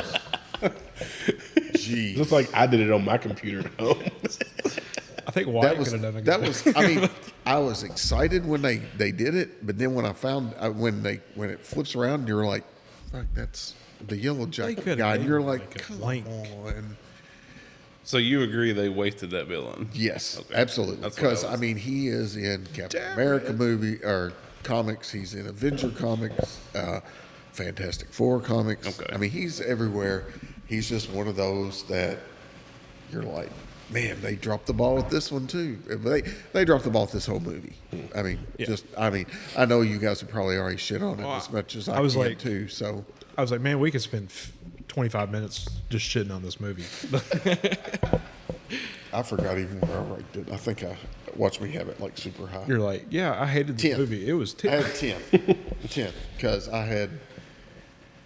Jeez. Looks like I did it on my computer at home. I think Wyatt That was could have done a good that job. was. I mean, I was excited when they did it, but then when I found when it flips around, you're like, "Fuck, that's the Yellow Jacket could've guy." And made you're him like, like a "Come blank." on." So you agree they wasted that villain? Yes, Okay. absolutely. That's what Because I was- I mean, he is in Captain America movie or comics. He's in Avenger comics, Fantastic Four comics. Okay. I mean, he's everywhere. He's just one of those that you're like, man, they dropped the ball with this one too. They dropped the ball with this whole movie. I mean, I know you guys have probably already shit on it as much as I was can like- too. So I was like, man, we could spend 25 minutes just shitting on this movie. I forgot even where I ranked it. I think I watched me have it like super high. You're like, yeah, I hated this 10. movie. It was I 10. had 10, because I had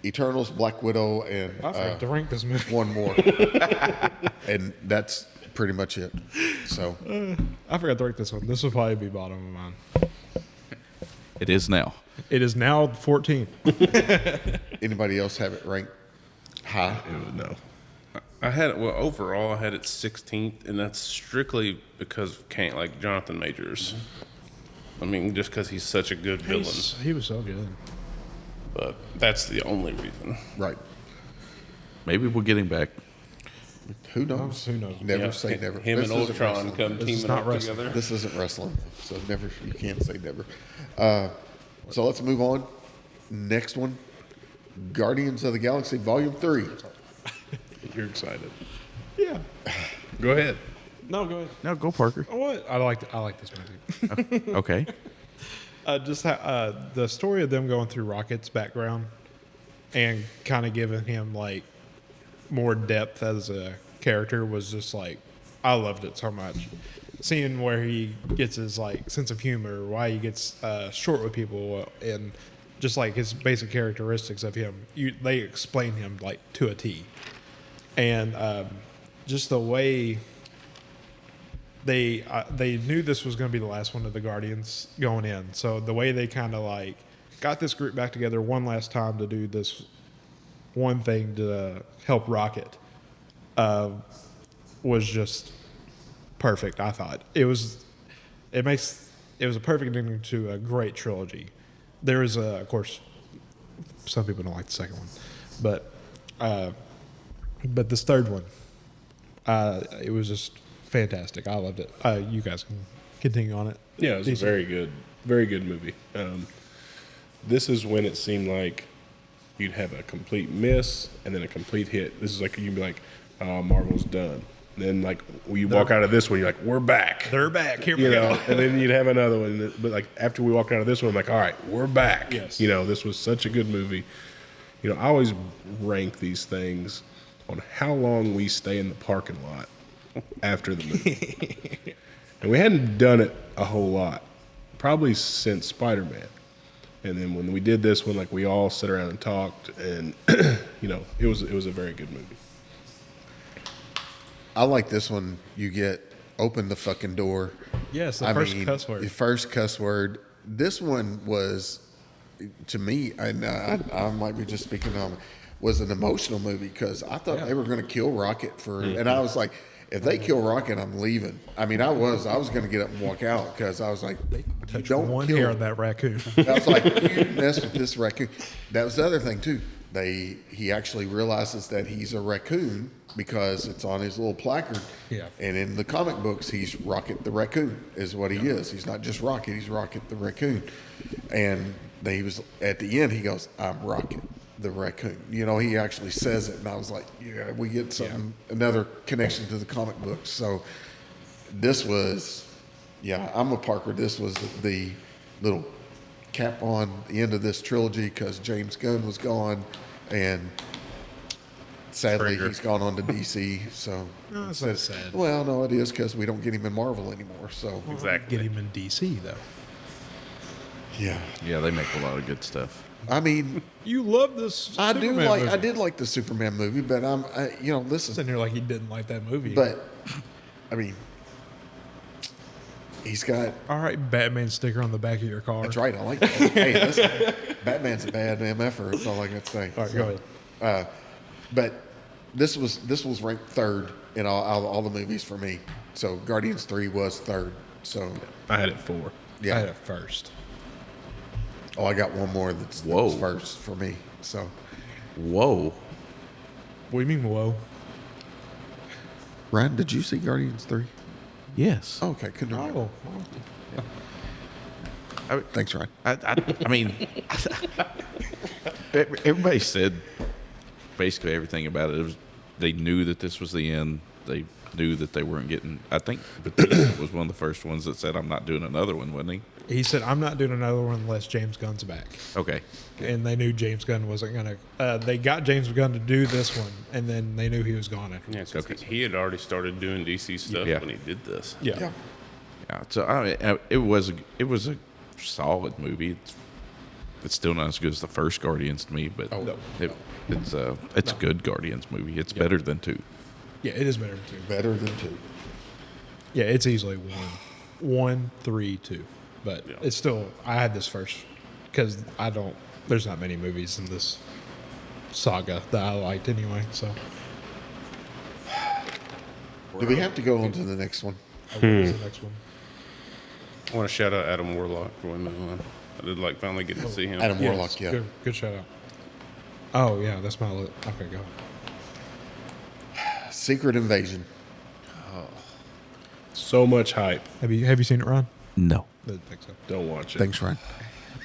Eternals, Black Widow, and I forgot to rank this movie. one more, and that's pretty much it. So I forgot to rank this one. This will probably be bottom of mine. It is now. It is now 14. anybody else have it ranked high? No. I had it, well, overall, I had it 16th, and that's strictly because of like Jonathan Majors. I mean, just because he's such a good villain. He was so good. But that's the only reason. Right. Maybe we'll get him back. Who knows? Who knows? Never Yeah, say never. Him This and isn't Ultron wrestling. come This is teaming not up wrestling. together. This isn't wrestling, so never. You can't say never. So let's move on. Next one, Guardians of the Galaxy Volume 3. You're excited. Yeah. Go ahead. No, go ahead. No, go Parker. What? I like this movie. Okay. Just the story of them going through Rocket's background and kind of giving him like more depth as a character was just like, I loved it so much. Seeing where he gets his like sense of humor, why he gets short with people, and just like his basic characteristics of him, they explain him like to a T, and just the way they knew this was going to be the last one of the Guardians going in. So the way they kind of like got this group back together one last time to do this one thing to help Rocket was just perfect. I thought it was a perfect ending to a great trilogy. There is of course, some people don't like the second one, but this third one, it was just fantastic. I loved it. You guys can continue on it. Yeah, it was Decent. a very good movie. This is when it seemed like you'd have a complete miss and then a complete hit. This is like you'd be like, "Oh, Marvel's done." And then like when you walk out of this one, you're like, "We're back." They're back. Here we You go. know, and then you'd have another one. But like after we walked out of this one, I'm like, "All right, we're back." Yes. You know, this was such a good movie. You know, I always rank these things on how long we stay in the parking lot after the movie. And we hadn't done it a whole lot, probably since Spider-Man. And then when we did this one, like we all sat around and talked, and you know, it was a very good movie. I like this one. You get open the fucking door. Yes, the first cuss word. The first cuss word. This one was, to me, and I might be just speaking on, was an emotional movie because I thought they were going to kill Rocket and I was like, if they kill Rocket, I'm leaving. I mean, I was going to get up and walk out because I was like, you don't one kill hair on that raccoon. I was like, you mess with this raccoon. That was the other thing too. He actually realizes that he's a raccoon because it's on his little placard. Yeah. And in the comic books, he's Rocket the Raccoon is what he is. He's not just Rocket, he's Rocket the Raccoon. And he was at the end, he goes, I'm Rocket the Raccoon. You know, he actually says it, and I was like, yeah, we get something, another connection to the comic books. So this was, I'm a Parker. This was the little cap on the end of this trilogy because James Gunn was gone, and sadly he's gone on to DC. So That's not sad. well, no, it is because we don't get him in Marvel anymore. So Exactly. Get him in DC though. yeah, Yeah, they make a lot of good stuff. I mean, You love this. I Superman movie. did like the Superman movie, but listen, Sitting here like he didn't like that movie. but I mean, he's got. all right, Batman sticker on the back of your car. That's right. I like that. Hey, listen, Batman's a bad MFer. That's all I got to say. All right, go ahead. But this was ranked third in all the movies for me. So Guardians 3 was third. So I had it 4. yeah. I had it first. Oh, I got one more that's first for me. So Whoa. What do you mean, whoa? Ryan, did you see Guardians 3? Yes. Oh, okay, couldn't remember. Thanks, Ryan. I mean, everybody said basically everything about it. They knew that this was the end. They knew that they weren't getting. I think Batista was one of the first ones that said, "I'm not doing another one," wasn't he? He said, "I'm not doing another one unless James Gunn's back." Okay. And they knew James Gunn wasn't gonna. They got James Gunn to do this one, and then they knew he was gone after. Yeah, 'cause he had already started doing DC stuff Yeah. when he did this. Yeah. Yeah. So I mean, it was a solid movie. It's still not as good as the first Guardians to me, but it's a good Guardians movie. It's better than 2. Yeah, it is better than 2. Better than 2. Yeah, it's easily 1, 3, 2. But it's still. I had this first because I don't. There's not many movies in this saga that I liked anyway. So Do we have to go on to the next one? I'll go to the next one. I want to shout out Adam Warlock for winning that one. I did finally get to see him. Adam Warlock, yeah. Good shout out. Oh yeah, that's my okay. Go. Secret Invasion. So much hype. Have you seen it, Ron? No. I didn't think so. Don't watch it. Thanks, Ryan.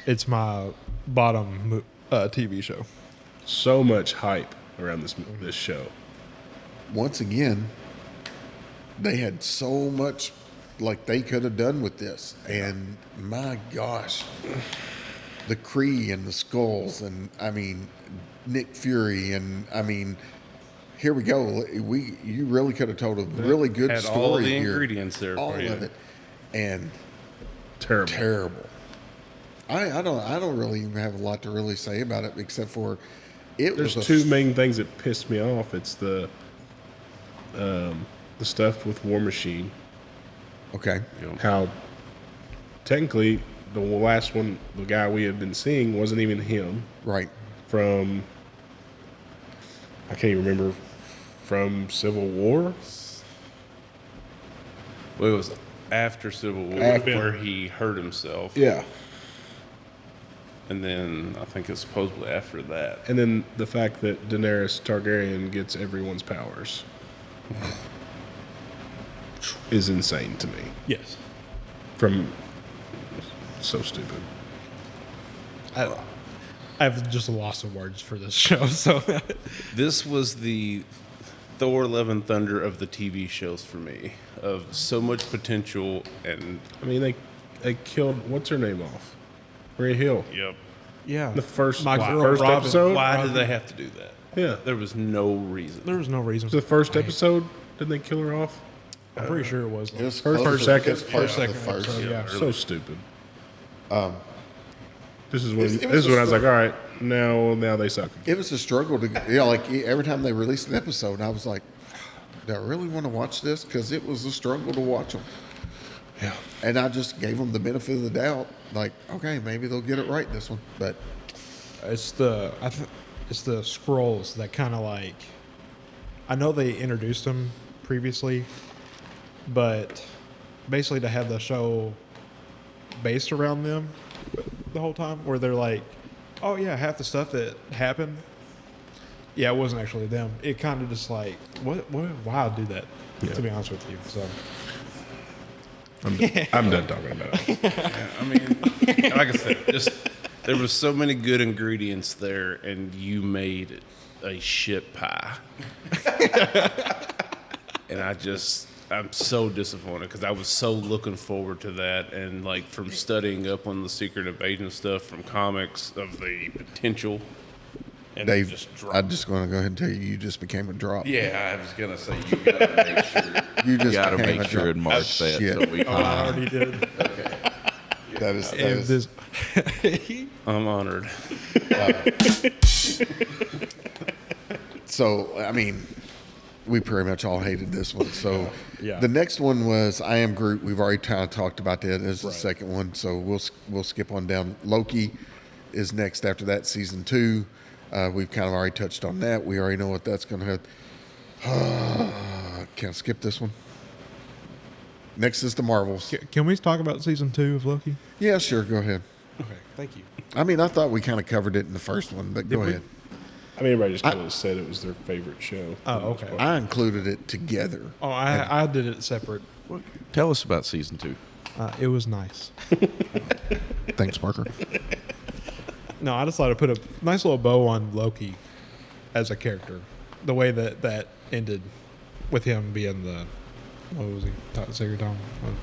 It's my bottom TV show. So much hype around this show. Once again, they had so much like they could have done with this, and my gosh, the Kree and the skulls, and I mean Nick Fury, and I mean, here we go. You really could have told a really good Had story all the here. ingredients there all for you. of it, and Terrible. I don't really even have a lot to really say about it except for it There's was two main things that pissed me off. It's the stuff with War Machine. okay. How technically the last one, the guy we had been seeing, wasn't even him. Right. From I can't even remember, from Civil War. Well, it was after Civil War where he hurt himself. Yeah. And then I think it's supposedly after that. And then the fact that Daenerys Targaryen gets everyone's powers is insane to me. Yes. From so stupid. I have just a loss of words for this show. So This was the Thor: Love and Thunder of the TV shows for me, of so much potential. And I mean, they killed what's her name off, Maria Hill. yep. yeah, The first My girl, first Robin. episode. Why did they have to do that? Yeah, There was no reason. there was no reason. the first episode. Didn't they kill her off? I'm pretty sure it was. It was First- close first to- second. it was close to the First first. episode, yeah. So stupid. This is it when was this is when I was a like, all right, now they suck. It was a struggle to, like every time they released an episode, I was like, do I really want to watch this? Because it was a struggle to watch them. Yeah. And I just gave them the benefit of the doubt. Like, okay, maybe they'll get it right this one. But It's the scrolls that kind of like. I know they introduced them previously, but basically to have the show based around them the whole time, where they're like, oh yeah, half the stuff that happened, yeah, it wasn't actually them. It kind of just like, what, why do that? To be honest with you, so. I'm done talking about it. I mean, like I said, just there was so many good ingredients there, and you made a shit pie. And I'm so disappointed because I was so looking forward to that, and like from studying up on the Secret Invasion stuff from comics of the potential. And Dave, just dropped. I'm just going to go ahead and tell you just became a drop. Yeah, I was gonna say you gotta make sure. You just gotta became make a sure drop. and mark that Shit. so we can. I already did. That is, And this, I'm honored. so, I mean, we pretty much all hated this one. So Yeah. the next one was I Am Groot. We've already kind of talked about that as the second one. So we'll skip on down. Loki is next after that, season 2. We've kind of already touched on that. We already know what that's going to have. Can I skip this one? Next is the Marvels. can we talk about season 2 of Loki? Yeah, sure. Go ahead. Okay, thank you. I mean, I thought we kind of covered it in the first one, but go ahead. I mean, everybody just kind of said it was their favorite show. Oh, okay. I included it together. Oh, I did it separate. Tell us about season 2. It was nice. Thanks, Parker. No, I just thought I'd put a nice little bow on Loki as a character. The way that ended with him being the what was he? Secret Tom.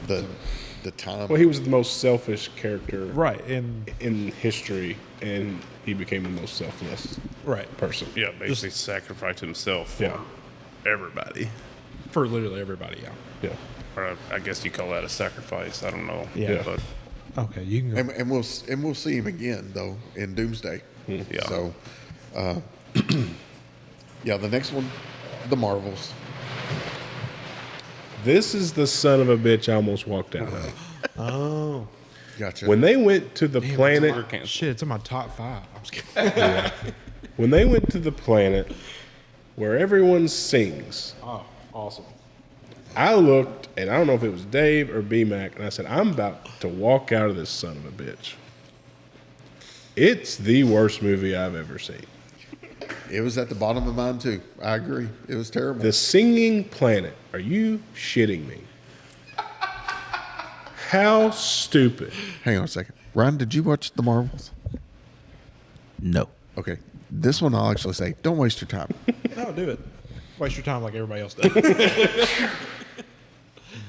The time. Well, he was the most selfish character Right, and in history, and he became the most selfless right person. Yeah, basically sacrificed himself for everybody. for literally everybody. Yeah. Yeah. Or I guess you call that a sacrifice. I don't know. Yeah. But Okay, you can go. And we'll see him again though in Doomsday. Yeah. So, yeah, the next one, the Marvels. This is the son of a bitch I almost walked out of. Oh, Gotcha. When they went to the planet, shit! It's in my top 5. I'm just kidding. when they went to the planet where everyone sings, Oh, awesome. I looked, and I don't know if it was Dave or B-Mac, and I said, I'm about to walk out of this son of a bitch. It's the worst movie I've ever seen. It was at the bottom of mine too. I agree. It was terrible. The Singing Planet. Are you shitting me? How stupid. Hang on a second. Ryan, did you watch the Marvels? No. Okay. This one I'll actually say, don't waste your time. No, do it. Waste your time like everybody else does.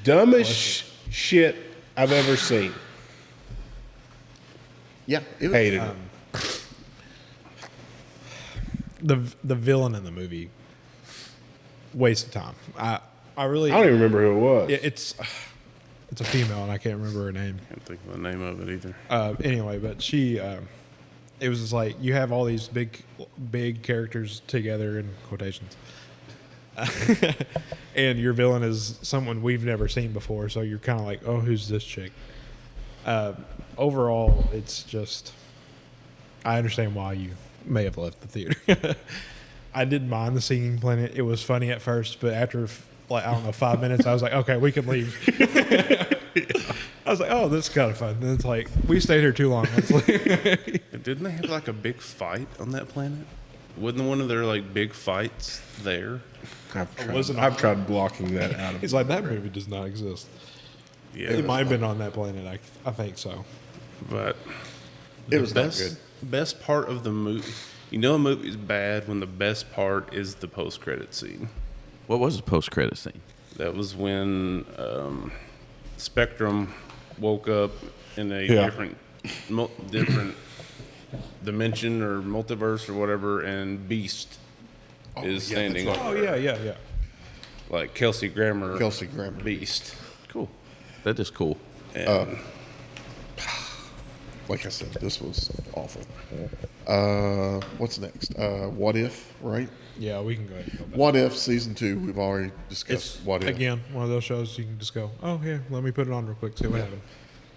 Dumbest shit I've ever seen. Yeah, it was, Hated it. the villain in the movie, waste of time. I really I don't even remember who it was. it's a female and I can't remember her name. can't think of the name of it either. Anyway, but she it was just like you have all these big characters together in quotations. And your villain is someone we've never seen before, so you're kind of like, oh, who's this chick? Overall, it's just, I understand why you may have left the theater. I didn't mind the Singing Planet. It was funny at first, but after, like, I don't know, 5 minutes, I was like, okay, we can leave. I was like, oh, this is kind of fun. And it's like, we stayed here too long. Let's leave. Didn't they have like a big fight on that planet? Wasn't one of their like big fights there? I've tried blocking that out of He's like, that movie does not exist. Yeah, It might have been on that planet. I think so. but it was not best good. best part of the movie. You know, a movie's bad when the best part is the post-credit scene. What was the post-credit scene? That was when Spectrum woke up in a Yeah. different dimension or multiverse or whatever, and Beast is standing that's right. over Oh, yeah. like Kelsey Grammer. Beast. Cool. That is cool. And Like I said, this was awful. What's next? What If, right? Yeah, we can go ahead and go back. What If season 2? We've already discussed It's, What If. again, one of those shows you can just go, oh, yeah, let me put it on real quick, see what happens.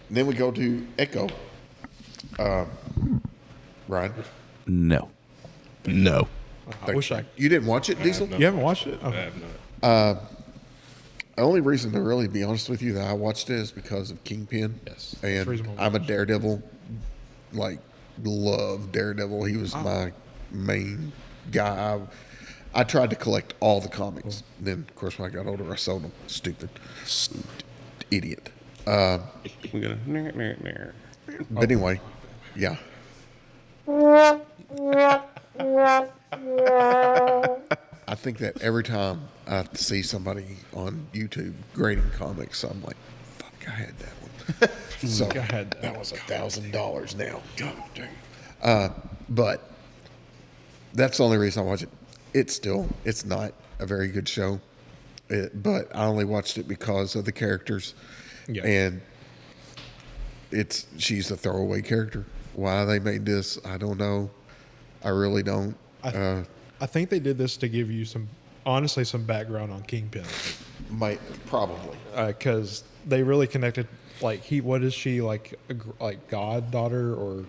And then we go to Echo. Ryan, No. No. I wish I. you didn't watch it, Diesel? You haven't watched it? I Okay. have not. The only reason to really be honest with you that I watched it is because of Kingpin. Yes. And That's reasonable. I'm a Daredevil, like, love Daredevil. He was my main guy. I tried to collect all the comics. Then, of course, when I got older, I sold them. Stupid. Idiot. we're gonna. But anyway, yeah. I think that every time I have to see somebody on YouTube grading comics, I'm like, fuck, I had that one. So I had that. that was $1,000 now. God dang. But that's the only reason I watch it. It's not a very good show, but I only watched it because of the characters. Yeah. And she's a throwaway character. Why they made this, I don't know. I really don't. I think they did this to give you some background on Kingpin. Might probably. Because they really connected, like, what is she, like, like goddaughter or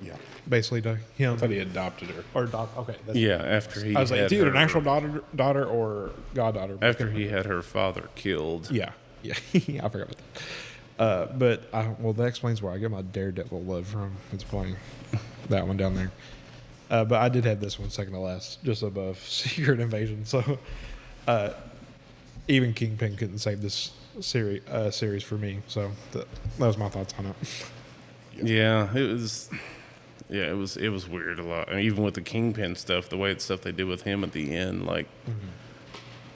basically to him? I thought he adopted her. Or okay. That's, Yeah, after he. I was like, had it's either an her- actual daughter or goddaughter. After he had her father killed. Yeah. I forgot about that. But that explains where I get my Daredevil love from. It's playing that one down there. But I did have this one second to last, just above Secret Invasion. So even Kingpin couldn't save this series for me. So that was my thoughts on it. Yeah, it was. Yeah, it was weird a lot. I mean, even with the Kingpin stuff, the stuff they did with him at the end, like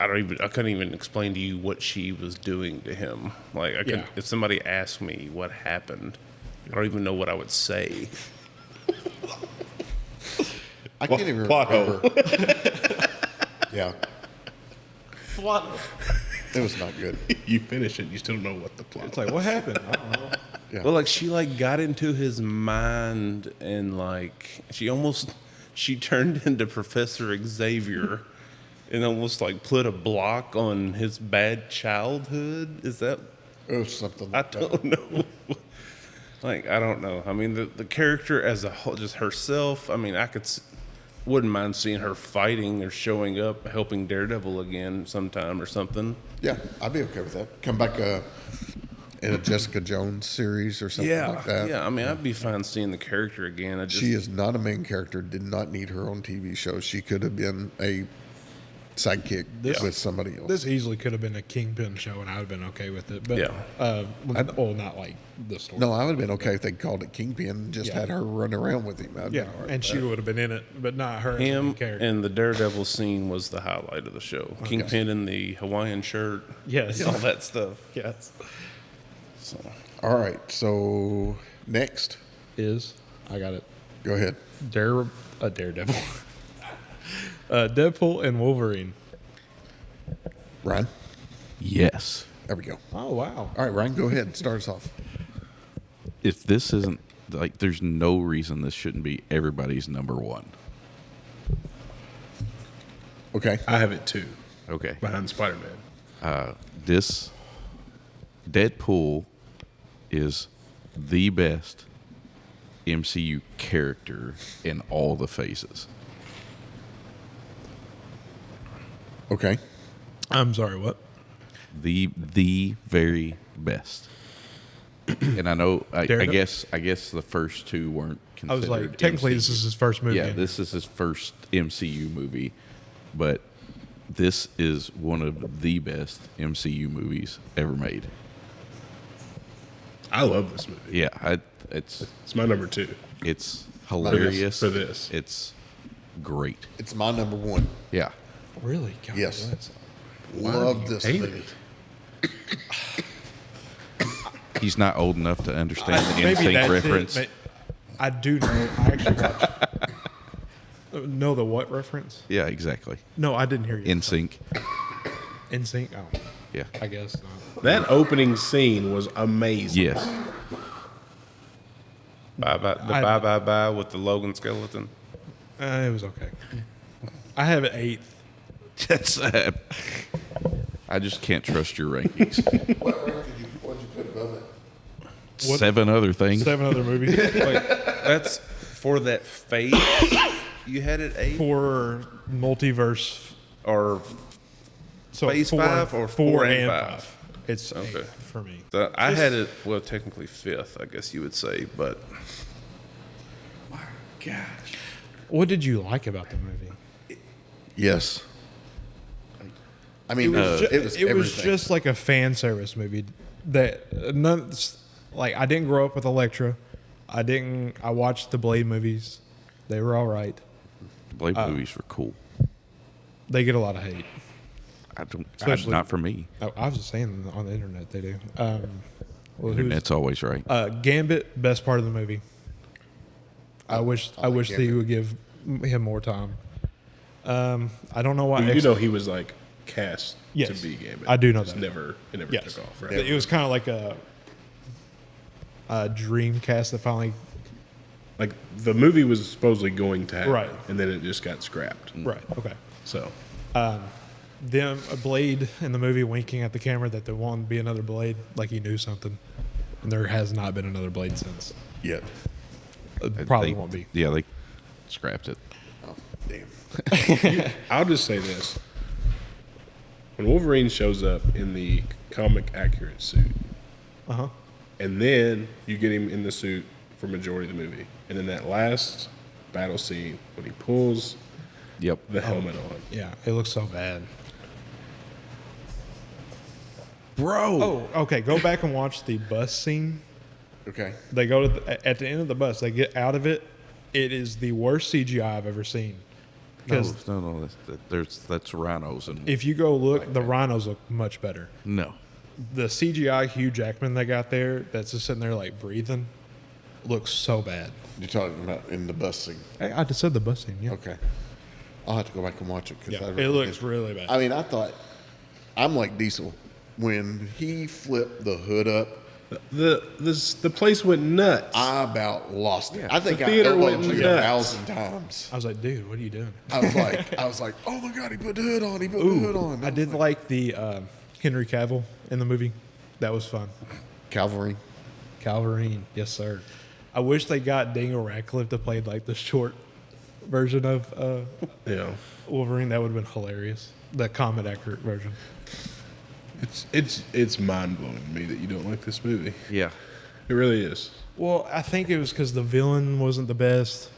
I couldn't even explain to you what she was doing to him. Like, if somebody asked me what happened, I don't even know what I would say. I can't even Plot remember. hole. Yeah. It was not good. You finish it, you still don't know what the plot. It's like, what happened? I don't know. Yeah. Well, like she like got into his mind and like she turned into Professor Xavier and almost like put a block on his bad childhood. Is that? It was something I like that. don't know. Like I don't know. I mean, the character as a whole, just herself. I mean, wouldn't mind seeing her fighting or showing up, helping Daredevil again sometime or something. Yeah, I'd be okay with that. Come back in a Jessica Jones series or something like that. Yeah, I mean, I'd be fine seeing the character again. She is not a main character, did not need her own TV show. She could have been a sidekick with somebody else. This easily could have been a Kingpin show, and I would have been okay with it. But Yeah. not like this story. No, I would have been okay if they called it Kingpin and just had her run around with him. I'd Yeah, been all right and with she that. would have been in it, but not her as a Him main character. and the Daredevil scene was the highlight of the show. Kingpin in the Hawaiian shirt, Yes. all that stuff. Yes. So, All right, so next, I got it. go ahead. Daredevil. Deadpool and Wolverine. Ryan, Yes. there we go. Oh, wow. All right, Ryan, go ahead and start us off. If this isn't like, there's no reason this shouldn't be everybody's number one. Okay. I have it too, Okay. behind Spider-Man. This Deadpool is the best MCU character in all the phases. Okay. I'm sorry, what? The very best. And I know I guess the first two weren't I considered. was like, technically, MCU. this is his first movie. Yeah, this is his first MCU movie, but this is one of the best MCU movies ever made. I love this movie. Yeah, it's It's my number 2. it's hilarious For this. It's great. It's my number one. Yeah, Really? God, Yes. that's- Love this hate movie. he's not old enough to understand the Maybe NSYNC that's reference. it. I do know. I actually watched. Know the what reference? Yeah, exactly. No, I didn't hear you. NSYNC. NSYNC? Oh, Yeah. I guess not. That opening scene was amazing. Yes. bye with the Logan skeleton. It was okay. I have it 8th. That's. I just can't trust your rankings. What'd you put above it? 7 other things. 7 other movies. Like, That's for that phase. You had it 8 for multiverse. or So Phase 5 or 4 and 5? It's Okay. 8 for me. I had it technically 5th, I guess you would say, but What did you like about the movie? Yes. I mean, it was everything. just like a fan service movie that like I didn't grow up with Elektra. I watched the Blade movies. They were all right. Blade movies were cool. They get a lot of hate. Especially- Not for me. Oh, I was just saying on the internet they do. Well, who's- Internet's always right. Gambit, best part of the movie. I wish like he Gambit. would give him more time. I don't know why. You know he was like cast Yes, to be Gambit. I do know Just that. It never Yes, took off. Right? it was kind of like a dream cast that finally. Like the movie was supposedly going to happen, Right. and then it just got scrapped. Right. Okay. So Them a Blade in the movie winking at the camera that there won't be another Blade, like he knew something, and there has not been another Blade since. Yet. Probably They- won't be. Yeah, they scrapped it. Oh, damn. I'll just say this: when Wolverine shows up in the comic accurate suit, and then you get him in the suit for majority of the movie, and then that last battle scene when he pulls Yep. the helmet on. Yeah, it looks so bad. Bro. Oh, okay. Go back and watch the bus scene. Okay. They go to at the end of the bus. They get out of it. It is the worst CGI I've ever seen. No. That's rhinos and If you go look, the rhinos look much better. no. The CGI Hugh Jackman they got there, that's just sitting there like breathing, looks so bad. You're talking about in the bus scene. I just said the bus scene. Yeah, Okay. I'll have to go back and watch it. yeah. It looks really bad. I mean, I thought, I'm like Diesel. When he flipped the hood up, The place went nuts. I about lost it. Yeah. I think The I theater LOG'd went it nuts. 1,000 times. I was like, dude, what are you doing? I was like, oh my God, he put the hood on. He put the hood on. I did like the Henry Cavill in the movie. That was fun. Calvary. Calverine, yes sir. I wish they got Daniel Radcliffe to play like the short version of Yeah. Wolverine. That would have been hilarious. The comic accurate version. It's mind blowing to me that you don't like this movie. Yeah. It really is. Well, I think it was because the villain wasn't the best.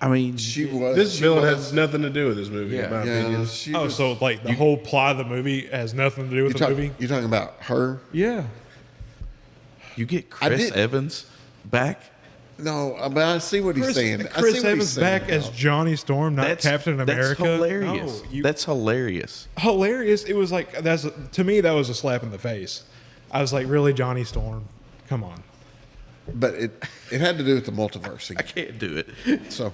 I mean, This villain has nothing to do with this movie, Yeah. in my Yeah, opinion. she Oh, was, so like the whole plot of the movie has nothing to do with the movie? you're talking about her? Yeah. you get I Chris did- Evans back. No, but I see what he's saying. I see Chris what he's Evans saying back as about- Johnny Storm, not Captain America. That's hilarious. No, you- That's hilarious. hilarious. It was like to me that was a slap in the face. I was like, really, Johnny Storm? Come on. But it had to do with the multiverse. I can't do it. So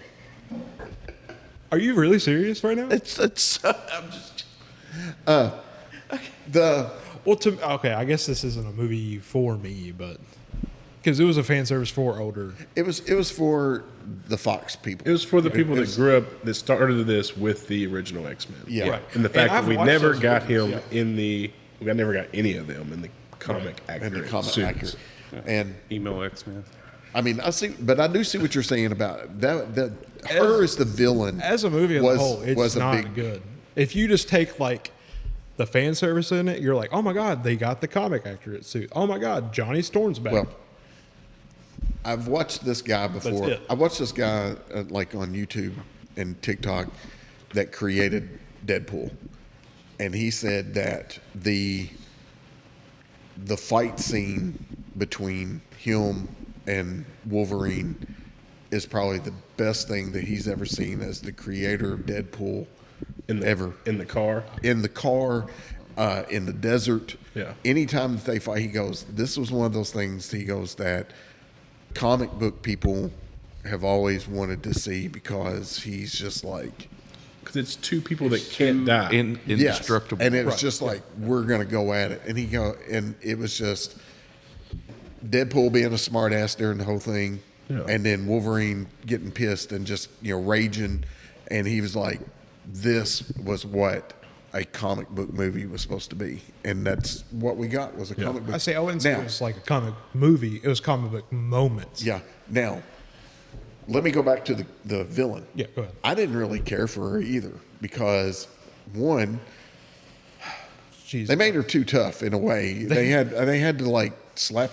Are you really serious right now? It's I'm just the Well, okay, I guess this isn't a movie for me, but because it was a fan service for older. it was for the Fox people. It was for the people It that was- grew up, that started this with the original X-Men. Yeah. Right. And the fact I've that we watched never those got movies, him in the, we never got any of them in the comic and accurate the comic suits. accurate. And Emo X-Men. I mean, I see, but I do see what you're saying about it. That her as the villain As a movie as was, a whole, it's was a not big good. If you just take like the fan service in it, you're like, oh my god, they got the comic accurate suit. Oh my god, Johnny Storm's back. Well, I've watched this guy before. it. I watched this guy like on YouTube and TikTok that created Deadpool, and he said that the fight scene between him and Wolverine is probably the best thing that he's ever seen as the creator of Deadpool ever. In the car. In the car, in the desert. Yeah. Anytime that they fight, he goes, this was one of those things, he goes, that comic book people have always wanted to see, because he's just like, Because it's two people that can't die. yes. Indestructible. And it was just like, we're going to go at it. And it was just Deadpool being a smart ass during the whole thing. Yeah. And then Wolverine getting pissed and just, raging. And he was like, this was what a comic book movie was supposed to be. And that's what we got, was a comic book. I wouldn't say Now- it was like a comic movie. It was comic book moments. Yeah. Now, let me go back to the villain. Yeah, go ahead. I didn't really care for her either, because one, Jeez. they made her too tough in a way. They had to like slap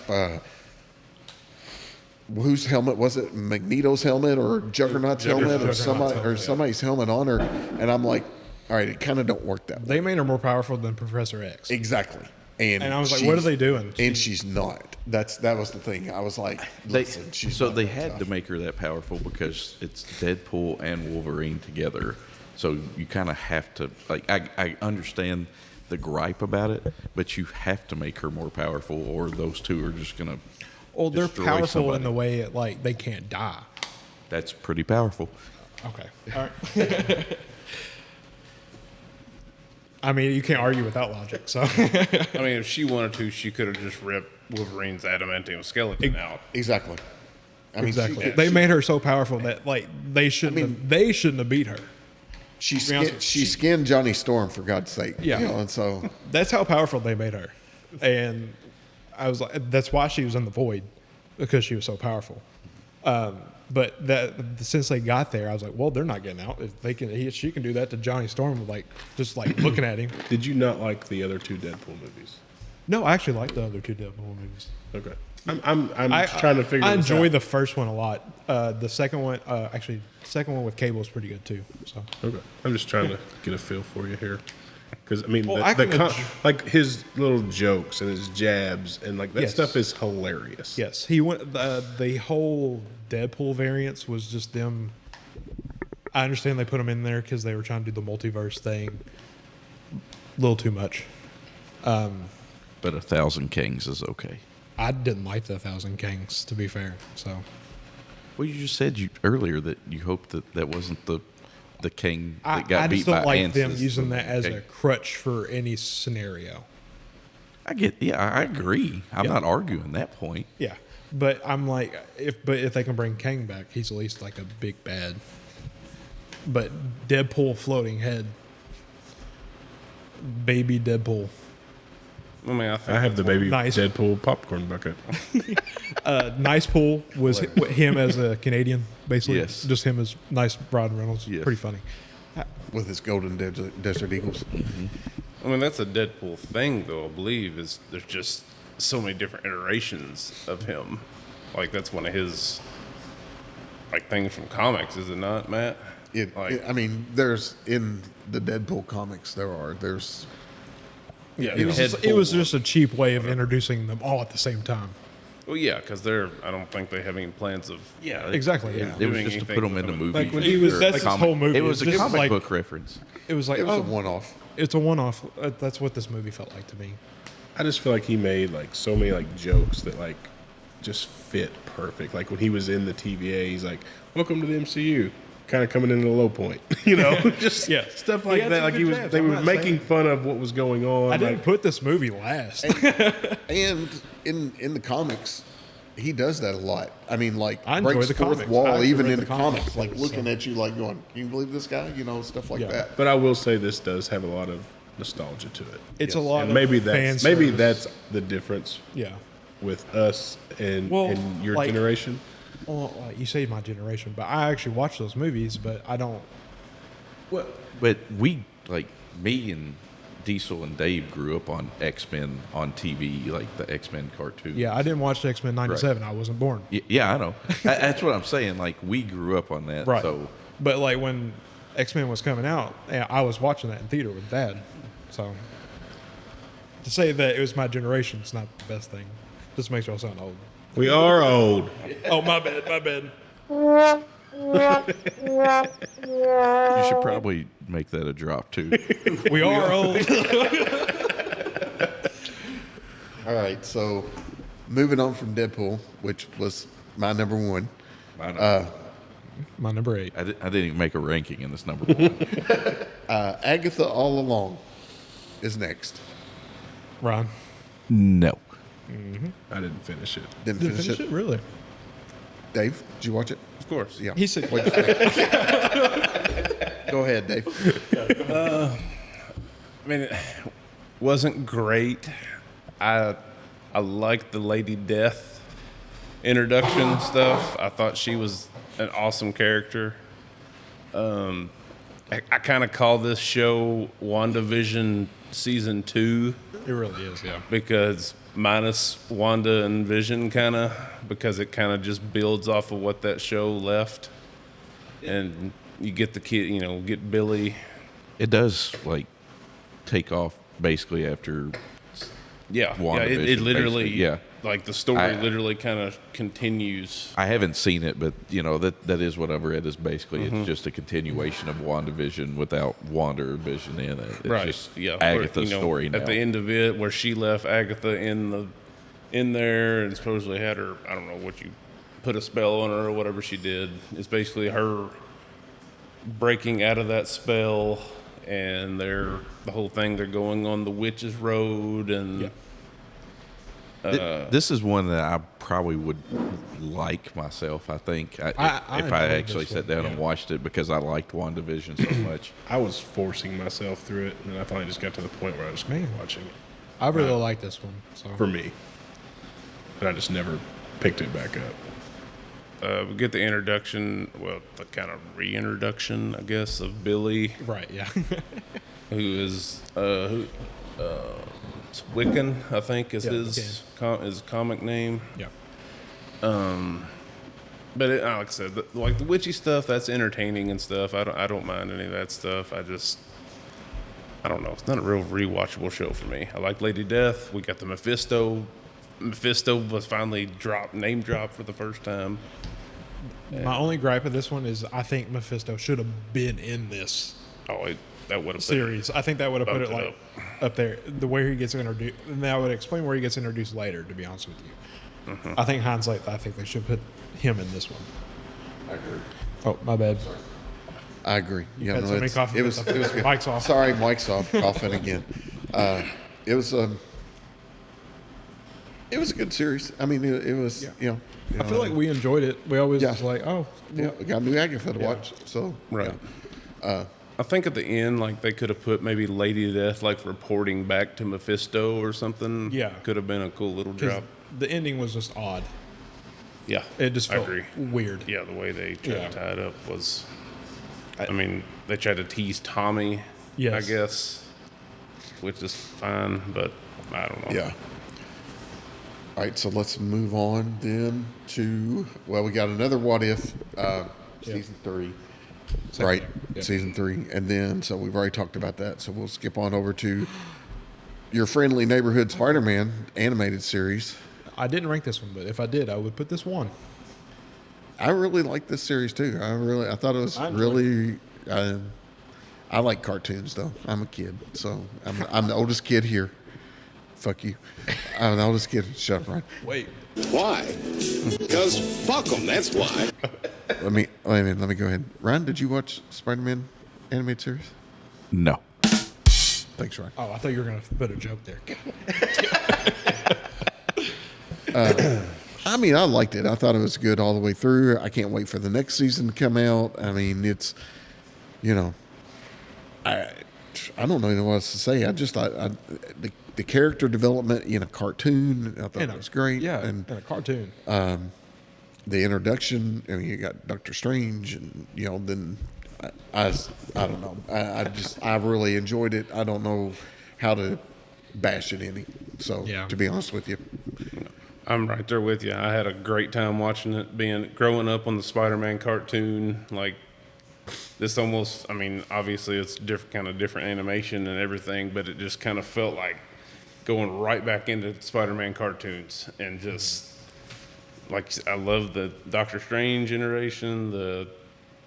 whose helmet was it? Magneto's helmet or Juggernaut's helmet or somebody's helmet on her, and I'm like, all right, it kind of don't work that way. They made her more powerful than Professor X. Exactly. And I was like, what are they doing? And she's not. That was the thing. I was like, listen, she's so not they that had tough. to make her that powerful because it's Deadpool and Wolverine together. So you kind of have to, like, I understand the gripe about it, but you have to make her more powerful, or those two are just gonna. Well, they're destroy powerful somebody. in the way it, like they can't die. That's pretty powerful. Okay. All right. I mean, you can't argue without logic. So I mean, if she wanted to, she could have just ripped Wolverine's adamantium skeleton out. Exactly. I mean, exactly, they made her so powerful that like they shouldn't have beat her. She be honest with you, skinned Johnny Storm, for God's sake. Yeah. And so That's how powerful they made her, and I was like, that's why she was in the void, because she was so powerful. But since they got there, I was like, well, they're not getting out. If they can, she can do that to Johnny Storm, like just like looking at him. Did you not like the other two Deadpool movies? No, I actually like the other two Deadpool movies. Okay. I'm trying to figure I this enjoy out. the first one a lot. The second one, second one with Cable is pretty good too. So Okay. I'm just trying to get a feel for you here. Because, I mean, Well, I can like his little jokes and his jabs and like that Yes. stuff is hilarious. yes, he went. The whole Deadpool variants was just them I understand they put him in there because they were trying to do the multiverse thing. A little too much. But 1,000 Kings is okay. I didn't like the 1,000 Kings, to be fair. So, Well, you just said earlier that you hoped that wasn't the king that got I beat just by don't like ants. them is using the that as king. a crutch for any scenario. I agree. I'm not arguing that point. Yeah, but I'm like, if they can bring Kang back, he's at least like a big bad. But Deadpool floating head, baby Deadpool. I mean, I think I have the baby Nice. Deadpool popcorn bucket. Nice Pool was him as a Canadian, basically. Yes. Just him as nice Rod Reynolds. Yes. Pretty funny. With his golden desert eagles. I mean, that's a Deadpool thing, though. I believe is there's just so many different iterations of him. Like that's one of his like things from comics, is it not, Matt? I mean, there's in the Deadpool comics. There's Yeah, It was just a cheap way of introducing them all at the same time. Well, yeah, because I don't think they have any plans of. Yeah, Exactly. Yeah. It was doing just to anything put them with in the them. movie. Like when He was. or That's his comic. whole movie. It was a Just comic like- book reference. It was like, it was oh, a one-off. it's a one-off. That's what this movie felt like to me. I just feel like he made like so many like jokes that like just fit perfect. Like when he was in the TVA, he's like, "Welcome to the MCU," kind of coming in at a low point, just Yeah. stuff He like had that. some Like good he was, jabs, they I'm were not making saying- fun of what was going on. I didn't like, put this movie last. And in the comics, he does that a lot. I mean, like I enjoy breaks the fourth comics. I wall actually even read in the the comics, comics, like so- looking at you like going, "Can you believe this guy?" Stuff like Yeah. that. But I will say this does have a lot of nostalgia to it. It's a lot And of maybe fan maybe service. that's the difference Yeah. with us and Well, your like- generation. Well, like you say my generation, but I actually watch those movies, but I don't. But we, like me and Diesel and Dave, grew up on X-Men on TV, like the X-Men cartoons. Yeah, I didn't watch X-Men '97. I wasn't born. Yeah, I know. That's what I'm saying. Like we grew up on that. Right. So But like when X-Men was coming out, yeah, I was watching that in theater with Dad. So to say that it was my generation is not the best thing. Just makes y'all sound old. We are old. Oh, my bad. My bad. you should probably make that a drop too. We are old. All right, so moving on from Deadpool, which was my number one. My number 8. I didn't even make a ranking in this number one. Agatha All Along is next. Ron. No. I didn't finish it. Didn't Did you finish finish it. it? Really? Dave, did you watch it? Of course. Yeah. He said, What'd you think? Go ahead, Dave. I mean, it wasn't great. I liked the Lady Death introduction stuff. I thought she was an awesome character. I kind of call this show WandaVision season 2 it really is, yeah. because minus Wanda and Vision because it kind of just builds off of what that show left. And you get the kid, get Billy. It does like take off basically after. Yeah, it WandaVision, literally, basically, yeah. like the story I- literally kind of continues. I haven't seen it, but that is what I've read. Is basically it's just a continuation of WandaVision without Wanda or Vision in it. It's just Agatha's story now. At the end of it, where she left Agatha in there and supposedly had her, I don't know what you put a spell on her or whatever she did. It's basically her breaking out of that spell, and the whole thing. They're going on the witch's road, and This is one that I probably would like myself. I think I if I enjoyed actually this sat one, down and watched it because I liked WandaVision so much. I was forcing myself through it, and then I finally just got to the point where I just Man. watching it I really like this one. So for me. But I just never picked it back up. we get the introduction, the kind of reintroduction, I guess, of Billy, right, yeah. who is it's Wiccan, I think, is Yeah, his comic name. yeah. But like I said, the witchy stuff, that's entertaining and stuff. I don't mind any of that stuff. I don't know. It's not a real rewatchable show for me. I like Lady Death. We got the Mephisto. Mephisto was finally name dropped for the first time. My only gripe with this one is I think Mephisto should have been in this That would have series. I think that would have put it bumped like up there, the way he gets introduced, and that would explain where he gets introduced later. To be honest with you, I think hindsight, I think they should put him in this one. I agree. Oh, my bad. I agree. You had so many coffee. It was good. Mic's off. Sorry, mic's off. Coughing again. It was a good series. I mean, it was I feel like we enjoyed it. We always Yeah. was like, oh, we got a new Agatha to watch. So Right. yeah. I think at the end, like they could have put maybe Lady Death like reporting back to Mephisto or something. Yeah. Could have been a cool little 'cause drop. the ending was just odd. Yeah. It just I felt agree. weird. Yeah, the way they tried Yeah. to tie it up was. I mean, they tried to tease Tommy, Yes. I guess, which is fine, but I don't know. Yeah. All right, so let's move on then to we got another What If, season 3, right? Yep. Season 3, and then so we've already talked about that. So we'll skip on over to your friendly neighborhood Spider-Man animated series. I didn't rank this one, but if I did, I would put this one. I really like this series too. I thought it was I enjoyed really. I like cartoons though. I'm a kid, so I'm the oldest kid here. Fuck you. I'm the oldest kid. Shut up, Ryan. Wait. Why? Because fuck them, that's why. Let me go ahead. Ryan, did you watch Spider-Man animated series? No. Thanks, Ryan. Oh, I thought you were going to put a joke there. I mean, I liked it. I thought it was good all the way through. I can't wait for the next season to come out. I mean, it's, I don't know what else to say. The character development in a cartoon, I thought it was great. Yeah, and in a cartoon. the introduction. I mean, you got Doctor Strange, and then I don't know. I really enjoyed it. I don't know how to bash it any. So Yeah. to be honest with you, I'm right there with you. I had a great time watching it. Growing up on the Spider-Man cartoon, like this almost. I mean, obviously it's kind of different animation and everything, but it just kind of felt like going right back into Spider-Man cartoons and just like I love the Doctor Strange iteration, the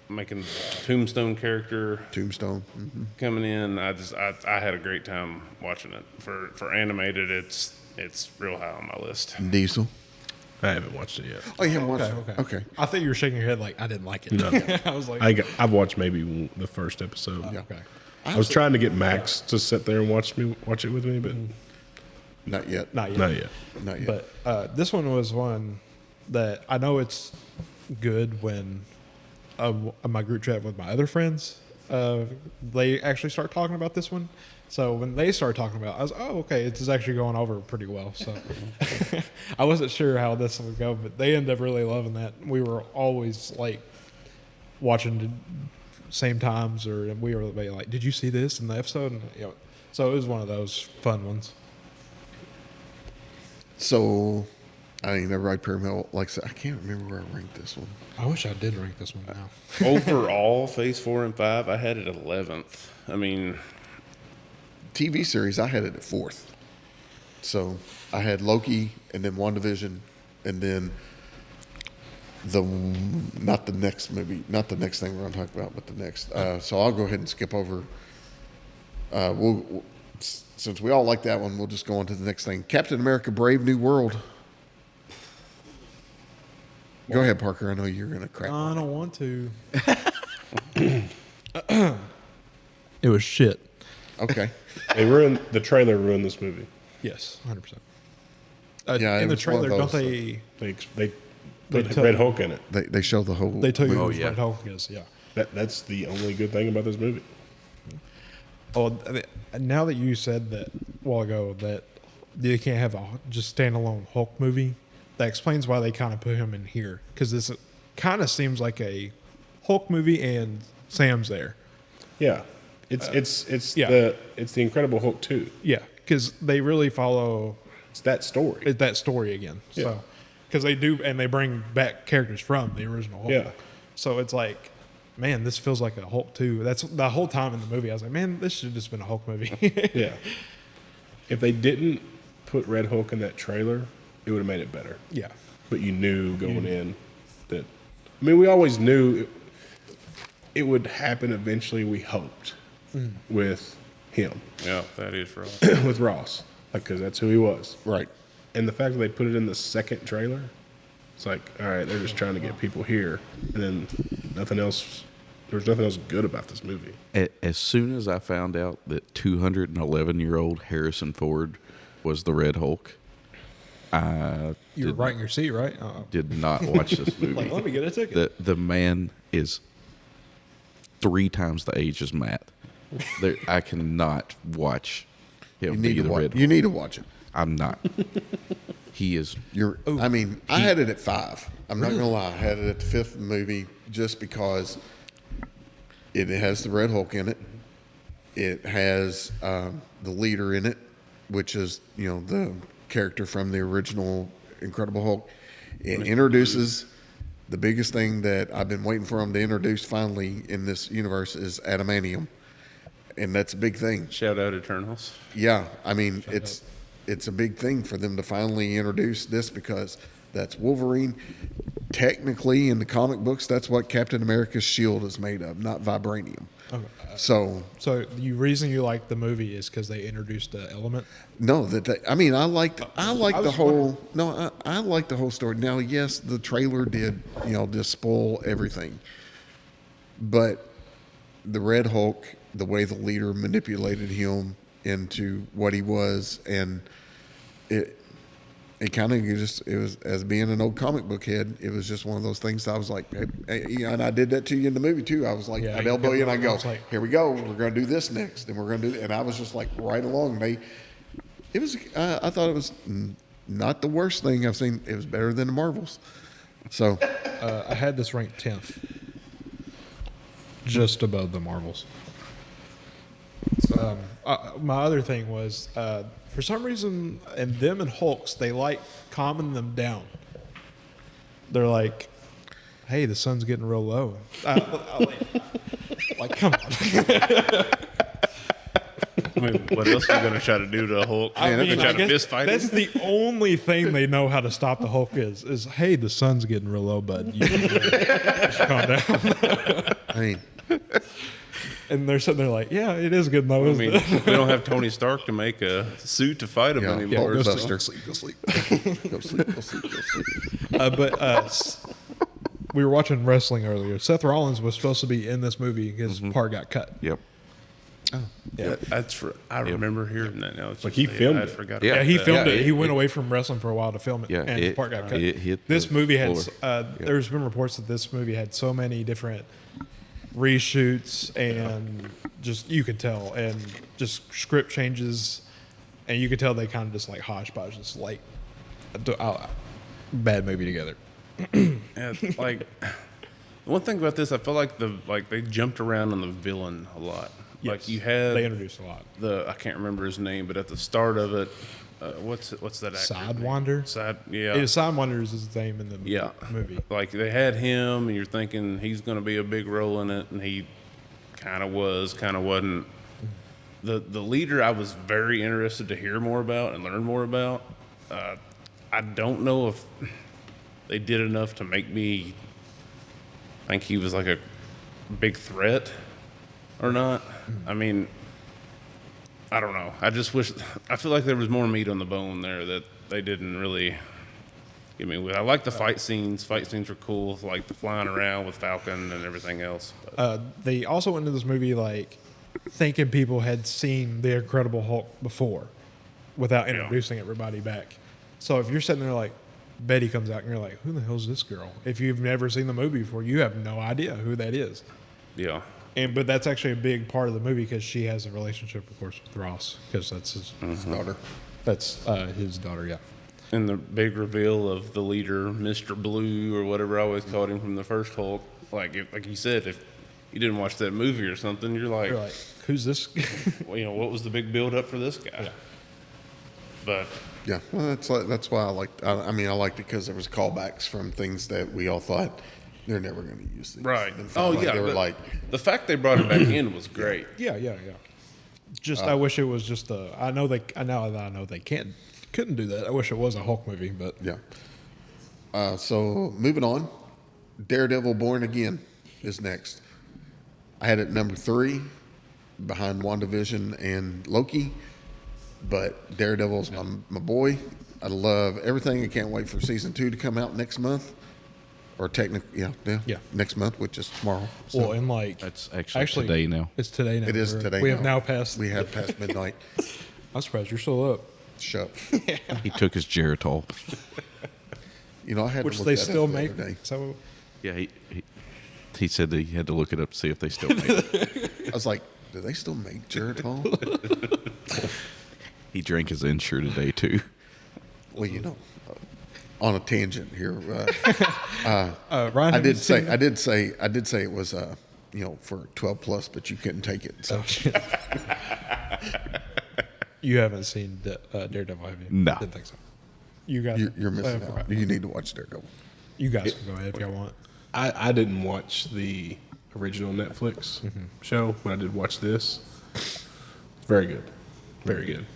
making Tombstone character Tombstone. coming in. I had a great time watching it. For animated, it's real high on my list. Diesel. I haven't watched it yet. Oh, you haven't watched it? Okay. I thought you were shaking your head like I didn't like it. No. I was like, I've watched maybe the first episode. okay. I was trying to get Max to sit there and watch it with me, but Not yet. Not yet. not yet. Not yet. But this one was one that I know it's good when my group chat with my other friends, they actually start talking about this one. So when they started talking about it, I was, okay, it's actually going over pretty well. So I wasn't sure how this would go, but they ended up really loving that. We were always like watching the same times, or we were like, "Did you see this in the episode?" And, so it was one of those fun ones. So, I mean, everybody pretty much, like I said, I can't remember where I ranked this one. I wish I did rank this one now. Overall, Phase 4 and 5, I had it at 11th. I mean, TV series, I had it at 4th. So, I had Loki, and then WandaVision, and then not the next thing we're going to talk about, but the next. So, I'll go ahead and skip over. Since we all like that one, we'll just go on to the next thing. Captain America: Brave New World. Go ahead, Parker. I know you're going to crack. I don't want to. It was shit. Okay. The trailer ruined this movie. Yes, 100%. Yeah, it in the was one of trailer, don't those, they? They put tell Red you. Hulk in it. They show the whole. They tell you movie. who Red Hulk is. Yeah. That's the only good thing about this movie. Oh, now that you said that a while ago that you can't have a just standalone Hulk movie, that explains why they kind of put him in here, because this kind of seems like a Hulk movie and Sam's there. Yeah, it's yeah. the Incredible Hulk 2. Yeah, because they really follow It's that story. that story again. Yeah. So because they do, and they bring back characters from the original Hulk. Yeah. So it's like, man, this feels like a Hulk 2. That's the whole time in the movie. I was like, man, this should have just been a Hulk movie. Yeah. If they didn't put Red Hulk in that trailer, it would have made it better. Yeah. But you knew going in that I mean, we always knew it would happen eventually. We hoped with him, Yeah, that is right. with Ross, because that's who he was. Right. And the fact that they put it in the second trailer, it's like, all right, they're just trying to get people here, and then nothing else. There's nothing else good about this movie. As soon as I found out that 211-year-old Harrison Ford was the Red Hulk, I You were right in your seat, right? did not watch this movie. Like, let me get a ticket. The man is 3 times the age as Matt. I cannot watch him be the Red Hulk. You need to watch it. I'm not. He is. I mean, I had it at 5. I'm not going to lie. I had it at the 5th movie just because it has the Red Hulk in it. It has the leader in it, which is, the character from the original Incredible Hulk. It introduces the biggest thing that I've been waiting for them to introduce finally in this universe is adamantium. And that's a big thing. Shout out Eternals. Yeah, I mean, it's a big thing for them to finally introduce this because that's Wolverine. Technically, in the comic books, that's what Captain America's shield is made of, not vibranium. Okay. So the reason you like the movie is because they introduced the element. no, I like the whole. No, I like the whole story. Now, yes, the trailer did, just spoil everything. But the Red Hulk, the way the leader manipulated him into what he was, and it kind of it was, as being an old comic book head, it was just one of those things that I was like, hey, and I did that to you in the movie too. I was like, Yeah, I'd elbow you and I go, like, here we go, we're going to do this next, and we're going to do, and I was just like right along. I thought it was not the worst thing I've seen. It was better than the Marvels. So I had this ranked 10th, just above the Marvels. My other thing was, for some reason, and them and Hulks, they like calming them down. They're like, hey, the sun's getting real low. Like, come on. I mean, what else are you going to try to do to Hulk? I mean, try I to guess fist fight that's him? the only thing they know how to stop the Hulk is hey, the sun's getting real low, bud. You just calm down. I mean, And they're sitting there like, yeah, it is good though, I isn't mean, it? we don't have Tony Stark to make a suit to fight him Yeah, anymore. Hulk so- Buster. Go sleep. go sleep. We were watching wrestling earlier. Seth Rollins was supposed to be in this movie. His part got cut. Yep. Yeah. I remember hearing that now. It's Like, just he filmed I it. forgot Yeah, Yeah, about he that. filmed Yeah, it. He it- went away from wrestling for a while to film it, Yeah, and his part got cut. it hit This the movie had. floor. There's been reports that this movie had so many different reshoots, and just you could tell, and just script changes, and you could tell they kind of just like hodgepodge, just like bad movie together. Yeah, like the one thing about this, I feel like they jumped around on the villain a lot. Like Yes. you had They introduced a lot. I can't remember his name, but at the start of it, what's that actor's name? Sidewinder is his name in the Yeah. movie. Like they had him, and you're thinking he's going to be a big role in it, and he kind of was, kind of wasn't. The leader, I was very interested to hear more about and learn more about. I don't know if they did enough to make me think he was like a big threat or not. I mean, I don't know. I just wish. I feel like there was more meat on the bone there that they didn't really give me with. I like the fight scenes. Fight scenes were cool, like the flying around with Falcon and everything else. But, They also went into this movie like thinking people had seen the Incredible Hulk before, without introducing everybody back. So if you're sitting there like Betty comes out and you're like, who the hell's this girl? If you've never seen the movie before, you have no idea who that is. yeah. But that's actually a big part of the movie because she has a relationship, of course, with Ross because that's his Daughter. That's his daughter. Yeah. And the big reveal of the leader, Mr. Blue, or whatever I always called him from the first Hulk. Like you said, if you didn't watch that movie or something, you're like, Who's this? well, what was the big build up for this guy? Yeah. But Yeah, well, that's why I liked. I mean, I liked it because there was callbacks from things that we all thought they're never going to use these. right. And Oh finally yeah. they were like, the fact they brought it back in was great. Yeah. Just I wish it was just a. I know they couldn't do that. I wish it was a Hulk movie, but yeah. So moving on, Daredevil Born Again is next. I had it number 3 behind WandaVision and Loki, but Daredevil's my boy. I love everything. I can't wait for season 2 to come out next month. Or technically, yeah, next month, which is tomorrow. So Well, and like That's actually today now. It's today now. it is We're- today. We have now passed. We have passed midnight. I'm surprised you're still up. Shut up. He took his Geritol. You know, I had Which to look they that still up the make. other day. So Yeah, he said that he had to look it up to see if they still made it. I was like, do they still make Geritol? He drank his Ensure today too. Well, you know, on a tangent here. Ryan, I have you did seen say it was for 12 plus, but you couldn't take it. So You haven't seen Daredevil, have you? No. Didn't think so. You guys, you're missing out. You need to watch Daredevil. You guys can go ahead if y'all want. I didn't watch the original Netflix show, but I did watch this. Very good. Very good.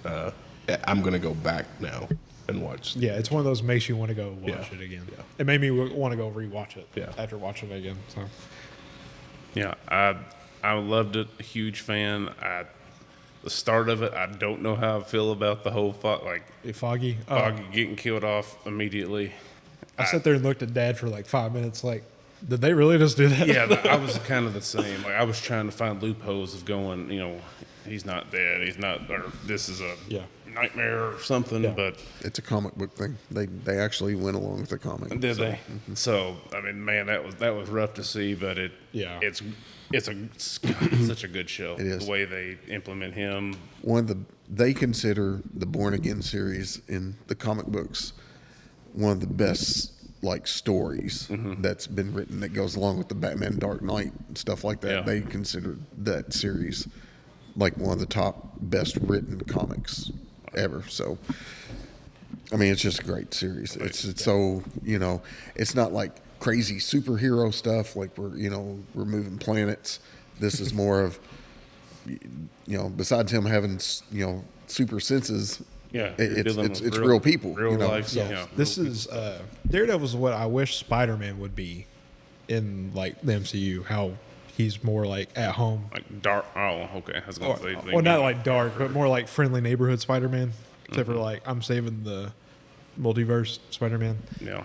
I'm going to go back now and watch. Yeah, it's one of those makes you want to go watch Yeah. it again. Yeah. It made me want to go rewatch it. Yeah. After watching it again. So Yeah, I loved it. Huge fan. The start of it, I don't know how I feel about the whole Foggy. Foggy getting killed off immediately. I sat there and looked at Dad for like 5 minutes. Like, did they really just do that? Yeah, I was kind of the same. Like I was trying to find loopholes of going, he's not dead. He's not, or this is a nightmare or something. Yeah. But It's a comic book thing. They actually went along with the comic. did they? So I mean, man, that was rough to see. But it's such a good show. It is. The way they implement him. They consider the Born Again series in the comic books one of the best stories that's been written that goes along with the Batman Dark Knight and stuff like that. Yeah. They consider that series like one of the top best written comics ever. So I mean, it's just a great series. It's so, it's not like crazy superhero stuff like we're moving planets. This is more of besides him having super senses, Yeah, it's real people, real life. so- Yeah, This is Daredevil's what I wish Spider-Man would be in like the MCU. How he's more like at home. like dark. Oh, okay. I was gonna say. Well, not like dark, but more like friendly neighborhood Spider-Man. Except for like I'm saving the multiverse Spider-Man. Yeah.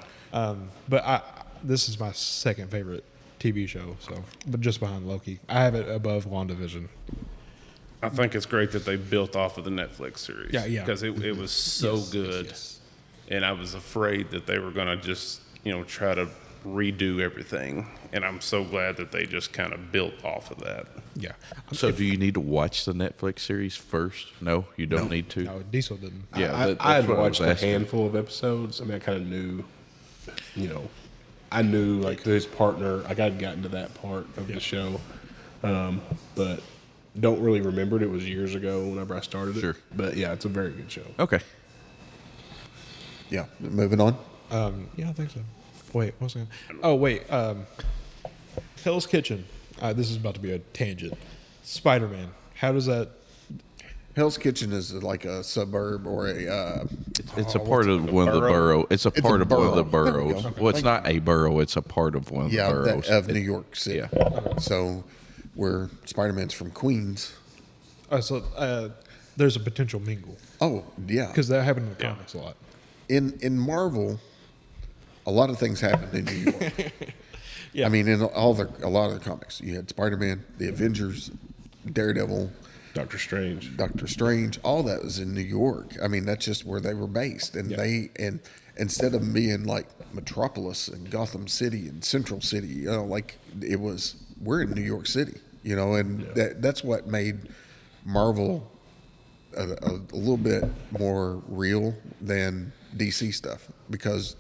But this is my second favorite TV show. So, but just behind Loki, I have it above WandaVision. I think it's great that they built off of the Netflix series. Yeah, yeah. Because it was so good, Yes. and I was afraid that they were gonna just try to redo everything, and I'm so glad that they just kind of built off of that. Yeah. So do you need to watch the Netflix series first? No, you don't need to. No, Diesel didn't. Yeah, I had that's what I was watched a asking. handful of episodes. I mean, I kind of knew, I knew like his partner. I got gotten to that part of the show, but don't really remember it. It was years ago whenever I started it. Sure. But yeah, it's a very good show. Okay. Yeah, moving on. Yeah, I think so. Wait, what's going? Oh, wait. Hell's Kitchen. This is about to be a tangent. Spider-Man. How does that? Hell's Kitchen is like a suburb or a. It's a part of one of the borough. It's a part of one of the borough. There we boroughs. go. Well, it's not a borough. It's a part of one of the boroughs. Of New York City. Yeah. So, where Spider-Man's from Queens. There's a potential mingle Oh yeah, because that happened in the comics a lot. in Marvel, a lot of things happened in New York. Yeah. I mean, in a lot of the comics, you had Spider-Man, the Avengers, Daredevil, Doctor Strange. Doctor Strange. All that was in New York. I mean, that's just where they were based, and and instead of being like Metropolis and Gotham City and Central City, we're in New York City, and that's what made Marvel a little bit more real than DC stuff, because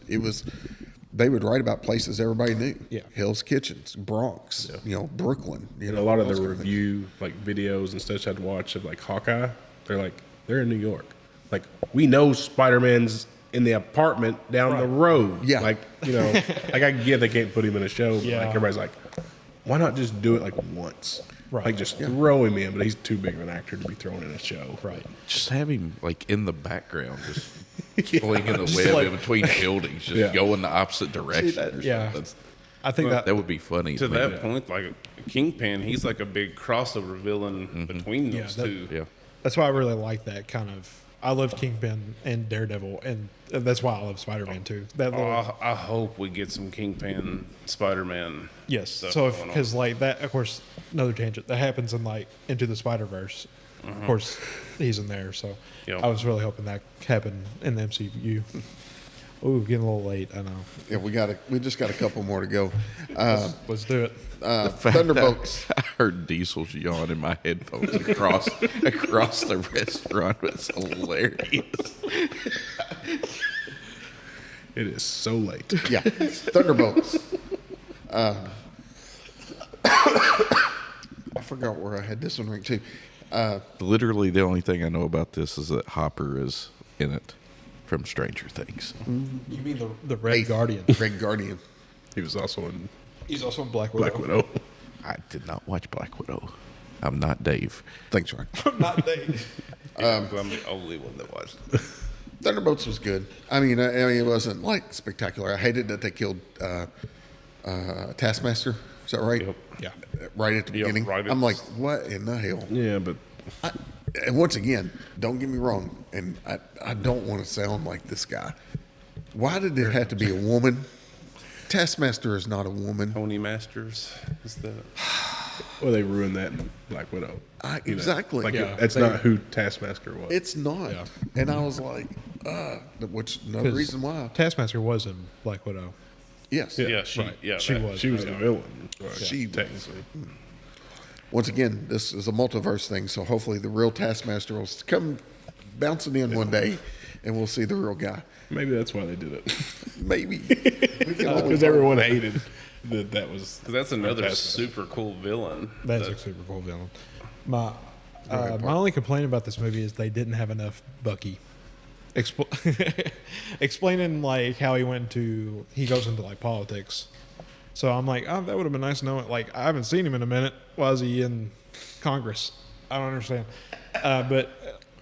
they would write about places everybody knew. Yeah. Hell's Kitchens, Bronx, Brooklyn. And a lot of the those kind things. review videos and stuff I'd watch of Hawkeye, they're in New York. Like, we know Spider-Man's in the apartment down the road. Yeah. I get they can't put him in a show, but Yeah. everybody's like, why not just do it once? Right. Just throw him in, but he's too big of an actor to be thrown in a show. Right. Just have him in the background, just flinging the web in between buildings, just going the opposite direction. or Yeah. something. I think That would be funny. To maybe. that point, like Kingpin, he's like a big crossover villain between those two. Yeah. that's why I really like that kind of. I love Kingpin and Daredevil, and that's why I love Spider-Man too. That little, I hope we get some Kingpin Spider-Man. yes. stuff So going on. because like that, of course, another tangent that happens in like Into the Spider-Verse. Of course, he's in there. So Yep. I was really hoping that happened in the MCU. Ooh, getting a little late. I know. Yeah, we just got a couple more to go. Let's do it. Thunderbolts. I heard Diesel's yawn in my headphones across the restaurant. It's hilarious. It is so late. Yeah, Thunderbolts. I forgot where I had this one ranked too. Literally, the only thing I know about this is that Hopper is in it from Stranger Things. You mean the Red Eighth. Guardian? Red Guardian. He was also in He's also in Black Widow. Black Widow. I did not watch Black Widow. I'm not Dave. Thanks, Ryan. Not Dave. I'm the only one that watched it. Thunderbolts was good. I mean, it wasn't like spectacular. I hated that they killed Taskmaster. Is that right? Yep. Yeah. Right at the Yep, beginning. right at I'm the like, what in the hell? Yeah, but And once again, don't get me wrong, and I don't want to sound like this guy. Why did it have to be a woman? Taskmaster is not a woman. Tony Masters is the well, they ruined that in Black Widow. You know, Exactly. like Yeah. that's not who Taskmaster was. It's not. Yeah. And I was like, which another reason why. Taskmaster was in Black Widow. Yes. yeah she Right. yeah She that- was. She was the villain. Right. She was. technically. Once again, this is a multiverse thing, so hopefully the real Taskmaster will come bouncing in one day, and we'll see the real guy. Maybe that's why they did it. Maybe. We can always Because everyone hated that was. 'cause that's another Taskmaster. super cool villain. That's a super cool villain. My only complaint about this movie is they didn't have enough Bucky. Explaining like how he goes into like politics. So I'm like, oh, that would have been nice to know. Like, I haven't seen him in a minute. Why is he in Congress? I don't understand. But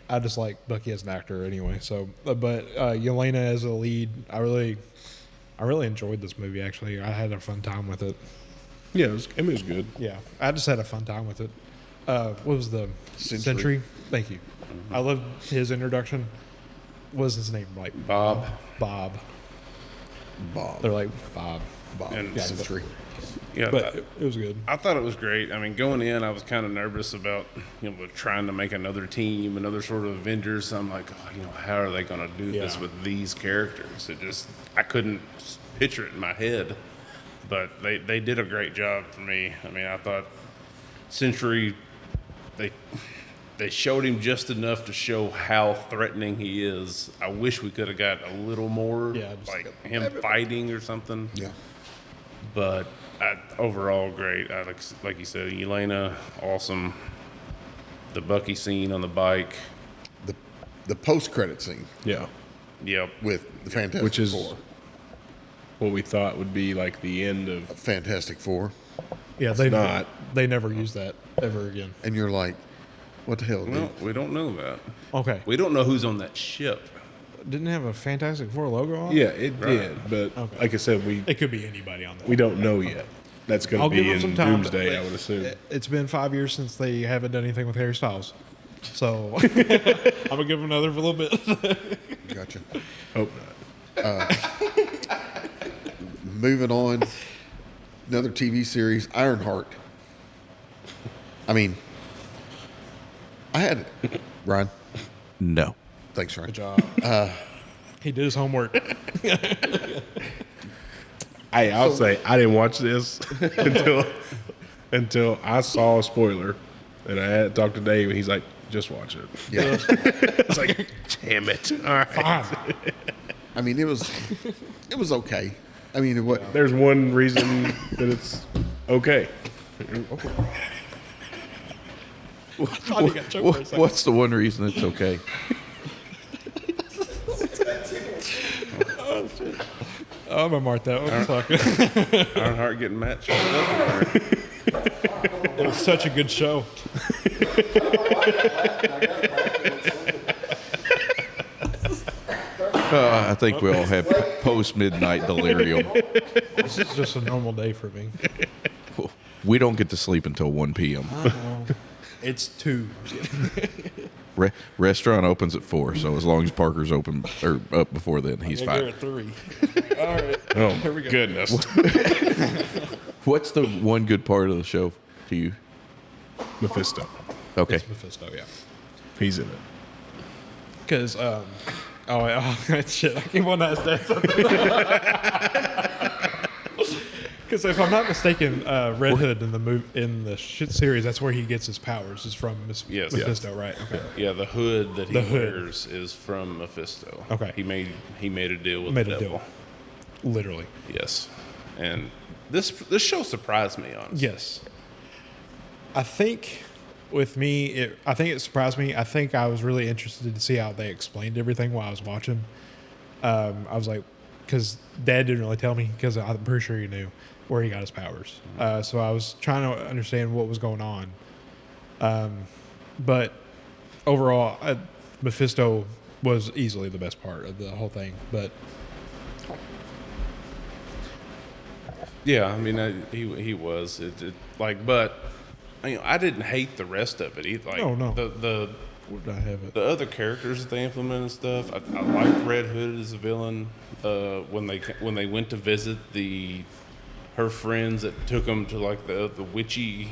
I just like Bucky as an actor anyway. So, but Yelena as a lead, I really enjoyed this movie. Actually, I had a fun time with it. Yeah, it was good. Yeah, I just had a fun time with it. What was the Sentry. Thank you. I loved his introduction. What was his name? Like Bob. Bob. Bob. They're like Bob. And Century. Yeah, But it was good. I thought it was great. I mean, going in, I was kind of nervous about trying to make another team, another sort of Avengers. I'm like, how are they going to do this Yeah. with these characters? I couldn't picture it in my head. But they did a great job for me. I mean, I thought Century, they showed him just enough to show how threatening he is. I wish we could have got a little more, Yeah, just like like him fighting or something. Yeah. But overall, great. Like you said, Yelena, awesome. The Bucky scene on the bike. The post-credit scene Yeah, Yep. with the Fantastic which is Four. what we thought would be like the end of. Fantastic Four. Yeah, they never use that ever again. And you're like, what the hell, dude? No, we don't know that. Okay. We don't know who's on that ship. Didn't it have a Fantastic Four logo on? Yeah, it did, but Okay. like I said, It could be anybody on that. we don't know yet. That's going I'll to give be them in some time. Doomsday, but I would assume. It's been 5 years since they haven't done anything with Harry Styles. So I'm going to give them another for a little bit. Gotcha. Hope not. Moving on, another TV series, Ironheart. I mean, I had it. Ryan, No. thanks, Ryan. Good job. He did his homework. I'll say I didn't watch this until I saw a spoiler, and I had to talk to Dave, and he's like, "Just watch it." Yeah. It's like, damn it! All right. Fine. I mean, it was okay. I mean, what? There's one reason that it's okay. thought you got choked for a second. What's the one reason it's okay? I'm going to mark that one. Fuck. Ironheart getting matched up in there. It was such a good show. think we all have post-midnight delirium. This is just a normal day for me. We don't get to sleep until 1 p.m. It's 2. Restaurant opens at 4, so as long as Parker's open or up before then, he's fine. At 3. All right. Oh, Here we go. goodness. What's the one good part of the show to you? Mephisto. Okay. It's Mephisto, yeah. He's in it. Because, shit, I keep wanting to ask that something. Because if I'm not mistaken, Red Hood in the shit series, that's where he gets his powers. Is from Yes. Mephisto, right? Okay. Yeah, the hood that he The hood. wears is from Mephisto. Okay. He made a deal with Made the a devil. deal. Literally. Yes. And this show surprised me, honestly. Yes. I think with me, I think it surprised me. I think I was really interested to see how they explained everything while I was watching. I was like, because Dad didn't really tell me, because I'm pretty sure he knew where he got his powers. So I was trying to understand what was going on. But overall, Mephisto was easily the best part of the whole thing. But Yeah, I mean, he was but I didn't hate the rest of it either. Like, No. The where did I have it? the other characters that they implemented and stuff. I liked Red Hood as a villain. When they went to visit her friends that took them to like the witchy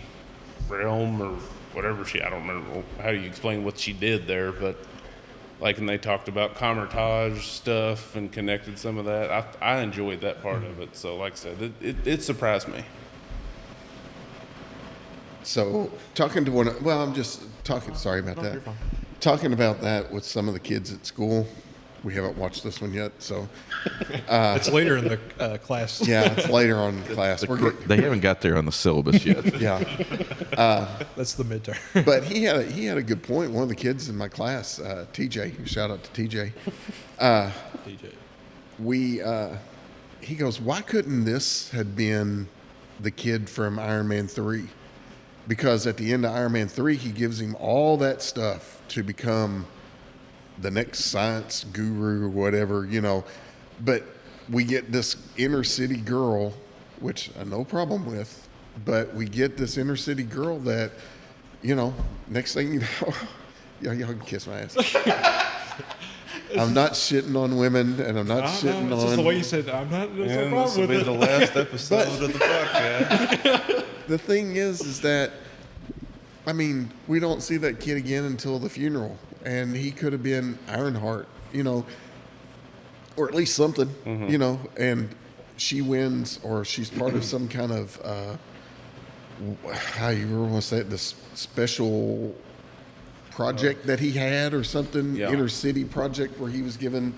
realm or whatever I don't remember how you explain what she did there, but like, and they talked about Camertage stuff and connected some of that. I enjoyed that part of it. So like I said, it surprised me. So talking to I'm just talking. Sorry about that. Talking about that with some of the kids at school. We haven't watched this one yet, so It's later in the class. yeah, it's later on in class. They haven't got there on the syllabus yet. Yeah, That's the midterm. but he had a good point. One of the kids in my class, TJ, shout out to TJ. DJ. He goes, why couldn't this have been the kid from Iron Man 3? Because at the end of Iron Man 3, he gives him all that stuff to become the next science guru or whatever, But we get this inner city girl, which I have no problem with, but we get this inner city girl that, next thing you know, y'all can kiss my ass. I'm not shitting on women, and I'm not shitting it's on. just the way you said, I'm not. There's no And this problem will with be it. the last episode of the podcast. The thing is that, I mean, we don't see that kid again until the funeral, and he could have been Ironheart, or at least something, and she wins, or she's part of some kind of, how you want to say it, this special project that he had or something, Yeah. inner city project where he was given,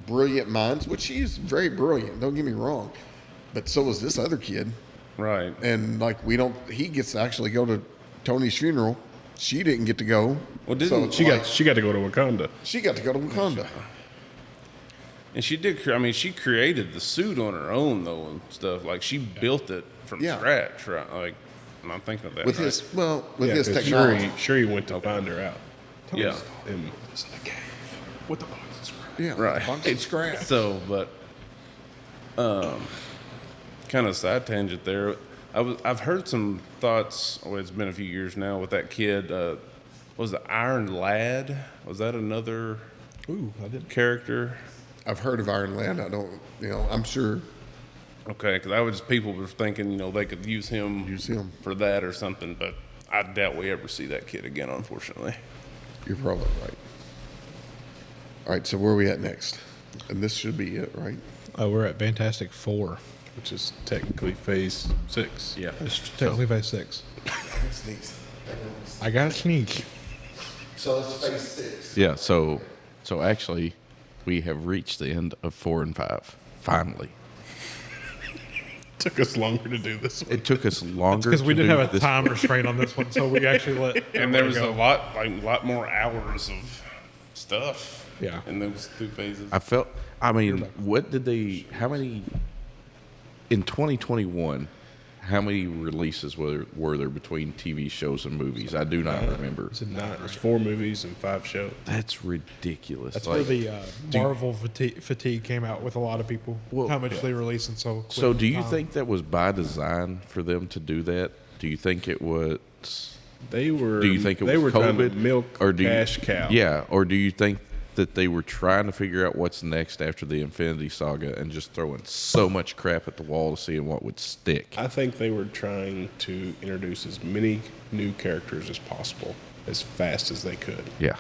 brilliant minds, which she's very brilliant, don't get me wrong, but so was this other kid. Right. And like he gets to actually go to Tony's funeral. She didn't get to go. Well, didn't it's She got to go to Wakanda. she got to go to Wakanda. And she did. I mean, she created the suit on her own though and stuff. Like she built it from Yeah. scratch, right? Like, am I thinking of that With right? his his 'cause technology. Shuri went to find her out. Yeah. And With the boxes. Yeah, Right. Box of scraps. So, but kind of side tangent there. I've heard some thoughts. Well, it's been a few years now with that kid. Was the Iron Lad? Was that another Ooh, I didn't. character? I've heard of Iron Lad. I don't. I'm sure. Okay, because people were thinking, they could use him for that or something, but I doubt we ever see that kid again, unfortunately. You're probably right. All right, so where are we at next? And this should be it, right? We're at Fantastic Four. which is technically phase 6. Yeah. It's technically phase 6. I got a sneak. So it's phase 6. Yeah, so actually, we have reached the end of 4 and 5. Finally, Took us longer to do this one. it took us longer Because we to didn't do have a this- time restraint on this one, so we actually let. And there was go. a lot more hours of stuff. Yeah. In those 2 phases. How many in 2021 How many releases were there between TV shows and movies? I do not remember. It's 9. It's 4 movies and 5 shows. That's ridiculous. That's where the Marvel fatigue came out with a lot of people. How much they releasing so quick. So do you think that was by design for them to do that? Do you think it was? They were. Do you think it they was were COVID? trying to milk or do cash you, cow? Yeah, or do you think that they were trying to figure out what's next after the Infinity Saga and just throwing so much crap at the wall to see what would stick? I think they were trying to introduce as many new characters as possible as fast as they could Yeah.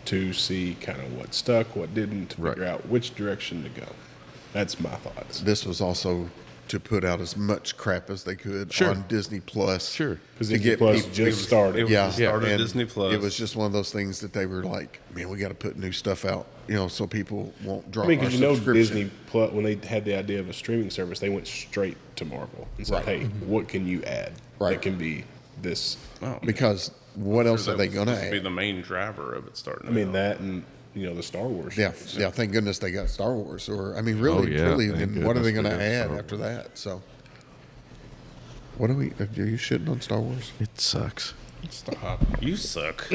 to see kind of what stuck, what didn't, to Right. figure out which direction to go. That's my thoughts. This was also to put out as much crap as they could Sure. on Disney Plus. Sure. Because To Disney get Plus people- just started. It was Yeah, the start of and Disney Plus. It was just one of those things that they were like, man, we got to put new stuff out, so people won't drop I mean, our because subscription. Disney Plus, when they had the idea of a streaming service, they went straight to Marvel and said, Right. "Hey, what can you add Right. that can be this?" Because what else are they going to Be add? the main driver of it starting. I mean, out. that and the Star Wars. Yeah, shows. yeah. Thank goodness they got Star Wars. Or I mean, really, yeah, truly, thank and what are they going goodness to they got add Star after that? So, what are we? Are you shitting on Star Wars? It sucks. Stop. You suck.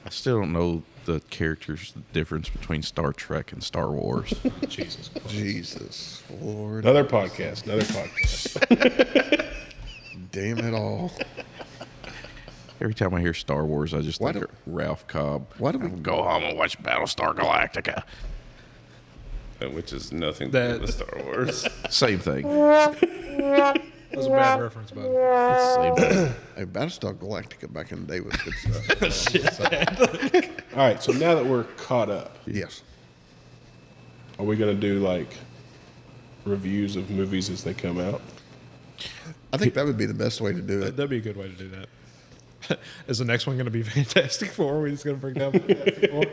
I still don't know the characters' difference between Star Trek and Star Wars. Jesus. Jesus Lord, Another podcast. Another podcast. damn it all! Every time I hear Star Wars, I just Why think do- of Ralph Cobb. why do we- Go home and watch Battlestar Galactica? Which is nothing to do with Star Wars. Same thing. That was a bad reference, bud. Same thing. Hey, Battlestar Galactica back in the day was good stuff. All right. So now that we're caught up, Yes. are we going to do like reviews of movies as they come out? I think that would be the best way to do it. That'd be a good way to do that. Is the next one going to be Fantastic Four? We're just going to break down Fantastic Four.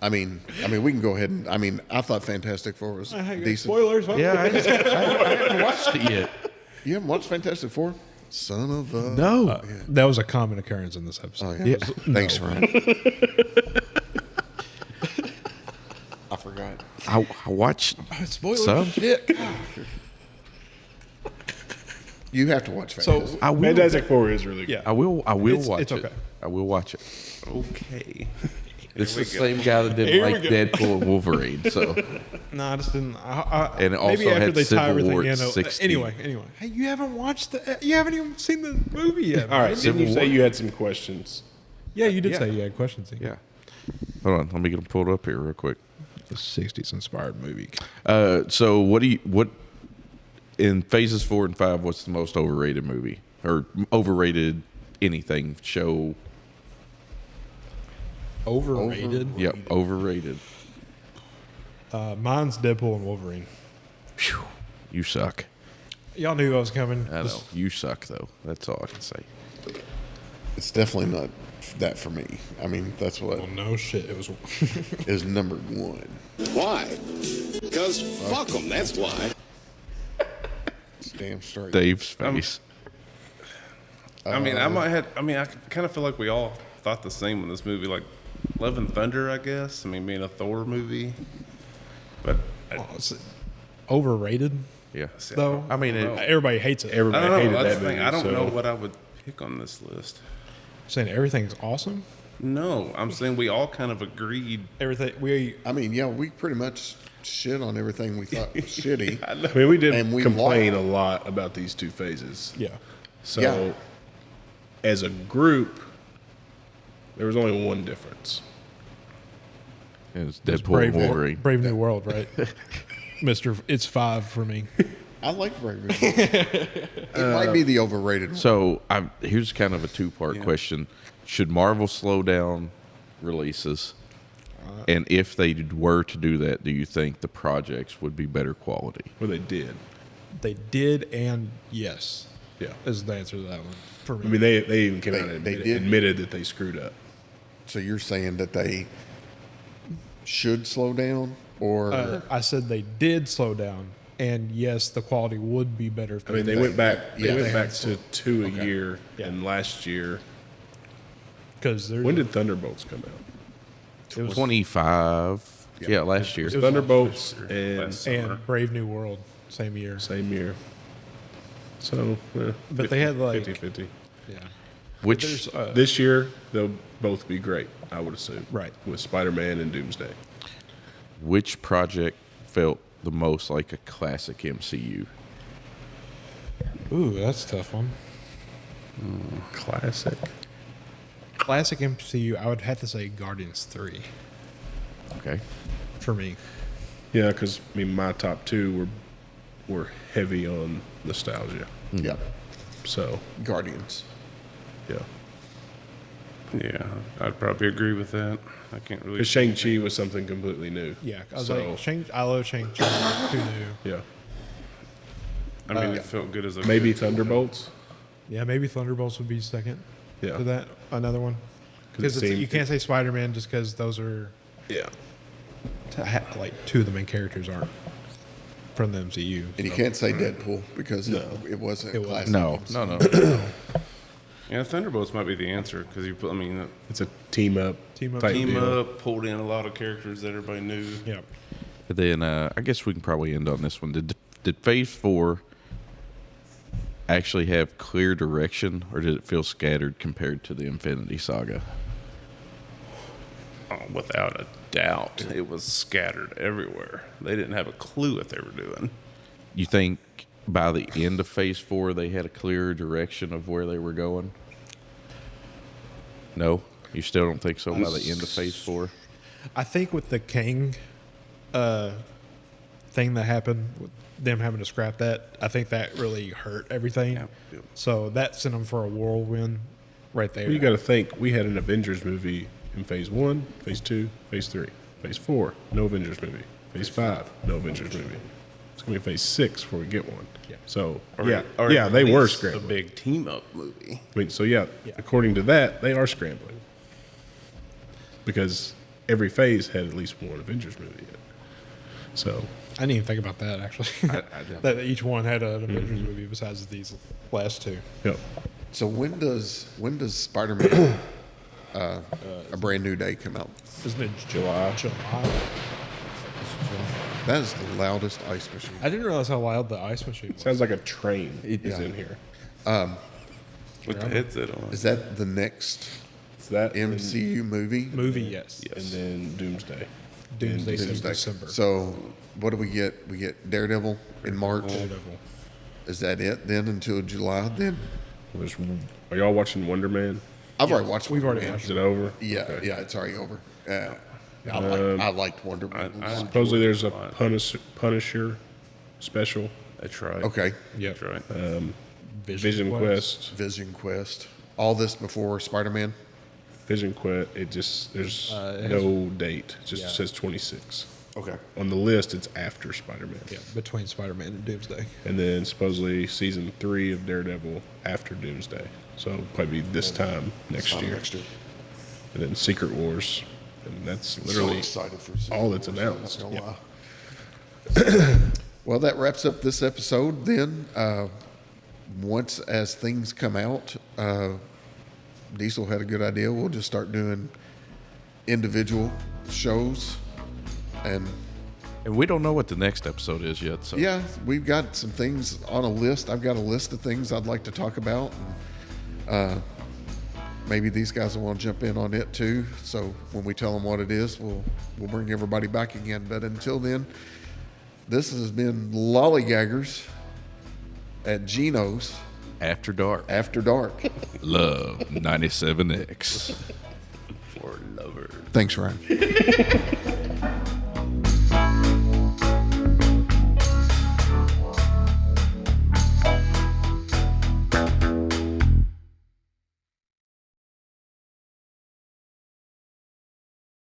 I mean, we can go ahead and. I mean, I thought Fantastic Four was decent. Spoilers. Huh? Yeah, I haven't watched it yet. You haven't watched Fantastic Four? Son of a. No. That was a common occurrence in this Oh, episode. yeah. Thanks, Ryan. I forgot. I watched Spoilers. some. Shit. You have to watch Fantastic. So I will. Fantastic Four is really good. yeah, I will watch it's it. okay. I will watch it. Okay. It's the same guy that didn't like Deadpool and Wolverine. So No, I just didn't. And it maybe also after had they tie Civil everything War in. at 60. Anyway. Hey, you haven't watched the. You haven't even seen the movie yet. All right. Didn't you Civil say War. you had some questions? Yeah, you did Yeah. say you had questions. Ian. yeah. Hold on, let me get them pulled up here real quick. The '60s inspired movie. So what in phases 4 and 5? What's the most overrated movie or overrated anything show? Overrated. Yep, overrated. Mine's Deadpool and Wolverine. Phew, you suck. Y'all knew I was coming. I know you suck though. That's all I can say. It's definitely not that for me. I mean, that's what Well, no shit. It was. is number one. Why? Because fuck them, that's why. It's damn straight. Dave's face. I mean, I kind of feel like we all thought the same in this movie. Like Love and Thunder, I guess. I mean, being a Thor movie. But Overrated, Yeah. though. I mean, Everybody hates it. I Everybody don't know. hated That's that the thing. movie. I don't so- know what I would pick on this list. Saying everything's awesome. No, I'm saying we all kind of agreed. Everything we. I mean, yeah, we pretty much shit on everything we thought was shitty. I mean, we did And we complain lied. a lot about these two phases. Yeah. So, Yeah. as a group, there was only one difference. it was Deadpool and Wolverine. Brave New World, right? Mister, it's 5 for me. I like Brave New World. It might be the overrated one. So here's kind of a two-part question: should Marvel slow down releases? And if they were to do that, do you think the projects would be better quality? Well, they did. They did, and yes, Yeah. is the answer to that one for me. I mean, they even came They- out and they did. admitted that they screwed up. So you're saying that they should slow down, or I said they did slow down, and yes, the quality would be better. If I mean, they went back. They yeah, went they back had to 2 a year, Yeah. and last year. because there's When did Thunderbolts come out? it was 25. Yeah, last year. Thunderbolts and Last summer. and Brave New World. same year. Same year. So, But they had, like- 50-50. Yeah. Which This year, they'll both be great, I would assume. Right. With Spider-Man and Doomsday. which project felt the most like a classic MCU? Ooh, that's a tough one. Classic. Classic MCU, I would have to say Guardians 3 Okay. for me. Yeah, because, I mean, my top two were heavy on nostalgia. Yeah. So, Guardians. yeah. Yeah, I'd probably agree with that. I can't really. Because Shang-Chi was something completely new. Yeah, I was So- like, I love Shang-Chi. Too new. Yeah. I mean, it felt good as a Maybe good- Thunderbolts. Yeah, maybe Thunderbolts would be second Yeah. to that. Another one. 'Cause it Because seemed- you can't say Spider-Man just because those are, Yeah. like, two of the main characters aren't from the MCU. And you can't say Deadpool because it wasn't It wasn't. classic. No, no. Yeah, Thunderbolts might be the answer because you put. I mean, It's a team up. Team up. type team deal. up, pulled in a lot of characters that everybody knew. Yeah. But then I guess we can probably end on this one. Did Phase 4 actually have clear direction, or did it feel scattered compared to the Infinity Saga? Oh, without a doubt, it was scattered everywhere. They didn't have a clue what they were doing. You think by the end of Phase 4 they had a clearer direction of where they were going? No? You still don't think so by the end of Phase 4? I think with the King thing that happened, with them having to scrap that, I think that really hurt everything. Yeah. So that sent them for a whirlwind right there. Well, you got to think, we had an Avengers movie in Phase 1, Phase 2, Phase 3. Phase 4, no Avengers movie. Phase 5, no Avengers movie. It's going to be Phase 6 before we get one. Yeah. So, Or- yeah, or yeah, at they were least scrambling. A big team up movie. I mean, so yeah, according to that, they are scrambling. Because every phase had at least one Avengers movie in it. So, I didn't even think about that, actually. That each one had an Avengers movie besides these last two. yep. So when does Spider-Man A Brand New Day come out? Isn't it July. July? That is the loudest ice machine. I didn't realize how loud the ice machine was. Sounds like a train is Yeah. in here. With the headset on. Is that the next It's that MCU movie? Movie, yes. and then Doomsday. Doomsday's in Doomsday. December. So what do we get? We get Daredevil in March. Daredevil. Is that it then until July? Then Are y'all watching Wonder Man? I've already watched. We've already Wonder Man. watched Is it over? Yeah, Okay. yeah, it's already over. I liked Wonder Man. Supposedly there's a Punisher special. That's right. Okay, That's right. Vision Quest. Vision Quest. All this before Spider-Man. Vision Quest. There's it no date. It just Yeah. says 26. Okay. On the list, it's after Spider-Man. Yeah, between Spider-Man and Doomsday. And then supposedly season 3 of Daredevil after Doomsday. So it'll probably be this time next year. And then Secret Wars. And that's literally so excited for all that's Secret Wars, announced. I'm not gonna lie. Well, that wraps up this episode. Then, once as things come out, Diesel had a good idea. We'll just start doing individual shows, and And we don't know what the next episode is yet. So yeah, we've got some things on a list. I've got a list of things I'd like to talk about. And, maybe these guys will want to jump in on it too. So when we tell them what it is, we'll bring everybody back again. But until then, this has been Lollygaggers at Gino's After Dark. After Dark. Love 97X. For lovers. Thanks, Ryan.